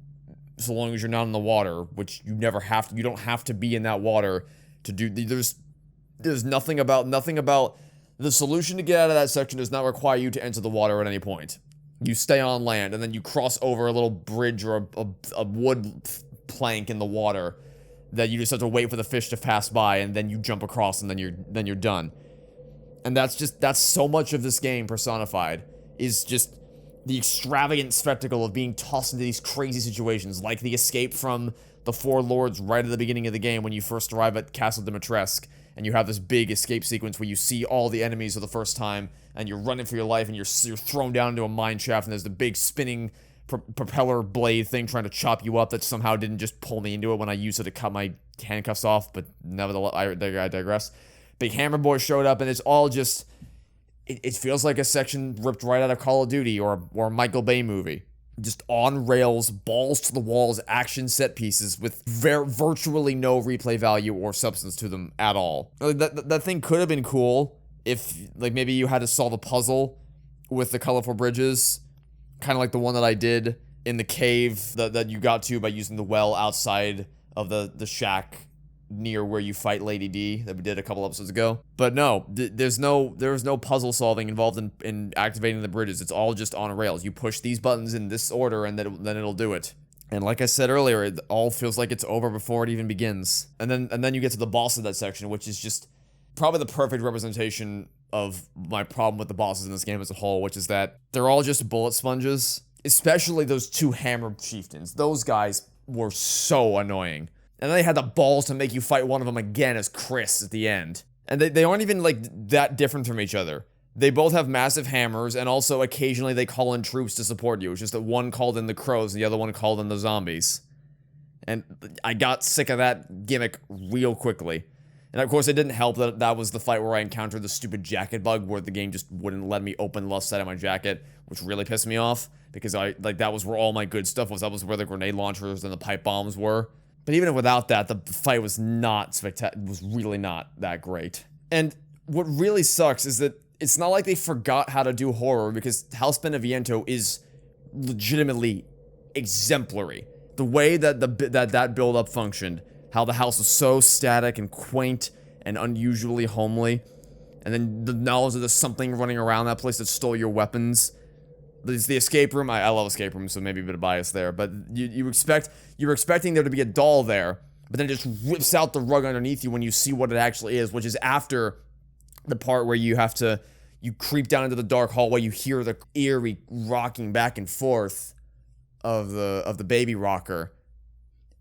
so long as you're not in the water, which you never have to. You don't have to be in that water to do. There's nothing about the solution to get out of that section does not require you to enter the water at any point. You stay on land, and then you cross over a little bridge or a wood plank in the water that you just have to wait for the fish to pass by, and then you jump across, and then you're done. And that's so much of this game personified, is just the extravagant spectacle of being tossed into these crazy situations, like the escape from the Four Lords right at the beginning of the game when you first arrive at Castle Dimitrescu, and you have this big escape sequence where you see all the enemies for the first time, and you're running for your life, and you're thrown down into a mine shaft, and there's the big spinning propeller blade thing trying to chop you up that somehow didn't just pull me into it when I used it to cut my handcuffs off, but nevertheless, I digress. Big Hammer Boy showed up, and it's all just... It feels like a section ripped right out of Call of Duty or a Michael Bay movie. Just on rails, balls to the walls, action set pieces with virtually no replay value or substance to them at all. That thing could have been cool if, like, maybe you had to solve a puzzle with the colorful bridges, kind of like the one that I did in the cave that you got to by using the well outside of the shack near where you fight Lady D that we did a couple episodes ago. But no, there's no puzzle solving involved in activating the bridges. It's all just on rails. You push these buttons in this order and then it'll do it. And like I said earlier, it all feels like it's over before it even begins. And then you get to the boss of that section, which is just probably the perfect representation of my problem with the bosses in this game as a whole, which is that they're all just bullet sponges. Especially those two hammered chieftains. Those guys were so annoying. And then they had the balls to make you fight one of them again as Chris at the end. And they aren't even, like, that different from each other. They both have massive hammers, and also occasionally they call in troops to support you. It's just that one called in the crows, and the other one called in the zombies. And I got sick of that gimmick real quickly. And of course, it didn't help that was the fight where I encountered the stupid jacket bug, where the game just wouldn't let me open the left side of my jacket, which really pissed me off, because that was where all my good stuff was. That was where the grenade launchers and the pipe bombs were. But even without that, the fight was not spectacular. Was really not that great. And what really sucks is that it's not like they forgot how to do horror, because House Beneviento is legitimately exemplary. The way that that build-up functioned, how the house was so static and quaint and unusually homely, and then the knowledge that there's something running around that place that stole your weapons. There's the escape room. I love escape rooms, so maybe a bit of bias there. But you were expecting there to be a doll there, but then it just rips out the rug underneath you when you see what it actually is, which is after the part where you creep down into the dark hallway. You hear the eerie rocking back and forth of the baby rocker,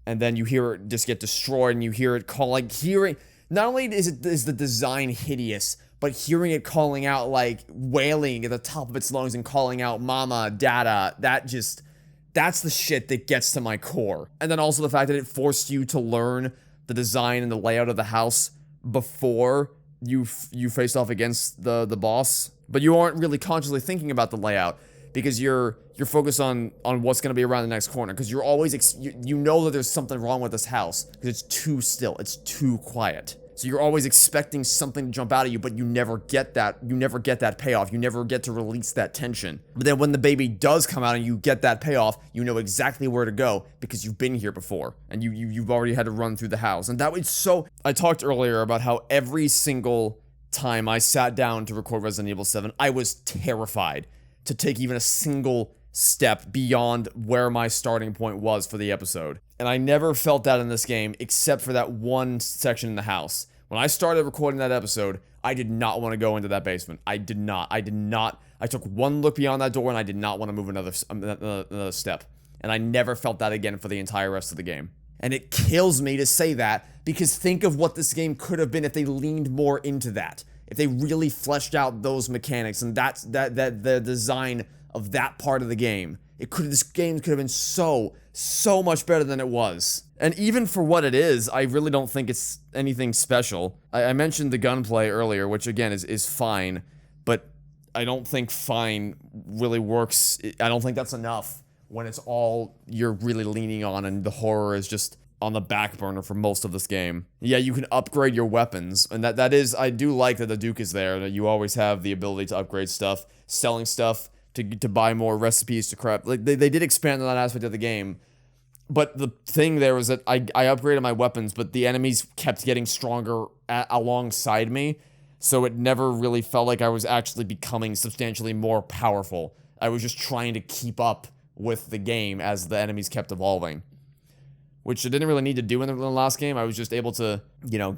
and then you hear it just get destroyed, and you hear it call, like, hearing. Not only is the design hideous, but hearing it calling out, like, wailing at the top of its lungs and calling out mama, dada, that's the shit that gets to my core. And then also the fact that it forced you to learn the design and the layout of the house before you faced off against the boss. But you aren't really consciously thinking about the layout, because you're focused on what's going to be around the next corner, because you're always, you know that there's something wrong with this house, because it's too still, it's too quiet. So you're always expecting something to jump out at you, but you never get that. You never get that payoff. You never get to release that tension. But then when the baby does come out and you get that payoff, you know exactly where to go, because you've been here before, and you've already had to run through the house. And that was so... I talked earlier about how every single time I sat down to record Resident Evil 7, I was terrified to take even a single step beyond where my starting point was for the episode. And I never felt that in this game, except for that one section in the house. When I started recording that episode, I did not want to go into that basement. I did not. I took one look beyond that door, and I did not want to move another step. And I never felt that again for the entire rest of the game. And it kills me to say that, because think of what this game could have been if they leaned more into that. If they really fleshed out those mechanics, and the design of that part of the game. This game could have been so much better than it was. And even for what it is, I really don't think it's anything special. I mentioned the gunplay earlier, which again is fine, but I don't think fine really works. I don't think that's enough when it's all you're really leaning on and the horror is just on the back burner for most of this game. Yeah, you can upgrade your weapons, and that is, I do like that the Duke is there, that you always have the ability to upgrade stuff, selling stuff, to buy more recipes to crap. Like, they did expand on that aspect of the game. But the thing there was that I upgraded my weapons, but the enemies kept getting stronger alongside me, so it never really felt like I was actually becoming substantially more powerful. I was just trying to keep up with the game as the enemies kept evolving. Which I didn't really need to do in the last game. I was just able to,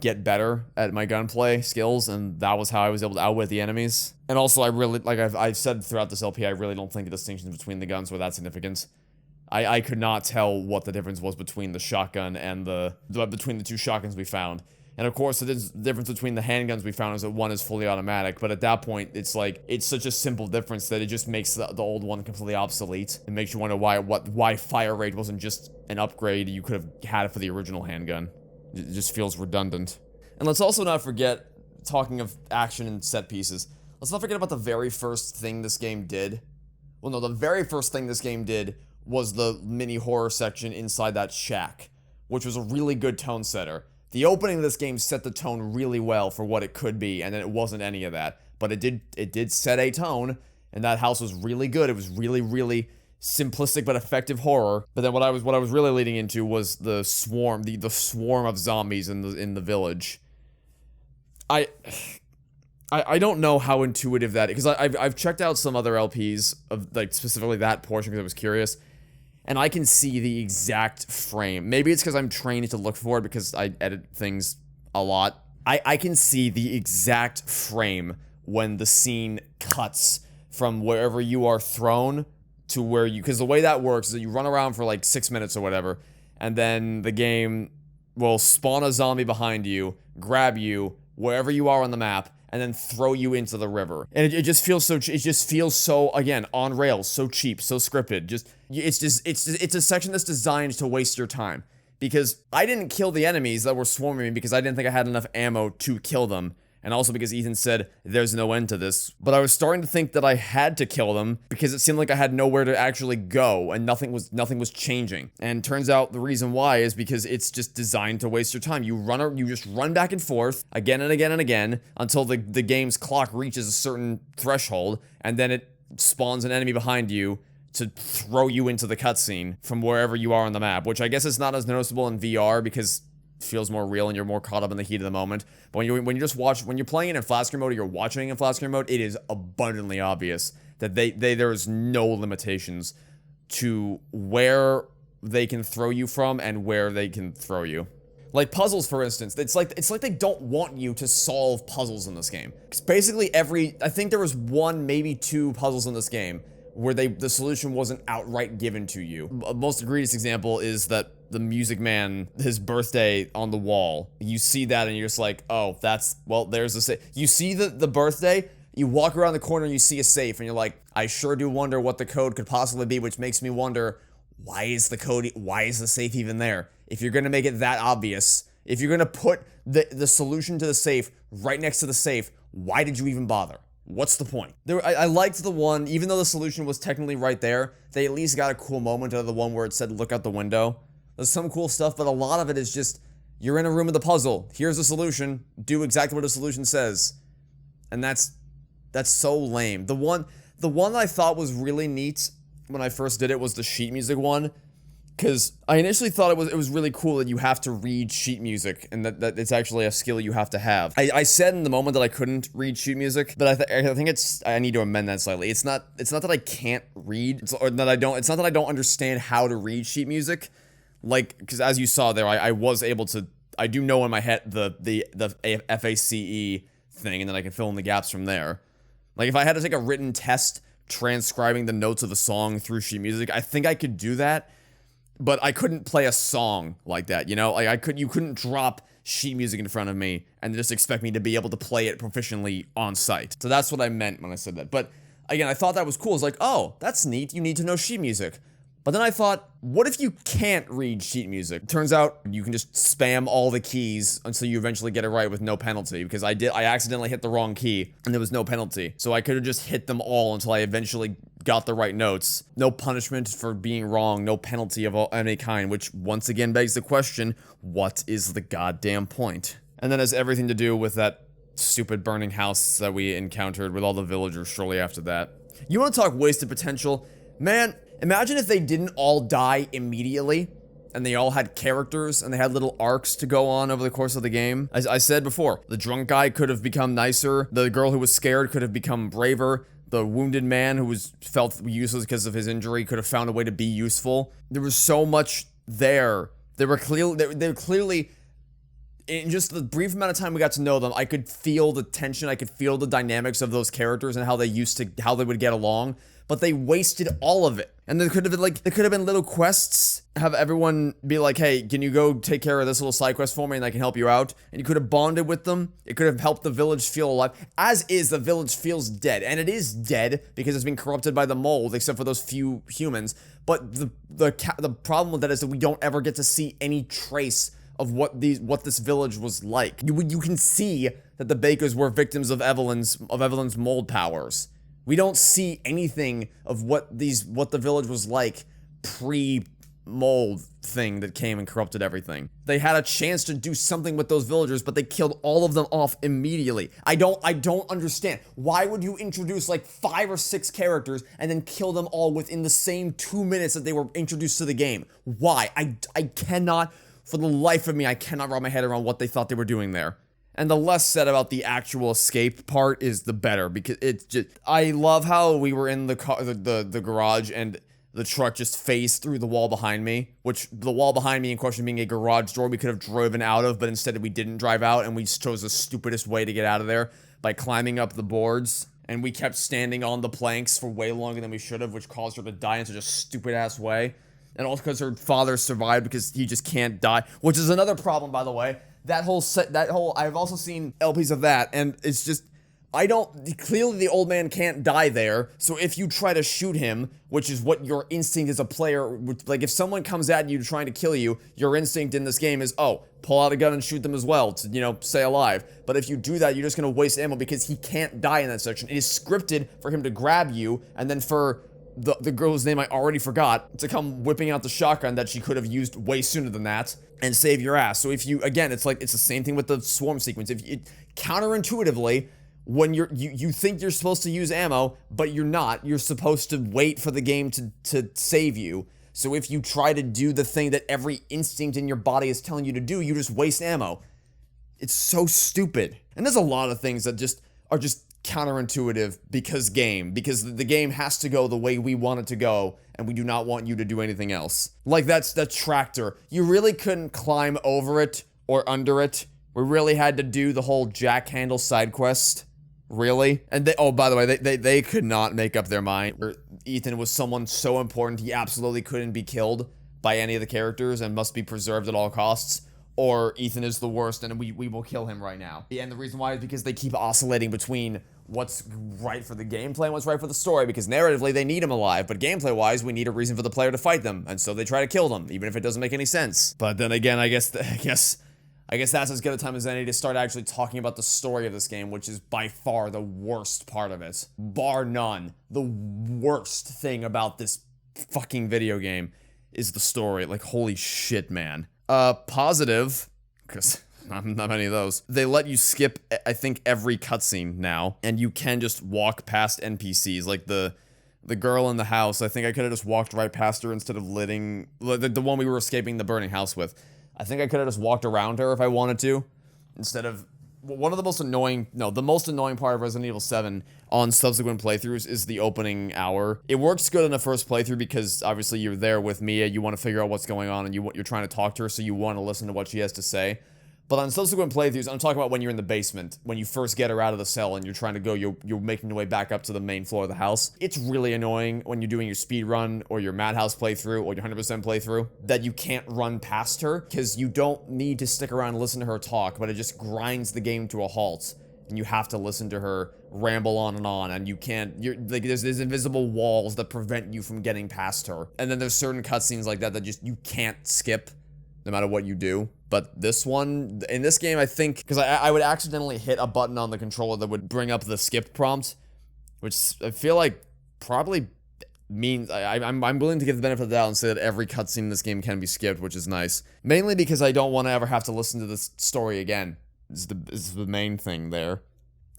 get better at my gunplay skills, and that was how I was able to outwit the enemies. And also, I really, like I've said throughout this LP, I really don't think the distinctions between the guns were that significant. I could not tell what the difference was between the shotgun and between the two shotguns we found. And of course, the difference between the handguns we found is that one is fully automatic, but at that point, it's like, it's such a simple difference that it just makes the old one completely obsolete. It makes you wonder why fire rate wasn't just an upgrade you could have had for the original handgun. It just feels redundant. And let's also not forget, talking of action and set pieces, let's not forget about the very first thing this game did. Well, no, the very first thing this game did was the mini horror section inside that shack, which was a really good tone setter. The opening of this game set the tone really well for what it could be, and then it wasn't any of that. But it did set a tone, and that house was really good. It was really, really simplistic but effective horror. But then what I was really leading into was the swarm, the swarm of zombies in the village. I don't know how intuitive that is, because I've checked out some other LPs of, like, specifically that portion because I was curious. And I can see the exact frame. Maybe it's because I'm trained to look for it because I edit things a lot. I can see the exact frame when the scene cuts from wherever you are thrown to where you... Because the way that works is that you run around for like 6 minutes or whatever, and then the game will spawn a zombie behind you, grab you, wherever you are on the map, and then throw you into the river. And it just feels so, again, on rails, so cheap, so scripted. It's a section that's designed to waste your time. Because I didn't kill the enemies that were swarming me because I didn't think I had enough ammo to kill them. And also because Ethan said, there's no end to this. But I was starting to think that I had to kill them because it seemed like I had nowhere to actually go and nothing was changing. And turns out the reason why is because it's just designed to waste your time. You just run back and forth again and again and again until the game's clock reaches a certain threshold, and then it spawns an enemy behind you to throw you into the cutscene from wherever you are on the map, which I guess is not as noticeable in VR because it feels more real and you're more caught up in the heat of the moment. But when you're playing it in flat screen mode or you're watching it in flat screen mode, it is abundantly obvious that there's no limitations to where they can throw you from and where they can throw you. Like puzzles, for instance, it's like they don't want you to solve puzzles in this game. Because basically I think there was one, maybe two puzzles in this game where the solution wasn't outright given to you. Most egregious example is that the Music Man, his birthday on the wall. You see that and you're just like, oh, there's the safe. You see the birthday, you walk around the corner and you see a safe and you're like, I sure do wonder what the code could possibly be, which makes me wonder, why is the safe even there? If you're gonna make it that obvious, if you're gonna put the solution to the safe right next to the safe, why did you even bother? What's the point? I liked the one, even though the solution was technically right there, they at least got a cool moment out of the one where it said, look out the window. There's some cool stuff, but a lot of it is just, you're in a room with a puzzle, here's the solution, do exactly what the solution says. And that's so lame. The one that I thought was really neat when I first did it was the sheet music one. Because I initially thought it was really cool that you have to read sheet music, and that it's actually a skill you have to have. I said in the moment that I couldn't read sheet music, but I think I need to amend that slightly. It's not that I can't read, it's not that I don't understand how to read sheet music. Like, because as you saw there, I was able to, I do know in my head the FACE thing, and then I can fill in the gaps from there. Like, if I had to take a written test transcribing the notes of a song through sheet music, I think I could do that. But I couldn't play a song like that, you know? Like, you couldn't drop sheet music in front of me and just expect me to be able to play it proficiently on site. So that's what I meant when I said that. But, again, I thought that was cool. It's like, oh, that's neat. You need to know sheet music. But then I thought, what if you can't read sheet music? Turns out you can just spam all the keys until you eventually get it right with no penalty, because I accidentally hit the wrong key and there was no penalty. So I could have just hit them all until I eventually got the right notes. No punishment for being wrong, no penalty of any kind, which once again begs the question, what is the goddamn point? And that has everything to do with that stupid burning house that we encountered with all the villagers shortly after that. You want to talk wasted potential? Man, imagine if they didn't all die immediately, and they all had characters, and they had little arcs to go on over the course of the game. As I said before, the drunk guy could have become nicer, the girl who was scared could have become braver, the wounded man who felt useless because of his injury could have found a way to be useful. There was so much there. They were clearly, in just the brief amount of time we got to know them, I could feel the tension, I could feel the dynamics of those characters and how they would get along. But they wasted all of it. And there could have been little quests, have everyone be like, hey, can you go take care of this little side quest for me and I can help you out? And you could have bonded with them. It could have helped the village feel alive. As is, the village feels dead. And it is dead because it's been corrupted by the mold, except for those few humans. But the problem with that is that we don't ever get to see any trace of what this village was like. You can see that the Bakers were victims of Evelyn's mold powers. We don't see anything of what the village was like pre-mold thing that came and corrupted everything. They had a chance to do something with those villagers, but they killed all of them off immediately. I don't understand. Why would you introduce like 5 or 6 characters and then kill them all within the same 2 minutes that they were introduced to the game? Why? I cannot, for the life of me, I cannot wrap my head around what they thought they were doing there. And the less said about the actual escape part is the better, because it's just, I love how we were in the car, the garage, and the truck just phased through the wall behind me, which the wall behind me in question being a garage door we could have driven out of, but instead we didn't drive out, and we chose the stupidest way to get out of there by climbing up the boards, and we kept standing on the planks for way longer than we should have, which caused her to die in such a stupid ass way. And also because her father survived because he just can't die, which is another problem, by the way. I've also seen LPs of that, and it's just, clearly the old man can't die there, so if you try to shoot him, which is what your instinct as a player, like if someone comes at you trying to kill you, your instinct in this game is, oh, pull out a gun and shoot them as well to, stay alive. But if you do that, you're just gonna waste ammo because he can't die in that section. It is scripted for him to grab you, and then for the girl's name I already forgot, to come whipping out the shotgun that she could have used way sooner than that, and save your ass. So if you, again, it's the same thing with the swarm sequence. If you, counterintuitively, when you think you're supposed to use ammo, but you're not, you're supposed to wait for the game to save you. So if you try to do the thing that every instinct in your body is telling you to do, you just waste ammo. It's so stupid. And there's a lot of things that are just counterintuitive because the game has to go the way we want it to go, and we do not want you to do anything else. Like that tractor. You really couldn't climb over it or under it. We really had to do the whole jack handle side quest. Really? And by the way, they could not make up their mind. Ethan was someone so important he absolutely couldn't be killed by any of the characters and must be preserved at all costs. Or Ethan is the worst and we will kill him right now. And the reason why is because they keep oscillating between what's right for the gameplay and what's right for the story, because narratively they need him alive, but gameplay wise we need a reason for the player to fight them, and so they try to kill them, even if it doesn't make any sense. But then again, I guess that's as good a time as any to start actually talking about the story of this game, which is by far the worst part of it. Bar none. The worst thing about this fucking video game is the story. Like, holy shit, man. Positive, because not many of those. They let you skip, I think, every cutscene now, and you can just walk past NPCs. Like the girl in the house, I think I could have just walked right past her instead of the one we were escaping the burning house with. I think I could have just walked around her if I wanted to, instead of... the most annoying part of Resident Evil 7 on subsequent playthroughs is the opening hour. It works good in the first playthrough because obviously you're there with Mia, you want to figure out what's going on, and you're trying to talk to her, so you want to listen to what she has to say. But on subsequent playthroughs, I'm talking about when you're in the basement, when you first get her out of the cell and you're trying to go, you're making your way back up to the main floor of the house. It's really annoying when you're doing your speed run or your Madhouse playthrough or your 100% playthrough that you can't run past her, because you don't need to stick around and listen to her talk, but it just grinds the game to a halt. and you have to listen to her ramble on, and you can't, there's invisible walls that prevent you from getting past her. And then there's certain cutscenes like that just, you can't skip, no matter what you do. But this one, in this game, I think, because I would accidentally hit a button on the controller that would bring up the skip prompt, which I feel like probably means, I'm willing to give the benefit of the doubt and say that every cutscene in this game can be skipped, which is nice. Mainly because I don't want to ever have to listen to this story again, is the main thing there.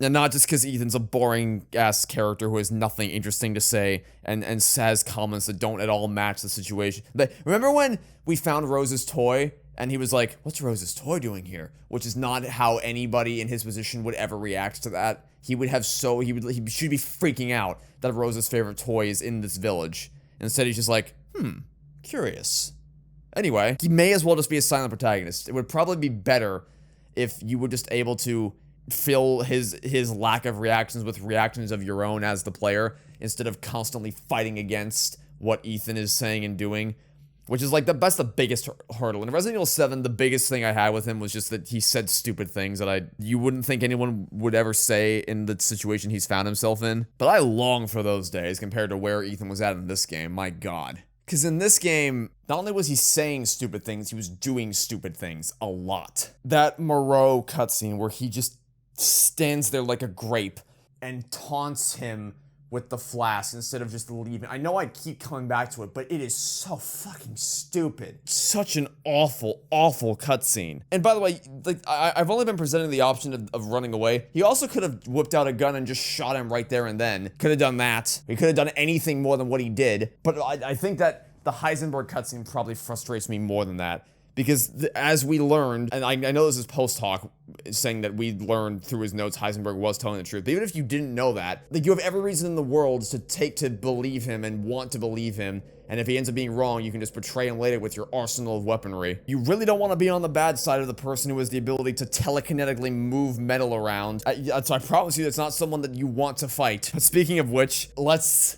And not just because Ethan's a boring-ass character who has nothing interesting to say and has comments that don't at all match the situation. But remember when we found Rose's toy, and he was like, what's Rose's toy doing here? Which is not how anybody in his position would ever react to that. He should be freaking out that Rose's favorite toy is in this village. Instead, he's just like, curious. Anyway, he may as well just be a silent protagonist. It would probably be better if you were just able to fill his lack of reactions with reactions of your own as the player, instead of constantly fighting against what Ethan is saying and doing. Which is like, that's the biggest hurdle. In Resident Evil 7, the biggest thing I had with him was just that he said stupid things that you wouldn't think anyone would ever say in the situation he's found himself in. But I long for those days compared to where Ethan was at in this game, my god. Because in this game, not only was he saying stupid things, he was doing stupid things a lot. That Moreau cutscene where he just stands there like a grape and taunts him with the flask instead of just leaving. I know I keep coming back to it, but it is so fucking stupid. Such an awful, awful cutscene. And by the way, like, I've only been presented the option of running away. He also could have whipped out a gun and just shot him right there and then. Could have done that. He could have done anything more than what he did. But I think that the Heisenberg cutscene probably frustrates me more than that. Because as we learned, and I know this is post-talk, saying that we learned through his notes Heisenberg was telling the truth, but even if you didn't know that, like, you have every reason in the world to believe him and want to believe him, and if he ends up being wrong, you can just betray him later with your arsenal of weaponry. You really don't want to be on the bad side of the person who has the ability to telekinetically move metal around. So I promise you, that's not someone that you want to fight. But speaking of which, let's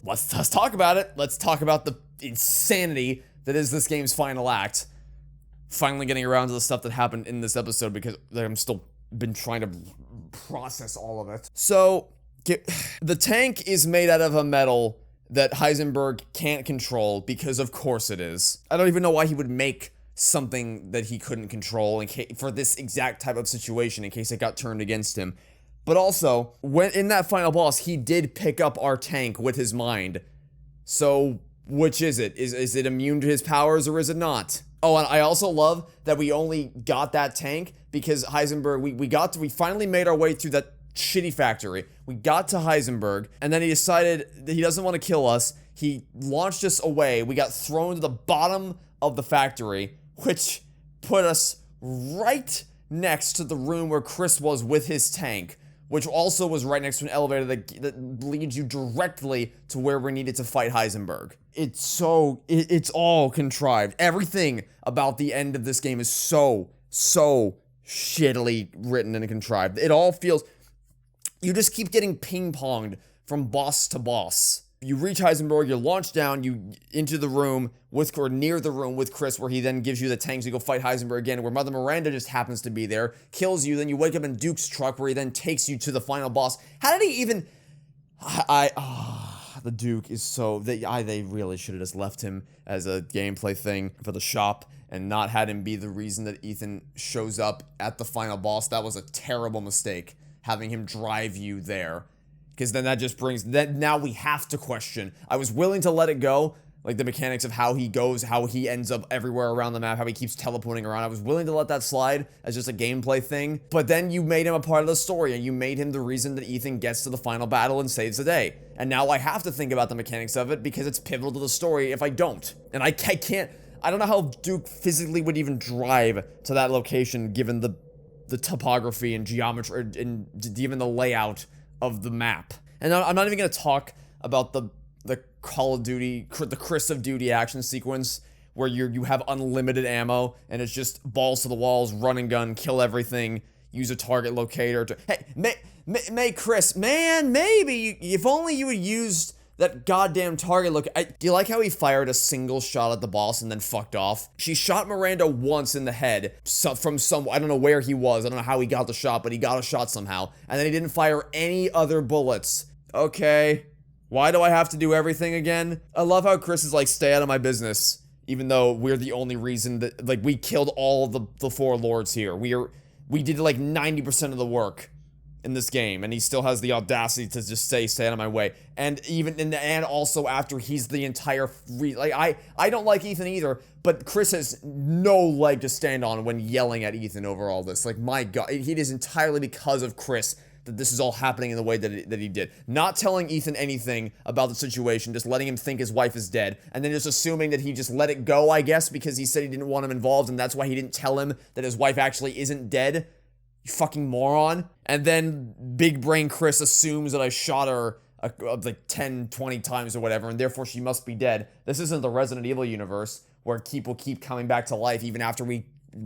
talk about it. Let's talk about the insanity that is this game's final act. Finally getting around to the stuff that happened in this episode, because I'm still been trying to process all of it. So, the tank is made out of a metal that Heisenberg can't control, because of course it is. I don't even know why he would make something that he couldn't control for this exact type of situation in case it got turned against him. But also, when in that final boss, he did pick up our tank with his mind. So, which is it? Is it immune to his powers or is it not? Oh, and I also love that we only got that tank because Heisenberg, we finally made our way through that shitty factory. We got to Heisenberg, and then he decided that he doesn't want to kill us. He launched us away. We got thrown to the bottom of the factory, which put us right next to the room where Chris was with his tank, which also was right next to an elevator that leads you directly to where we needed to fight Heisenberg. It's all contrived. Everything about the end of this game is so shittily written and contrived. It all feels, you just keep getting ping-ponged from boss to boss. You reach Heisenberg, you're launched down, you into the room or near the room with Chris, where he then gives you the tanks to go fight Heisenberg again, where Mother Miranda just happens to be there, kills you, then you wake up in Duke's truck, where he then takes you to the final boss. How did he even... the Duke is so... They really should have just left him as a gameplay thing for the shop, and not had him be the reason that Ethan shows up at the final boss. That was a terrible mistake, having him drive you there. Because then that just brings... now we have to question. I was willing to let it go, like the mechanics of how he goes, how he ends up everywhere around the map, how he keeps teleporting around. I was willing to let that slide as just a gameplay thing. But then you made him a part of the story, and you made him the reason that Ethan gets to the final battle and saves the day. And now I have to think about the mechanics of it, because it's pivotal to the story if I don't. And I can't... I don't know how Duke physically would even drive to that location, given the topography and geometry, and even the layout of the map. And I'm not even going to talk about the Call of Duty, the Chris of Duty action sequence, where you have unlimited ammo, and it's just balls to the walls, run and gun, kill everything, use a target locator to... Hey, Chris, man, maybe, if only you had used that goddamn target look. Do you like how he fired a single shot at the boss and then fucked off? She shot Miranda once in the head from some, I don't know where he was. I don't know how he got the shot, but he got a shot somehow. And then he didn't fire any other bullets. Okay. Why do I have to do everything again? I love how Chris is like, stay out of my business. Even though we're the only reason that, like, we killed all of the 4 lords here. We did like 90% of the work in this game, and he still has the audacity to just say, stay out of my way. And even in the end, also after he's the entire I don't like Ethan either, but Chris has no leg to stand on when yelling at Ethan over all this. Like, my god, it is entirely because of Chris that this is all happening in the way that he did. Not telling Ethan anything about the situation, just letting him think his wife is dead, and then just assuming that he just let it go, I guess, because he said he didn't want him involved, and that's why he didn't tell him that his wife actually isn't dead. You fucking moron. And then big brain Chris assumes that I shot her like 10, 20 times or whatever, and therefore she must be dead. This isn't the Resident Evil universe, where people keep coming back to life even after we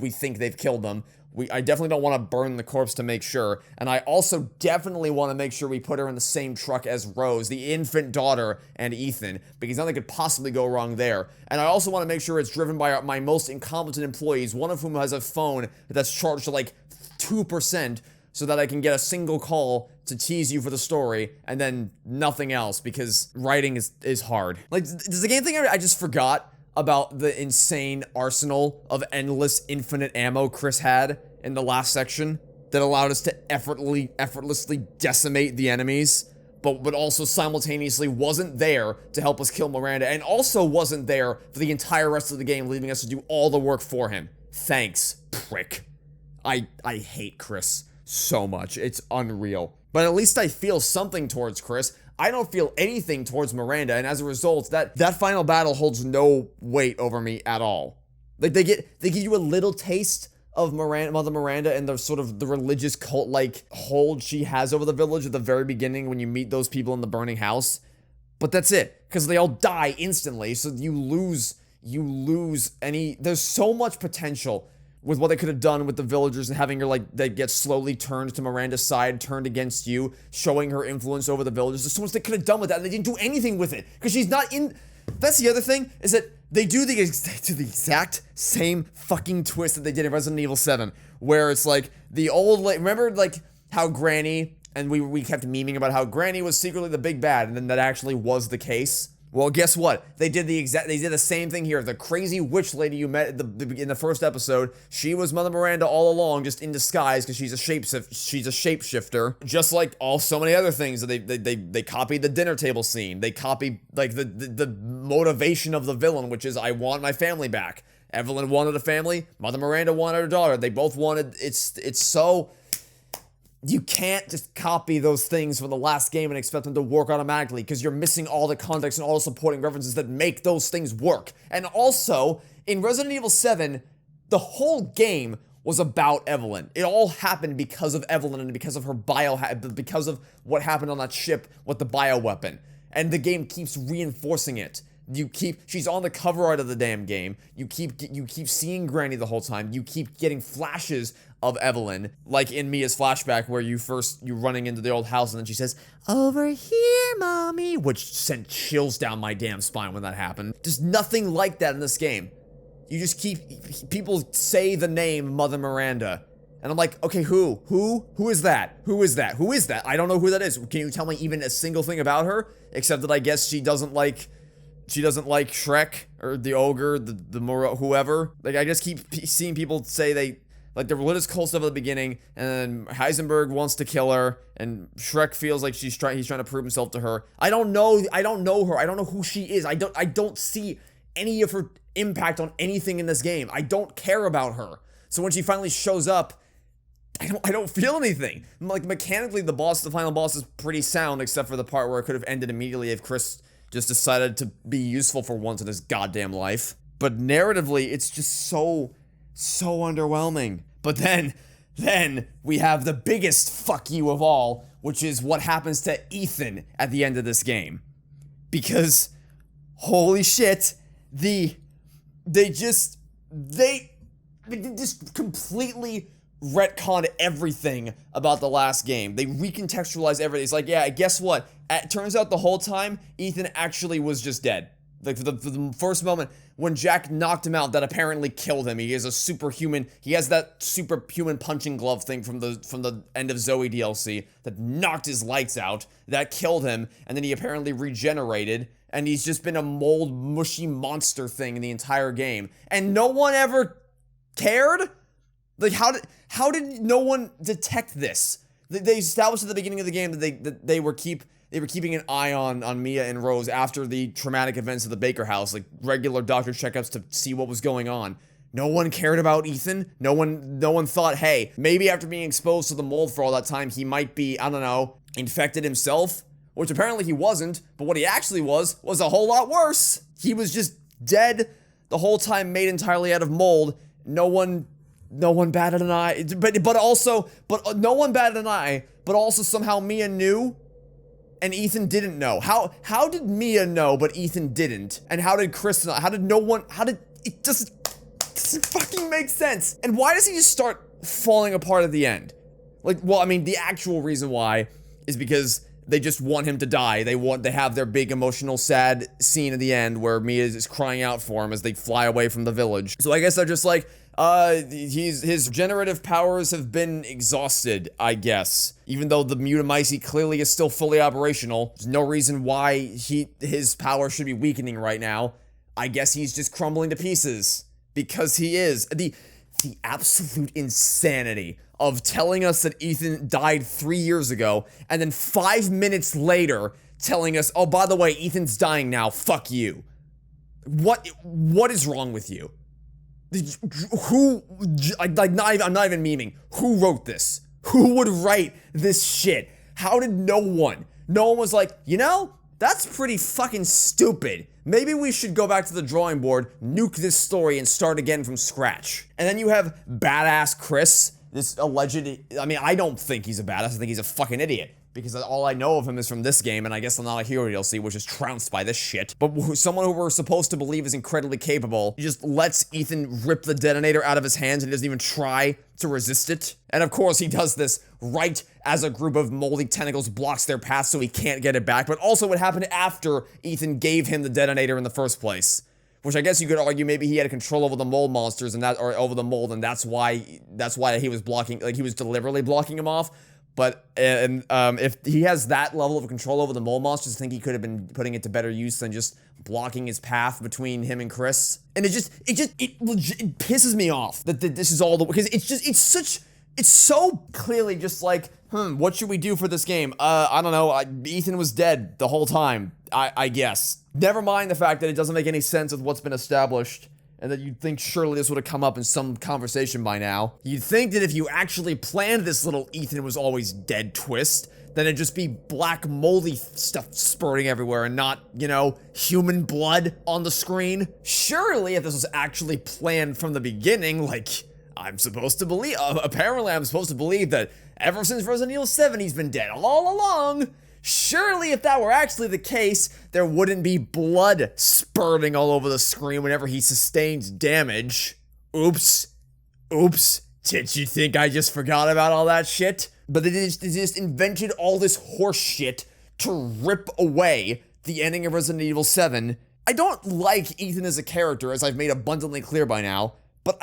think they've killed them. I definitely don't want to burn the corpse to make sure, and I also definitely want to make sure we put her in the same truck as Rose, the infant daughter, and Ethan, because nothing could possibly go wrong there. And I also want to make sure it's driven by my most incompetent employees, one of whom has a phone that's charged to like 2%, so that I can get a single call to tease you for the story, and then nothing else, because writing is hard. Like, does the game think I just forgot about the insane arsenal of endless infinite ammo Chris had in the last section that allowed us to effortlessly decimate the enemies, but also simultaneously wasn't there to help us kill Miranda, and also wasn't there for the entire rest of the game, leaving us to do all the work for him. Thanks, prick. I hate Chris so much. It's unreal. But at least I feel something towards Chris. I don't feel anything towards Miranda, and as a result, that final battle holds no weight over me at all. Like, they give you a little taste of Mother Miranda and the sort of the religious cult-like hold she has over the village at the very beginning when you meet those people in the burning house. But that's it, because they all die instantly, so you lose any. There's so much potential with what they could have done with the villagers and having her, like, they get slowly turned to Miranda's side, turned against you, showing her influence over the villagers. There's so much they could have done with that, and they didn't do anything with it, because she's not in. That's the other thing, is that they do the exact same fucking twist that they did in Resident Evil 7, where it's like, the old, remember, like, how Granny, and we kept memeing about how Granny was secretly the big bad, and then that actually was the case? Well, guess what? They did the same thing here. The crazy witch lady you met in the first episode, she was Mother Miranda all along, just in disguise, because she's a shapeshifter. Just like so many other things. They copied the dinner table scene. They copied, like, the motivation of the villain, which is, I want my family back. Evelyn wanted a family. Mother Miranda wanted her daughter. They both wanted. It's so. You can't just copy those things from the last game and expect them to work automatically, because you're missing all the context and all the supporting references that make those things work. And also, in Resident Evil 7, the whole game was about Evelyn. It all happened because of Evelyn and because of her because of what happened on that ship with the bioweapon. And the game keeps reinforcing it. She's on the cover art of the damn game. You keep seeing Granny the whole time. You keep getting flashes of Evelyn, like in Mia's flashback, where you're running into the old house and then she says, "Over here, mommy," which sent chills down my damn spine when that happened. There's nothing like that in this game. You just people say the name Mother Miranda, and I'm like, okay, who is that? Who is that? Who is that? I don't know who that is. Can you tell me even a single thing about her, except that I guess she doesn't like Shrek or the ogre, the Moro, whoever. Like, I just keep seeing people say they like the religious cult stuff at the beginning, and then Heisenberg wants to kill her, and Shrek feels like he's trying to prove himself to her. I don't know her. I don't know who she is. I don't see any of her impact on anything in this game. I don't care about her. So when she finally shows up, I don't feel anything. Like, mechanically, the final boss is pretty sound, except for the part where it could have ended immediately if Chris just decided to be useful for once in his goddamn life. But narratively, it's just so underwhelming. But then we have the biggest fuck you of all, which is what happens to Ethan at the end of this game. Because, holy shit, they just completely retconned everything about the last game. They recontextualized everything. It's like, yeah, guess what? It turns out the whole time, Ethan actually was just dead. Like, for the first moment, when Jack knocked him out, that apparently killed him. He is a superhuman. He has that superhuman punching glove thing from the end of Zoe DLC that knocked his lights out. That killed him, and then he apparently regenerated, and he's just been a mold, mushy monster thing in the entire game. And no one ever cared? Like, how did no one detect this? They established at the beginning of the game that they were keeping an eye on Mia and Rose after the traumatic events of the Baker house, like regular doctor checkups to see what was going on. No one cared about Ethan. No one thought, hey, maybe after being exposed to the mold for all that time, he might be, I don't know, infected himself, which apparently he wasn't, but what he actually was a whole lot worse. He was just dead the whole time, made entirely out of mold. No one batted an eye, but no one batted an eye, but also somehow Mia knew and Ethan didn't know. How did Mia know but Ethan didn't? And how did Chris know? It doesn't fucking make sense. And why does he just start falling apart at the end? Like, well, I mean, the actual reason why is because they just want him to die. They have their big emotional sad scene at the end where Mia is crying out for him as they fly away from the village. So I guess they're just like, his generative powers have been exhausted, I guess. Even though the Mutamycete clearly is still fully operational, there's no reason why his power should be weakening right now. I guess he's just crumbling to pieces. Because he is. The absolute insanity of telling us that Ethan died 3 years ago, and then 5 minutes later telling us, oh, by the way, Ethan's dying now, fuck you. What is wrong with you? I'm not even memeing. Who wrote this? Who would write this shit? How did no one was like, you know, that's pretty fucking stupid. Maybe we should go back to the drawing board, nuke this story, and start again from scratch. And then you have badass Chris, this alleged, I mean, I don't think he's a badass, I think he's a fucking idiot. Because all I know of him is from this game, and I guess I'm not a hero DLC, which is trounced by this shit. But someone who we're supposed to believe is incredibly capable, just lets Ethan rip the detonator out of his hands and doesn't even try to resist it. And of course he does this right as a group of moldy tentacles blocks their path so he can't get it back, but also what happened after Ethan gave him the detonator in the first place. Which I guess you could argue maybe he had control over the mold monsters and or over the mold, and that's why he was blocking, like he was deliberately blocking him off. But if he has that level of control over the mole monsters, I think he could have been putting it to better use than just blocking his path between him and Chris. And it pisses me off that this is all because it's so clearly just like, what should we do for this game? I don't know. Ethan was dead the whole time, I guess. Never mind the fact that it doesn't make any sense with what's been established. And that you'd think surely this would have come up in some conversation by now. You'd think that if you actually planned this little Ethan was always dead twist, then it'd just be black moldy stuff spurting everywhere and not, you know, human blood on the screen. Surely if this was actually planned from the beginning, like, apparently I'm supposed to believe that ever since Resident Evil 7 he's been dead all along. Surely if that were actually the case, there wouldn't be blood spurting all over the screen whenever he sustains damage. Oops. Did you think I just forgot about all that shit? But they just invented all this horse shit to rip away the ending of Resident Evil 7. I don't like Ethan as a character, as I've made abundantly clear by now, but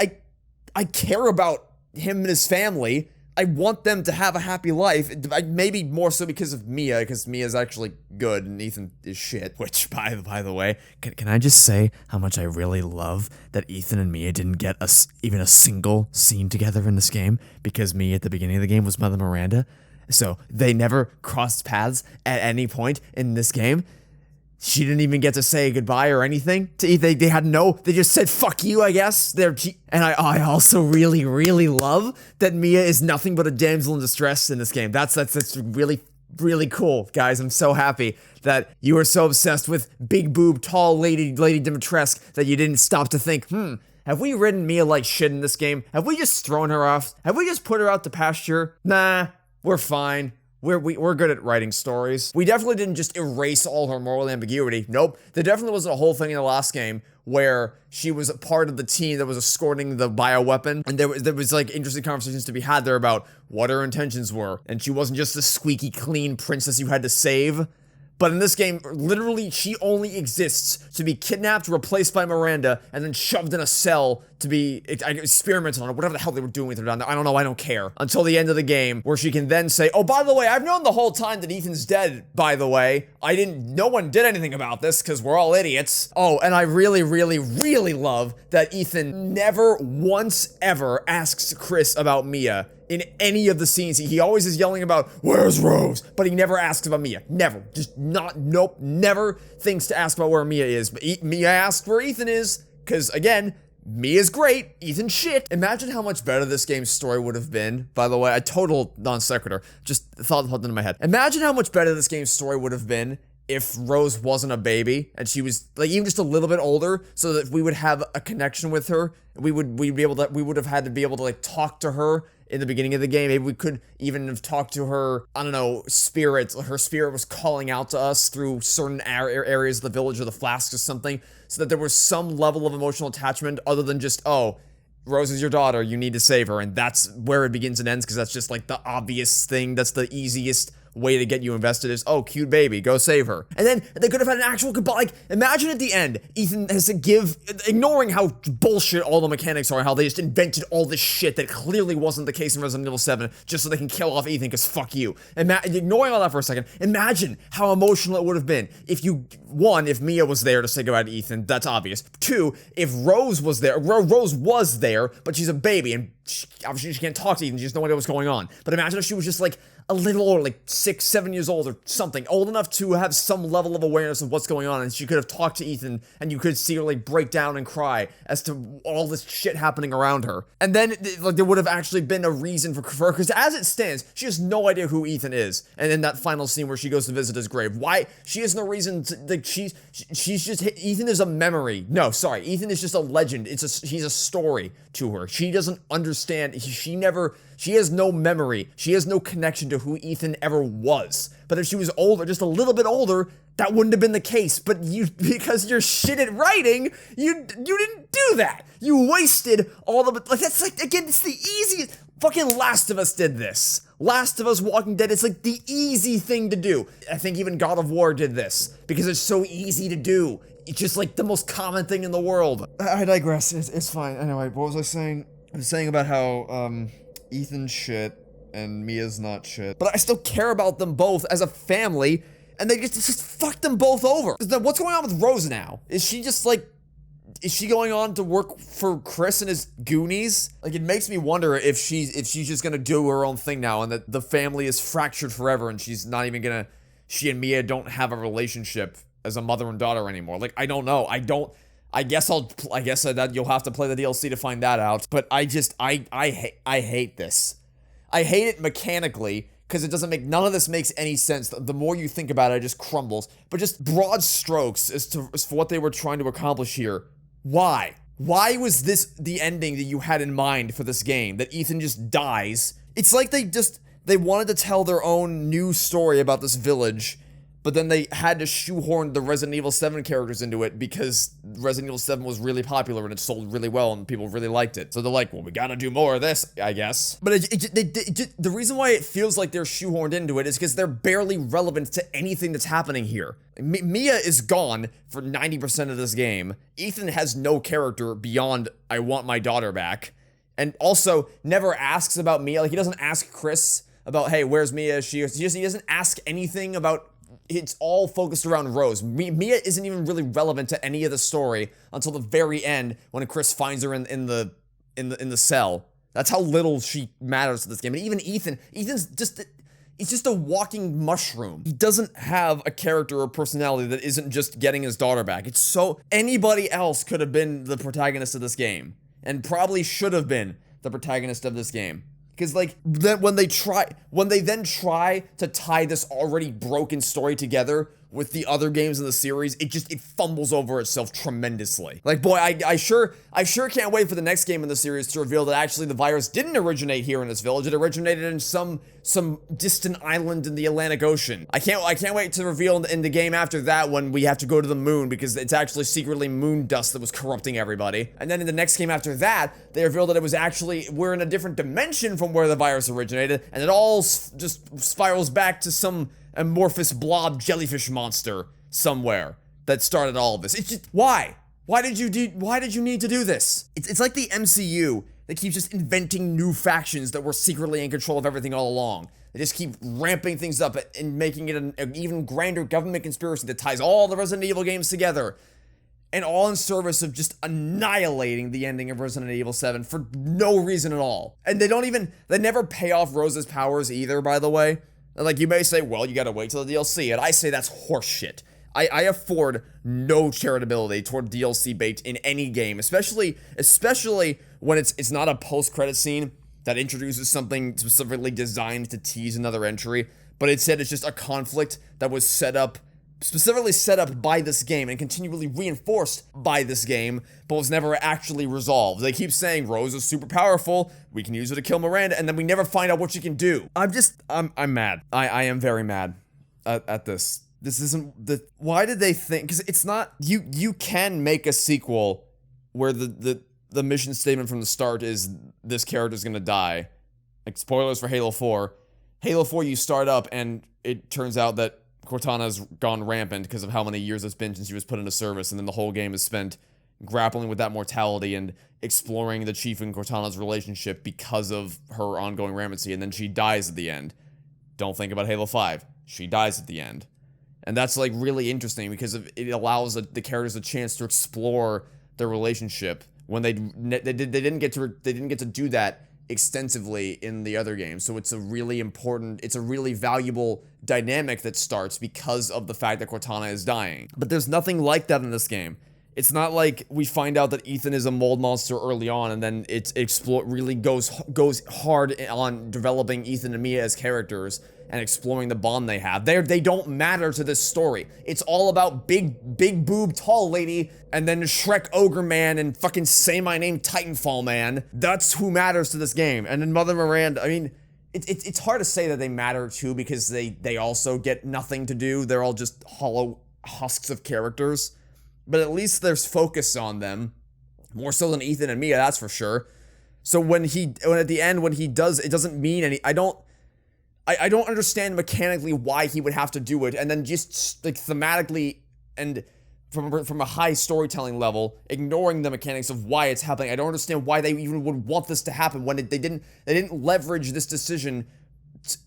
I care about him and his family. I want them to have a happy life, maybe more so because of Mia, because Mia's actually good and Ethan is shit. Which, by the way, can I just say how much I really love that Ethan and Mia didn't get even a single scene together in this game, because Mia at the beginning of the game was Mother Miranda, so they never crossed paths at any point in this game. She didn't even get to say goodbye or anything to Ethan. They just said fuck you, I guess. And I also really, really love that Mia is nothing but a damsel in distress in this game. That's really, really cool, guys. I'm so happy that you were so obsessed with big boob, tall Lady Dimitrescu that you didn't stop to think, have we ridden Mia like shit in this game? Have we just thrown her off? Have we just put her out to pasture? Nah, we're fine. We're good at writing stories. We definitely didn't just erase all her moral ambiguity. Nope. There definitely wasn't a whole thing in the last game where she was a part of the team that was escorting the bioweapon, and there was like interesting conversations to be had there about what her intentions were, and she wasn't just a squeaky clean princess you had to save. But in this game, literally, she only exists to be kidnapped, replaced by Miranda, and then shoved in a cell to be experimented on, or whatever the hell they were doing with her down there. I don't know, I don't care. Until the end of the game, where she can then say, oh, by the way, I've known the whole time that Ethan's dead, by the way. No one did anything about this, because we're all idiots. Oh, and I really, really, really love that Ethan never once ever asks Chris about Mia. In any of the scenes, he always is yelling about, where's Rose? But he never asks about Mia. Never. Just nope, never thinks to ask about where Mia is. But Mia asks where Ethan is, because again, Mia's great, Ethan's shit. Imagine how much better this game's story would have been. By the way, a total non sequitur. Just thought into my head. Imagine how much better this game's story would have been if Rose wasn't a baby and she was like even just a little bit older, so that we would have a connection with her. We would have had to be able to like talk to her in the beginning of the game. Maybe we could even have talked to her, I don't know, spirit. Her spirit was calling out to us through certain areas of the village or the flasks or something, so that there was some level of emotional attachment other than just, oh, Rose is your daughter, you need to save her. And that's where it begins and ends, because that's just like the obvious thing. That's the easiest way to get you invested is, oh, cute baby, go save her. And then they could have had an actual goodbye. Like, imagine at the end, Ethan has to give, ignoring how bullshit all the mechanics are, how they just invented all this shit that clearly wasn't the case in Resident Evil 7, just so they can kill off Ethan, because fuck you. Ignoring all that for a second, imagine how emotional it would have been if if Mia was there to say goodbye to Ethan, that's obvious. 2, if Rose was there, but she's a baby, and obviously she can't talk to Ethan, she has no idea what's going on. But imagine if she was just like, a little older, like 6, 7 years old or something, old enough to have some level of awareness of what's going on, and she could have talked to Ethan, and you could see her like break down and cry as to all this shit happening around her. And then like there would have actually been a reason for her, because as it stands, she has no idea who Ethan is. And in that final scene where she goes to visit his grave, why? She has no reason to, like, she's just, Ethan is a memory. No, sorry, Ethan is just a legend. He's a story to her. She doesn't understand. She has no memory. She has no connection to who Ethan ever was. But if she was older, just a little bit older, that wouldn't have been the case. But because you're shit at writing, you didn't do that. You wasted all the, like, that's like, again, it's the easiest. Fucking Last of Us did this. Last of Us, Walking Dead, it's like the easy thing to do. I think even God of War did this, because it's so easy to do. It's just like the most common thing in the world. I digress. It's fine. Anyway, what was I saying? I was saying about how, Ethan's shit and Mia's not shit. But I still care about them both as a family, and they just fuck them both over. What's going on with Rose now? Is she just like, is she going on to work for Chris and his Goonies? Like, it makes me wonder if she's just gonna do her own thing now, and that the family is fractured forever, and she's not even gonna, she and Mia don't have a relationship as a mother and daughter anymore. Like, I don't know. I guess that you'll have to play the DLC to find that out. But I hate this. I hate it mechanically, because it doesn't make, none of this makes any sense. The more you think about it, it just crumbles. But just broad strokes as for what they were trying to accomplish here. Why? Why was this the ending that you had in mind for this game? That Ethan just dies? It's like they wanted to tell their own new story about this village, but then they had to shoehorn the Resident Evil 7 characters into it because Resident Evil 7 was really popular and it sold really well and people really liked it. So they're like, well, we gotta do more of this, I guess. But the reason why it feels like they're shoehorned into it is because they're barely relevant to anything that's happening here. Mia is gone for 90% of this game. Ethan has no character beyond, I want my daughter back. And also, never asks about Mia. Like, he doesn't ask Chris about, hey, where's Mia? He doesn't ask anything about. It's all focused around Rose. Mia isn't even really relevant to any of the story until the very end when Chris finds her in the cell. That's how little she matters to this game. And even Ethan's just a walking mushroom. He doesn't have a character or personality that isn't just getting his daughter back. It's so, anybody else could have been the protagonist of this game, and probably should have been the protagonist of this game. Because, like, when they then try to tie this already broken story together with the other games in the series, it fumbles over itself tremendously. Like, boy, I sure can't wait for the next game in the series to reveal that actually the virus didn't originate here in this village. It originated in some distant island in the Atlantic Ocean. I can't wait to reveal in the game after that when we have to go to the moon because it's actually secretly moon dust that was corrupting everybody. And then in the next game after that, they revealed that it was actually, we're in a different dimension from where the virus originated, and it all just spirals back to some amorphous blob jellyfish monster somewhere that started all of this. It's just, why? Why did you need to do this? It's like the MCU that keeps just inventing new factions that were secretly in control of everything all along. They just keep ramping things up and making it an even grander government conspiracy that ties all the Resident Evil games together. And all in service of just annihilating the ending of Resident Evil 7 for no reason at all. And they never pay off Rose's powers either, by the way. Like, you may say, well, you gotta wait till the DLC, and I say that's horseshit. I afford no charitability toward DLC bait in any game, especially when it's not a post-credit scene that introduces something specifically designed to tease another entry, but instead it's just a conflict that was specifically set up by this game and continually reinforced by this game, but was never actually resolved. They keep saying Rose is super powerful, we can use her to kill Miranda, and then we never find out what she can do. I'm mad. I am very mad at this. This isn't why did they think, because it's not, you can make a sequel where the mission statement from the start is this character's gonna die. Like, spoilers for Halo 4. Halo 4, you start up and it turns out that Cortana's gone rampant because of how many years it's been since she was put into service, and then the whole game is spent grappling with that mortality and exploring the Chief and Cortana's relationship because of her ongoing rampancy, and then she dies at the end. Don't think about Halo 5. She dies at the end. And that's, like, really interesting because it allows the characters a chance to explore their relationship when they didn't get to do that extensively in the other games. So it's a really valuable dynamic that starts because of the fact that Cortana is dying. But there's nothing like that in this game. It's not like we find out that Ethan is a mold monster early on and then it really goes hard on developing Ethan and Mia as characters and exploring the bond they have. They don't matter to this story. It's all about big boob tall lady and then Shrek Ogre Man and fucking Say My Name Titanfall Man. That's who matters to this game. And then Mother Miranda, I mean, it's hard to say that they matter too because they also get nothing to do. They're all just hollow husks of characters. But at least there's focus on them. More so than Ethan and Mia, that's for sure. So when at the end, when he does, it doesn't mean any, I don't understand mechanically why he would have to do it, and then just, like, thematically and from a high storytelling level, ignoring the mechanics of why it's happening. I don't understand why they even would want this to happen when they didn't leverage this decision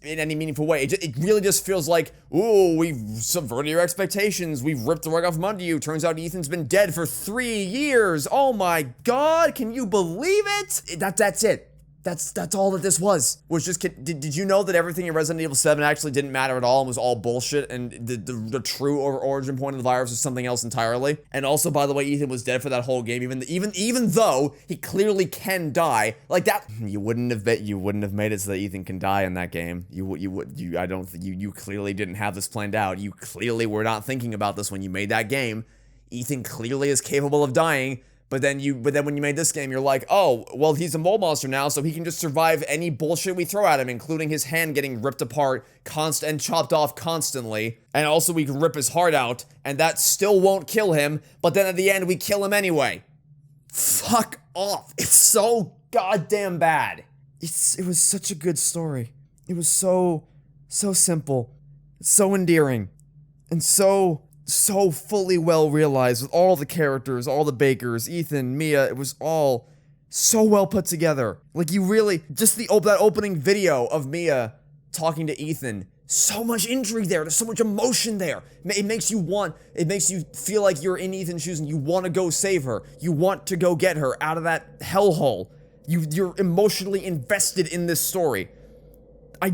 in any meaningful way. It really just feels like, ooh, we've subverted your expectations, we've ripped the rug off from under you, turns out Ethan's been dead for 3 years, oh my god, can you believe it? That's it. That's all that this was just, did you know that everything in Resident Evil 7 actually didn't matter at all and was all bullshit, and the true origin point of the virus was something else entirely? And also, by the way, Ethan was dead for that whole game, even though he clearly can die, like that. You wouldn't have made it so that Ethan can die in that game. You clearly didn't have this planned out. You clearly were not thinking about this when you made that game. Ethan clearly is capable of dying. But then when you made this game, you're like, oh, well, he's a mole monster now, so he can just survive any bullshit we throw at him, including his hand getting ripped apart and chopped off constantly. And also we can rip his heart out, and that still won't kill him, but then at the end we kill him anyway. Fuck off. It's so goddamn bad. It was such a good story. It was so simple, so endearing, and so fully well realized with all the characters, all the Bakers, Ethan, Mia. It was all so well put together. Like, you really, just that opening video of Mia talking to Ethan, so much intrigue there, there's so much emotion there. It makes you feel like you're in Ethan's shoes and you want to go save her. You want to go get her out of that hellhole. You're emotionally invested in this story. I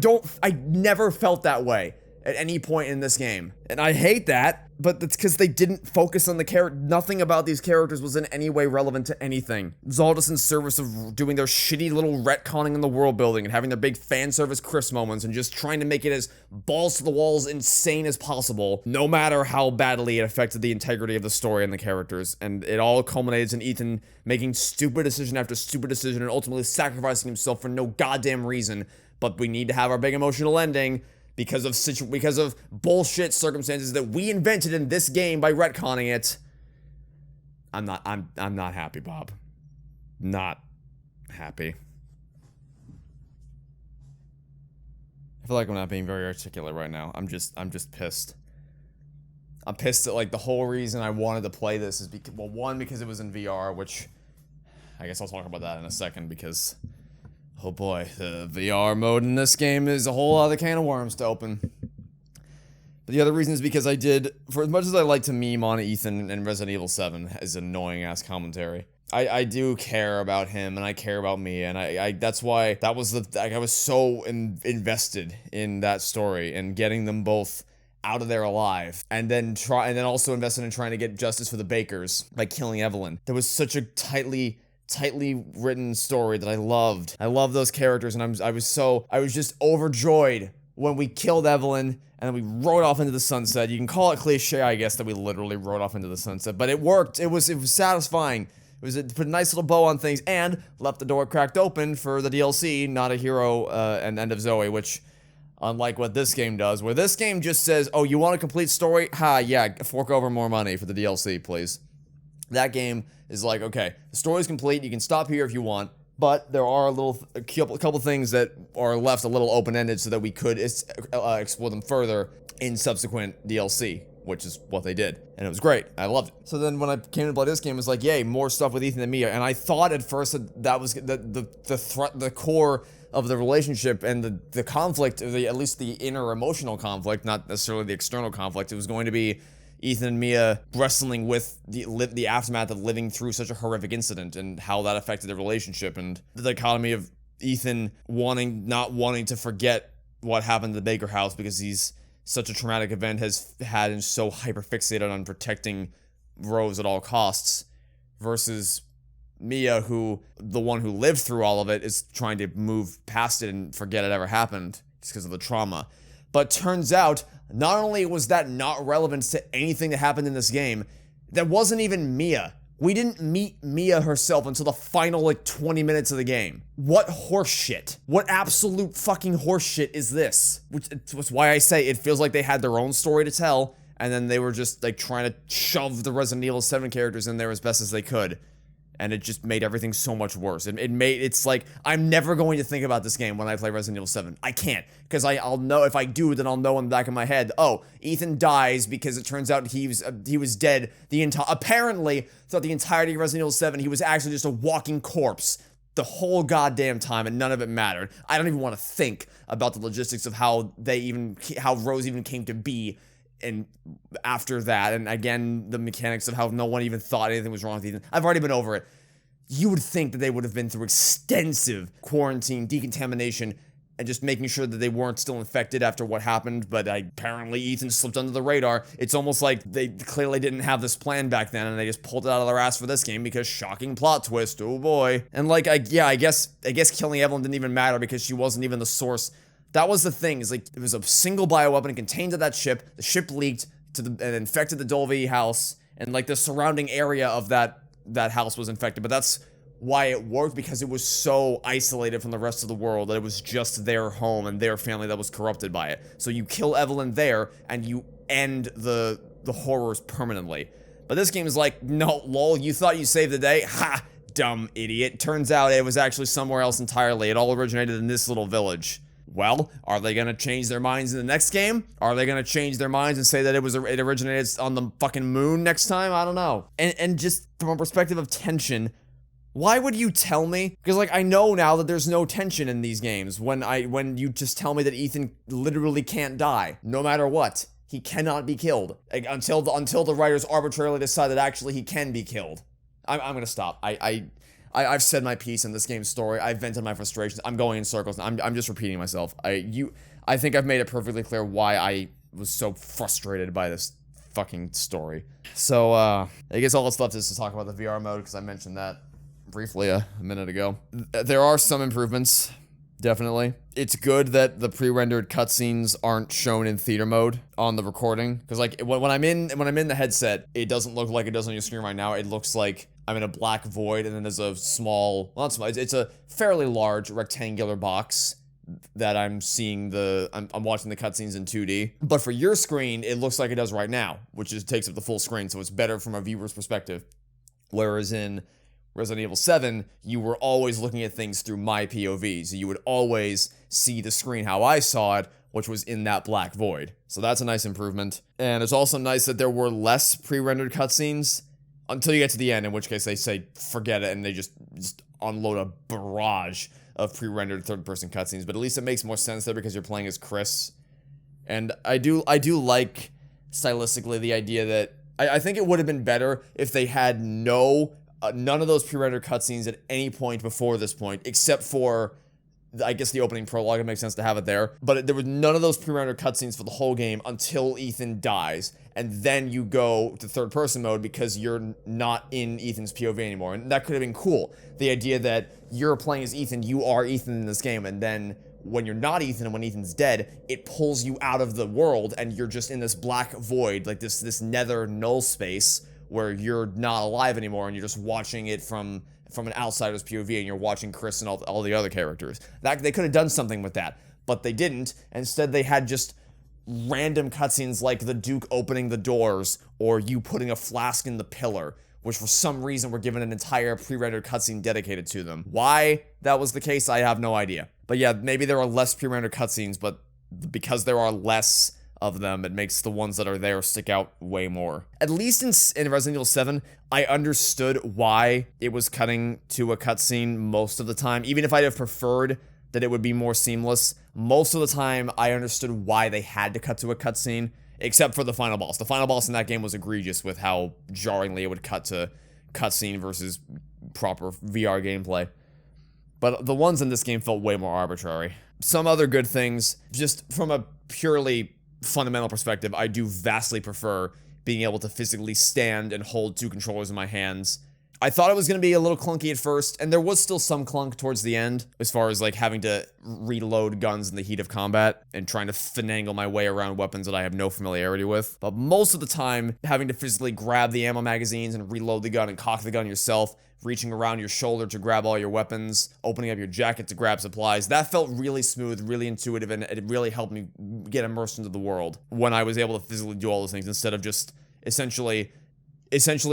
never felt that way at any point in this game. And I hate that, that's because they didn't focus on the character. Nothing about these characters was in any way relevant to anything. It was all just in service of doing their shitty little retconning in the world building and having their big fan service Chris moments and just trying to make it as balls to the walls insane as possible, no matter how badly it affected the integrity of the story and the characters. And it all culminates in Ethan making stupid decision after stupid decision and ultimately sacrificing himself for no goddamn reason. But we need to have our big emotional ending because of bullshit circumstances that we invented in this game by retconning it. I'm not happy, Bob. Not happy. I feel like I'm not being very articulate right now. I'm just pissed. I'm pissed that, like, the whole reason I wanted to play this is because, well, one, because it was in VR, which I guess I'll talk about that in a second because, oh boy, the VR mode in this game is a whole other can of worms to open. But the other reason is because I did, for as much as I like to meme on Ethan and Resident Evil 7 as annoying-ass commentary, I do care about him, and I care about Mia, and that's why that was I was so invested in that story, and getting them both out of there alive, and then also invested in trying to get justice for the Bakers by killing Evelyn. There was such a tightly written story that I loved. I love those characters, and I was just overjoyed when we killed Evelyn, and then we rode off into the sunset. You can call it cliche, I guess, that we literally rode off into the sunset, but it worked. It was satisfying. It put a nice little bow on things, and left the door cracked open for the DLC, Not a Hero, and End of Zoe, which, unlike what this game does, where this game just says, oh, you want a complete story? Ha, yeah, fork over more money for the DLC, please. That game is like, okay, the story's complete, you can stop here if you want, but there are a couple things that are left a little open-ended so that we could explore them further in subsequent DLC, which is what they did, and it was great. I loved it. So then when I came to play this game, it was like, yay, more stuff with Ethan and Mia, and I thought at first that was the core of the relationship and the conflict, at least the inner emotional conflict, not necessarily the external conflict. It was going to be Ethan and Mia wrestling with the aftermath of living through such a horrific incident and how that affected their relationship, and the dichotomy of Ethan not wanting to forget what happened to the Baker house because such a traumatic event has had him so hyperfixated on protecting Rose at all costs, versus Mia, the one who lived through all of it, is trying to move past it and forget it ever happened just because of the trauma. But turns out, not only was that not relevant to anything that happened in this game, that wasn't even Mia. We didn't meet Mia herself until the final, 20 minutes of the game. What horseshit? What absolute fucking horseshit is this? Which was why I say it feels like they had their own story to tell, and then they were just, trying to shove the Resident Evil 7 characters in there as best as they could. And it just made everything so much worse. It's like, I'm never going to think about this game when I play Resident Evil 7. I can't, because I'll know, if I do, then I'll know in the back of my head, oh, Ethan dies because it turns out he was dead apparently, throughout the entirety of Resident Evil 7, he was actually just a walking corpse the whole goddamn time, and none of it mattered. I don't even want to think about the logistics of how Rose even came to be, and after that, and again, the mechanics of how no one even thought anything was wrong with Ethan. I've already been over it. You would think that they would have been through extensive quarantine, decontamination, and just making sure that they weren't still infected after what happened, but apparently Ethan slipped under the radar. It's almost like they clearly didn't have this plan back then, and they just pulled it out of their ass for this game because shocking plot twist, oh boy. And I guess killing Evelyn didn't even matter because she wasn't even the source. That was the thing, is it was a single bioweapon contained to that ship, the ship leaked and infected the Dolby house, and the surrounding area of that house was infected, but that's why it worked, because it was so isolated from the rest of the world that it was just their home and their family that was corrupted by it. So you kill Evelyn there, and you end the horrors permanently. But this game is like, no, lol, you thought you saved the day? Ha! Dumb idiot. Turns out it was actually somewhere else entirely. It all originated in this little village. Well, are they gonna change their minds in the next game? Are they gonna change their minds and say that it originated on the fucking moon next time? I don't know. And just from a perspective of tension, why would you tell me? Because I know now that there's no tension in these games when you just tell me that Ethan literally can't die, no matter what. He cannot be killed until the writers arbitrarily decide that actually he can be killed. I'm gonna stop. I've said my piece in this game's story. I've vented my frustrations. I'm going in circles. I'm just repeating myself. I think I've made it perfectly clear why I was so frustrated by this fucking story. So, I guess all that's left is to talk about the VR mode, because I mentioned that briefly a minute ago. There are some improvements, definitely. It's good that the pre-rendered cutscenes aren't shown in theater mode on the recording, because like when I'm in the headset, it doesn't look like it does on your screen right now. It looks like I'm in a black void, and then there's a small, well, not small, it's a fairly large rectangular box that I'm seeing I'm watching the cutscenes in 2D. But for your screen, it looks like it does right now, which just takes up the full screen, so it's better from a viewer's perspective. Whereas in Resident Evil 7, you were always looking at things through my POV, so you would always see the screen how I saw it, which was in that black void. So that's a nice improvement. And it's also nice that there were less pre-rendered cutscenes until you get to the end, in which case they say forget it, and they just unload a barrage of pre-rendered third-person cutscenes. But at least it makes more sense there because you're playing as Chris. And I do like, stylistically, the idea that I think it would have been better if they had none of those pre-rendered cutscenes at any point before this point, except for, I guess, the opening prologue. It makes sense to have it there. But there was none of those pre-rendered cutscenes for the whole game until Ethan dies. And then you go to third-person mode because you're not in Ethan's POV anymore. And that could have been cool. The idea that you're playing as Ethan, you are Ethan in this game, and then when you're not Ethan and when Ethan's dead, it pulls you out of the world and you're just in this black void, like this nether null space where you're not alive anymore and you're just watching it from an outsider's POV, and you're watching Chris and all the other characters. They could have done something with that, but they didn't. Instead, they had just random cutscenes like the Duke opening the doors or you putting a flask in the pillar, which for some reason were given an entire pre-rendered cutscene dedicated to them. Why that was the case, I have no idea. But yeah, maybe there are less pre-rendered cutscenes, but because there are less of them, it makes the ones that are there stick out way more. At least in Resident Evil 7, I understood why it was cutting to a cutscene most of the time. Even if I'd have preferred that it would be more seamless, most of the time I understood why they had to cut to a cutscene, except for the final boss. The final boss in that game was egregious with how jarringly it would cut to cutscene versus proper VR gameplay. But the ones in this game felt way more arbitrary. Some other good things, just from a purely fundamental perspective, I do vastly prefer being able to physically stand and hold two controllers in my hands. I thought it was going to be a little clunky at first, and there was still some clunk towards the end, as far as like having to reload guns in the heat of combat and trying to finagle my way around weapons that I have no familiarity with. But most of the time, having to physically grab the ammo magazines and reload the gun and cock the gun yourself, reaching around your shoulder to grab all your weapons, opening up your jacket to grab supplies, that felt really smooth, really intuitive, and it really helped me get immersed into the world when I was able to physically do all those things instead of just essentially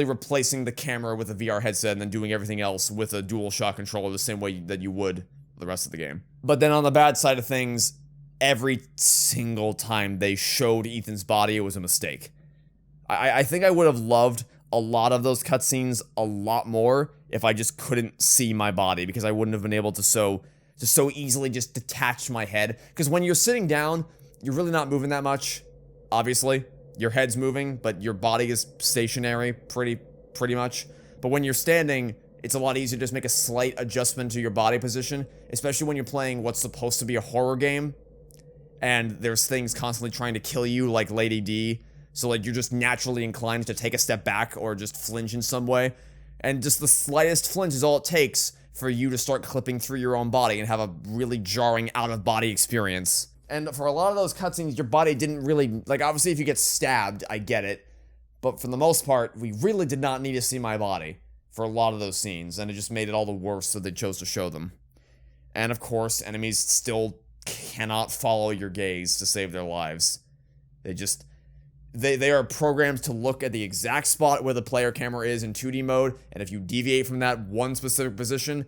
replacing the camera with a VR headset and then doing everything else with a DualShock controller the same way that you would the rest of the game. But then on the bad side of things, every single time they showed Ethan's body, it was a mistake. I think I would have loved a lot of those cutscenes a lot more if I just couldn't see my body, because I wouldn't have been able to so easily just detach my head. Because when you're sitting down, you're really not moving that much, obviously. Your head's moving, but your body is stationary pretty much. But when you're standing, it's a lot easier to just make a slight adjustment to your body position, especially when you're playing what's supposed to be a horror game, and there's things constantly trying to kill you, like Lady D. So like you're just naturally inclined to take a step back or just flinch in some way. And just the slightest flinch is all it takes for you to start clipping through your own body and have a really jarring out-of-body experience. And for a lot of those cutscenes, your body didn't really, like, obviously if you get stabbed, I get it. But for the most part, we really did not need to see my body for a lot of those scenes, and it just made it all the worse, so they chose to show them. And of course, enemies still cannot follow your gaze to save their lives. They are programmed to look at the exact spot where the player camera is in 2D mode, and if you deviate from that one specific position,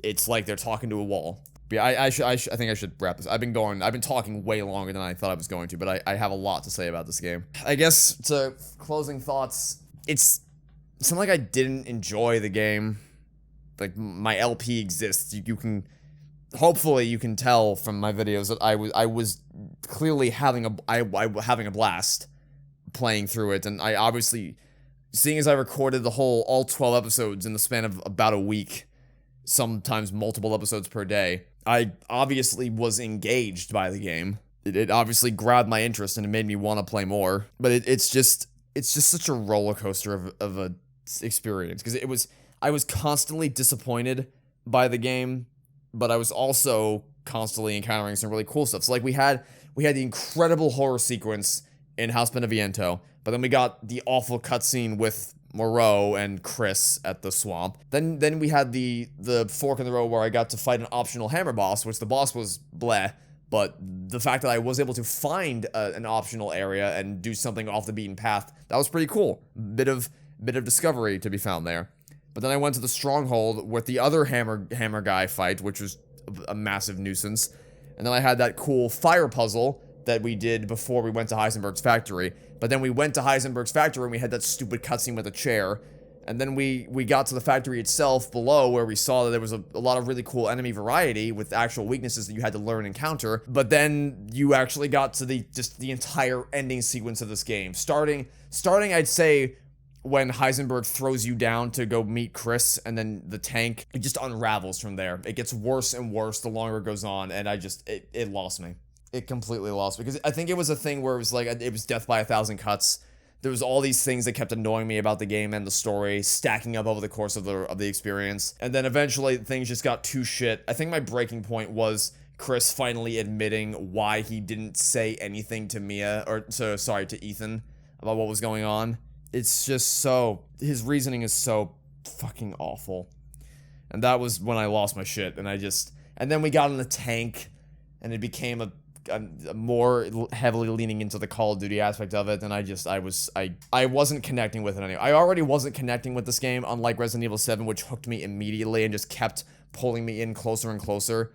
it's like they're talking to a wall. But yeah, I think I should wrap this. I've been talking way longer than I thought I was going to, but I have a lot to say about this game. I guess, to closing thoughts, it's not like I didn't enjoy the game. Like, my LP exists. You can, hopefully you can tell from my videos that I was clearly having a blast playing through it, and I obviously, seeing as I recorded all 12 episodes in the span of about a week, sometimes multiple episodes per day, I obviously was engaged by the game. It obviously grabbed my interest and it made me want to play more, but it's just, it's just such a roller coaster of a experience, because I was constantly disappointed by the game, but I was also constantly encountering some really cool stuff. So like we had the incredible horror sequence in House Beneviento, but then we got the awful cutscene with Moreau and Chris at the swamp. Then we had the fork in the road where I got to fight an optional hammer boss, which the boss was bleh, but the fact that I was able to find an optional area and do something off the beaten path, that was pretty cool. Bit of discovery to be found there. But then I went to the stronghold with the other hammer guy fight, which was a massive nuisance. And then I had that cool fire puzzle that we did before we went to Heisenberg's factory. But then we went to Heisenberg's factory and we had that stupid cutscene with a chair. And then we got to the factory itself below, where we saw that there was a lot of really cool enemy variety with actual weaknesses that you had to learn and counter. But then you actually got to the entire ending sequence of this game. Starting I'd say when Heisenberg throws you down to go meet Chris, and then the tank, it just unravels from there. It gets worse and worse the longer it goes on, and it lost me. It completely lost me, because I think it was a thing where it was like, it was death by 1,000 cuts. There was all these things that kept annoying me about the game and the story, stacking up over the course of the experience. And then eventually things just got too shit. I think my breaking point was Chris finally admitting why he didn't say anything to to Ethan about what was going on. It's just his reasoning is so fucking awful. And that was when I lost my shit, and then we got in the tank, and it became a more heavily leaning into the Call of Duty aspect of it, and I wasn't connecting with it anymore. I already wasn't connecting with this game, unlike Resident Evil 7, which hooked me immediately and just kept pulling me in closer and closer.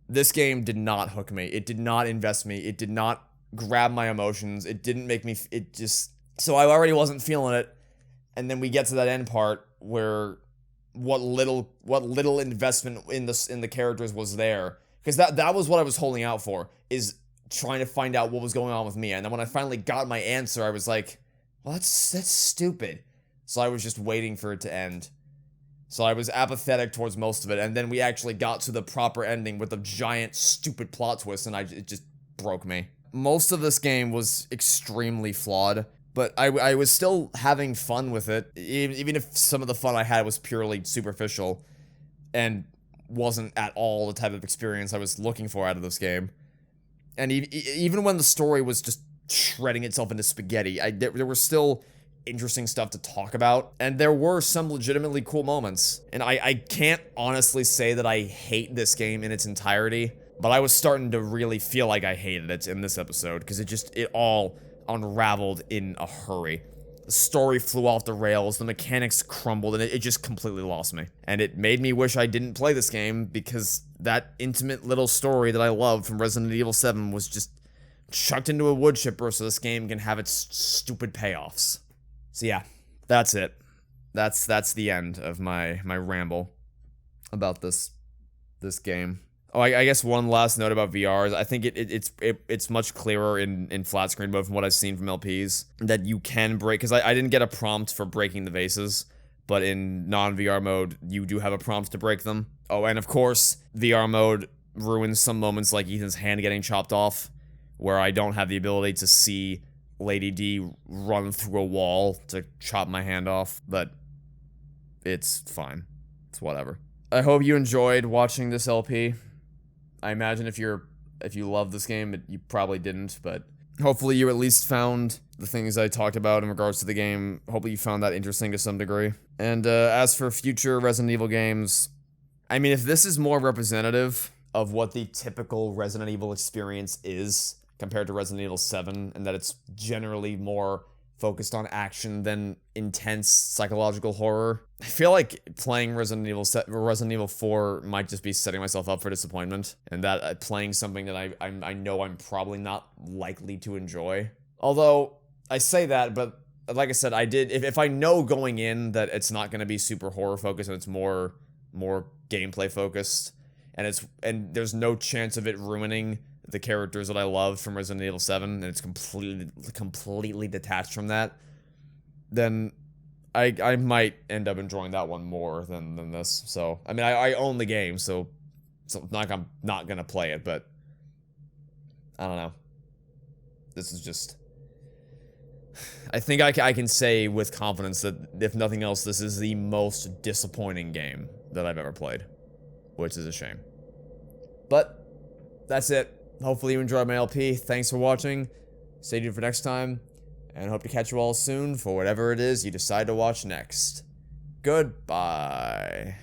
This game did not hook me. It did not invest me. It did not grab my emotions. It didn't make me, so I already wasn't feeling it, and then we get to that end part where what little investment in the characters was there, because that was what I was holding out for, is trying to find out what was going on with Mia. And then when I finally got my answer, I was like, well, that's stupid. So I was just waiting for it to end. So I was apathetic towards most of it, and then we actually got to the proper ending with a giant stupid plot twist, and it just broke me. Most of this game was extremely flawed, but I was still having fun with it, even if some of the fun I had was purely superficial and wasn't at all the type of experience I was looking for out of this game. And even when the story was just shredding itself into spaghetti, there was still interesting stuff to talk about, and there were some legitimately cool moments. And I can't honestly say that I hate this game in its entirety, but I was starting to really feel like I hated it in this episode, because it all unraveled in a hurry. The story flew off the rails, the mechanics crumbled, and it just completely lost me. And it made me wish I didn't play this game, because that intimate little story that I loved from Resident Evil 7 was just chucked into a wood chipper so this game can have its stupid payoffs. So yeah, that's it. That's the end of my ramble about this game. Oh, I guess one last note about VR is I think it's much clearer in flat screen mode from what I've seen from LPs, that you can break, because I didn't get a prompt for breaking the vases, but in non-VR mode, you do have a prompt to break them. Oh, and of course, VR mode ruins some moments like Ethan's hand getting chopped off, where I don't have the ability to see Lady D run through a wall to chop my hand off, but it's fine. It's whatever. I hope you enjoyed watching this LP. I imagine if you love this game, you probably didn't, but hopefully you at least found the things I talked about in regards to the game. Hopefully you found that interesting to some degree. And as for future Resident Evil games, I mean, if this is more representative of what the typical Resident Evil experience is compared to Resident Evil 7, and that it's generally more focused on action than intense psychological horror, I feel like playing Resident Evil 4 might just be setting myself up for disappointment, and that playing something that I know I'm probably not likely to enjoy. Although, I say that, but like I said, if I know going in that it's not going to be super horror focused and it's more gameplay focused, and there's no chance of it ruining the characters that I love from Resident Evil 7, and it's completely detached from that, then I might end up enjoying that one more than this. So, I mean, I own the game, so it's not like I'm not gonna play it, but I don't know. This is just... I think I can say with confidence that, if nothing else, this is the most disappointing game that I've ever played. Which is a shame. But, that's it. Hopefully you enjoyed my LP. Thanks for watching. Stay tuned for next time. And hope to catch you all soon for whatever it is you decide to watch next. Goodbye.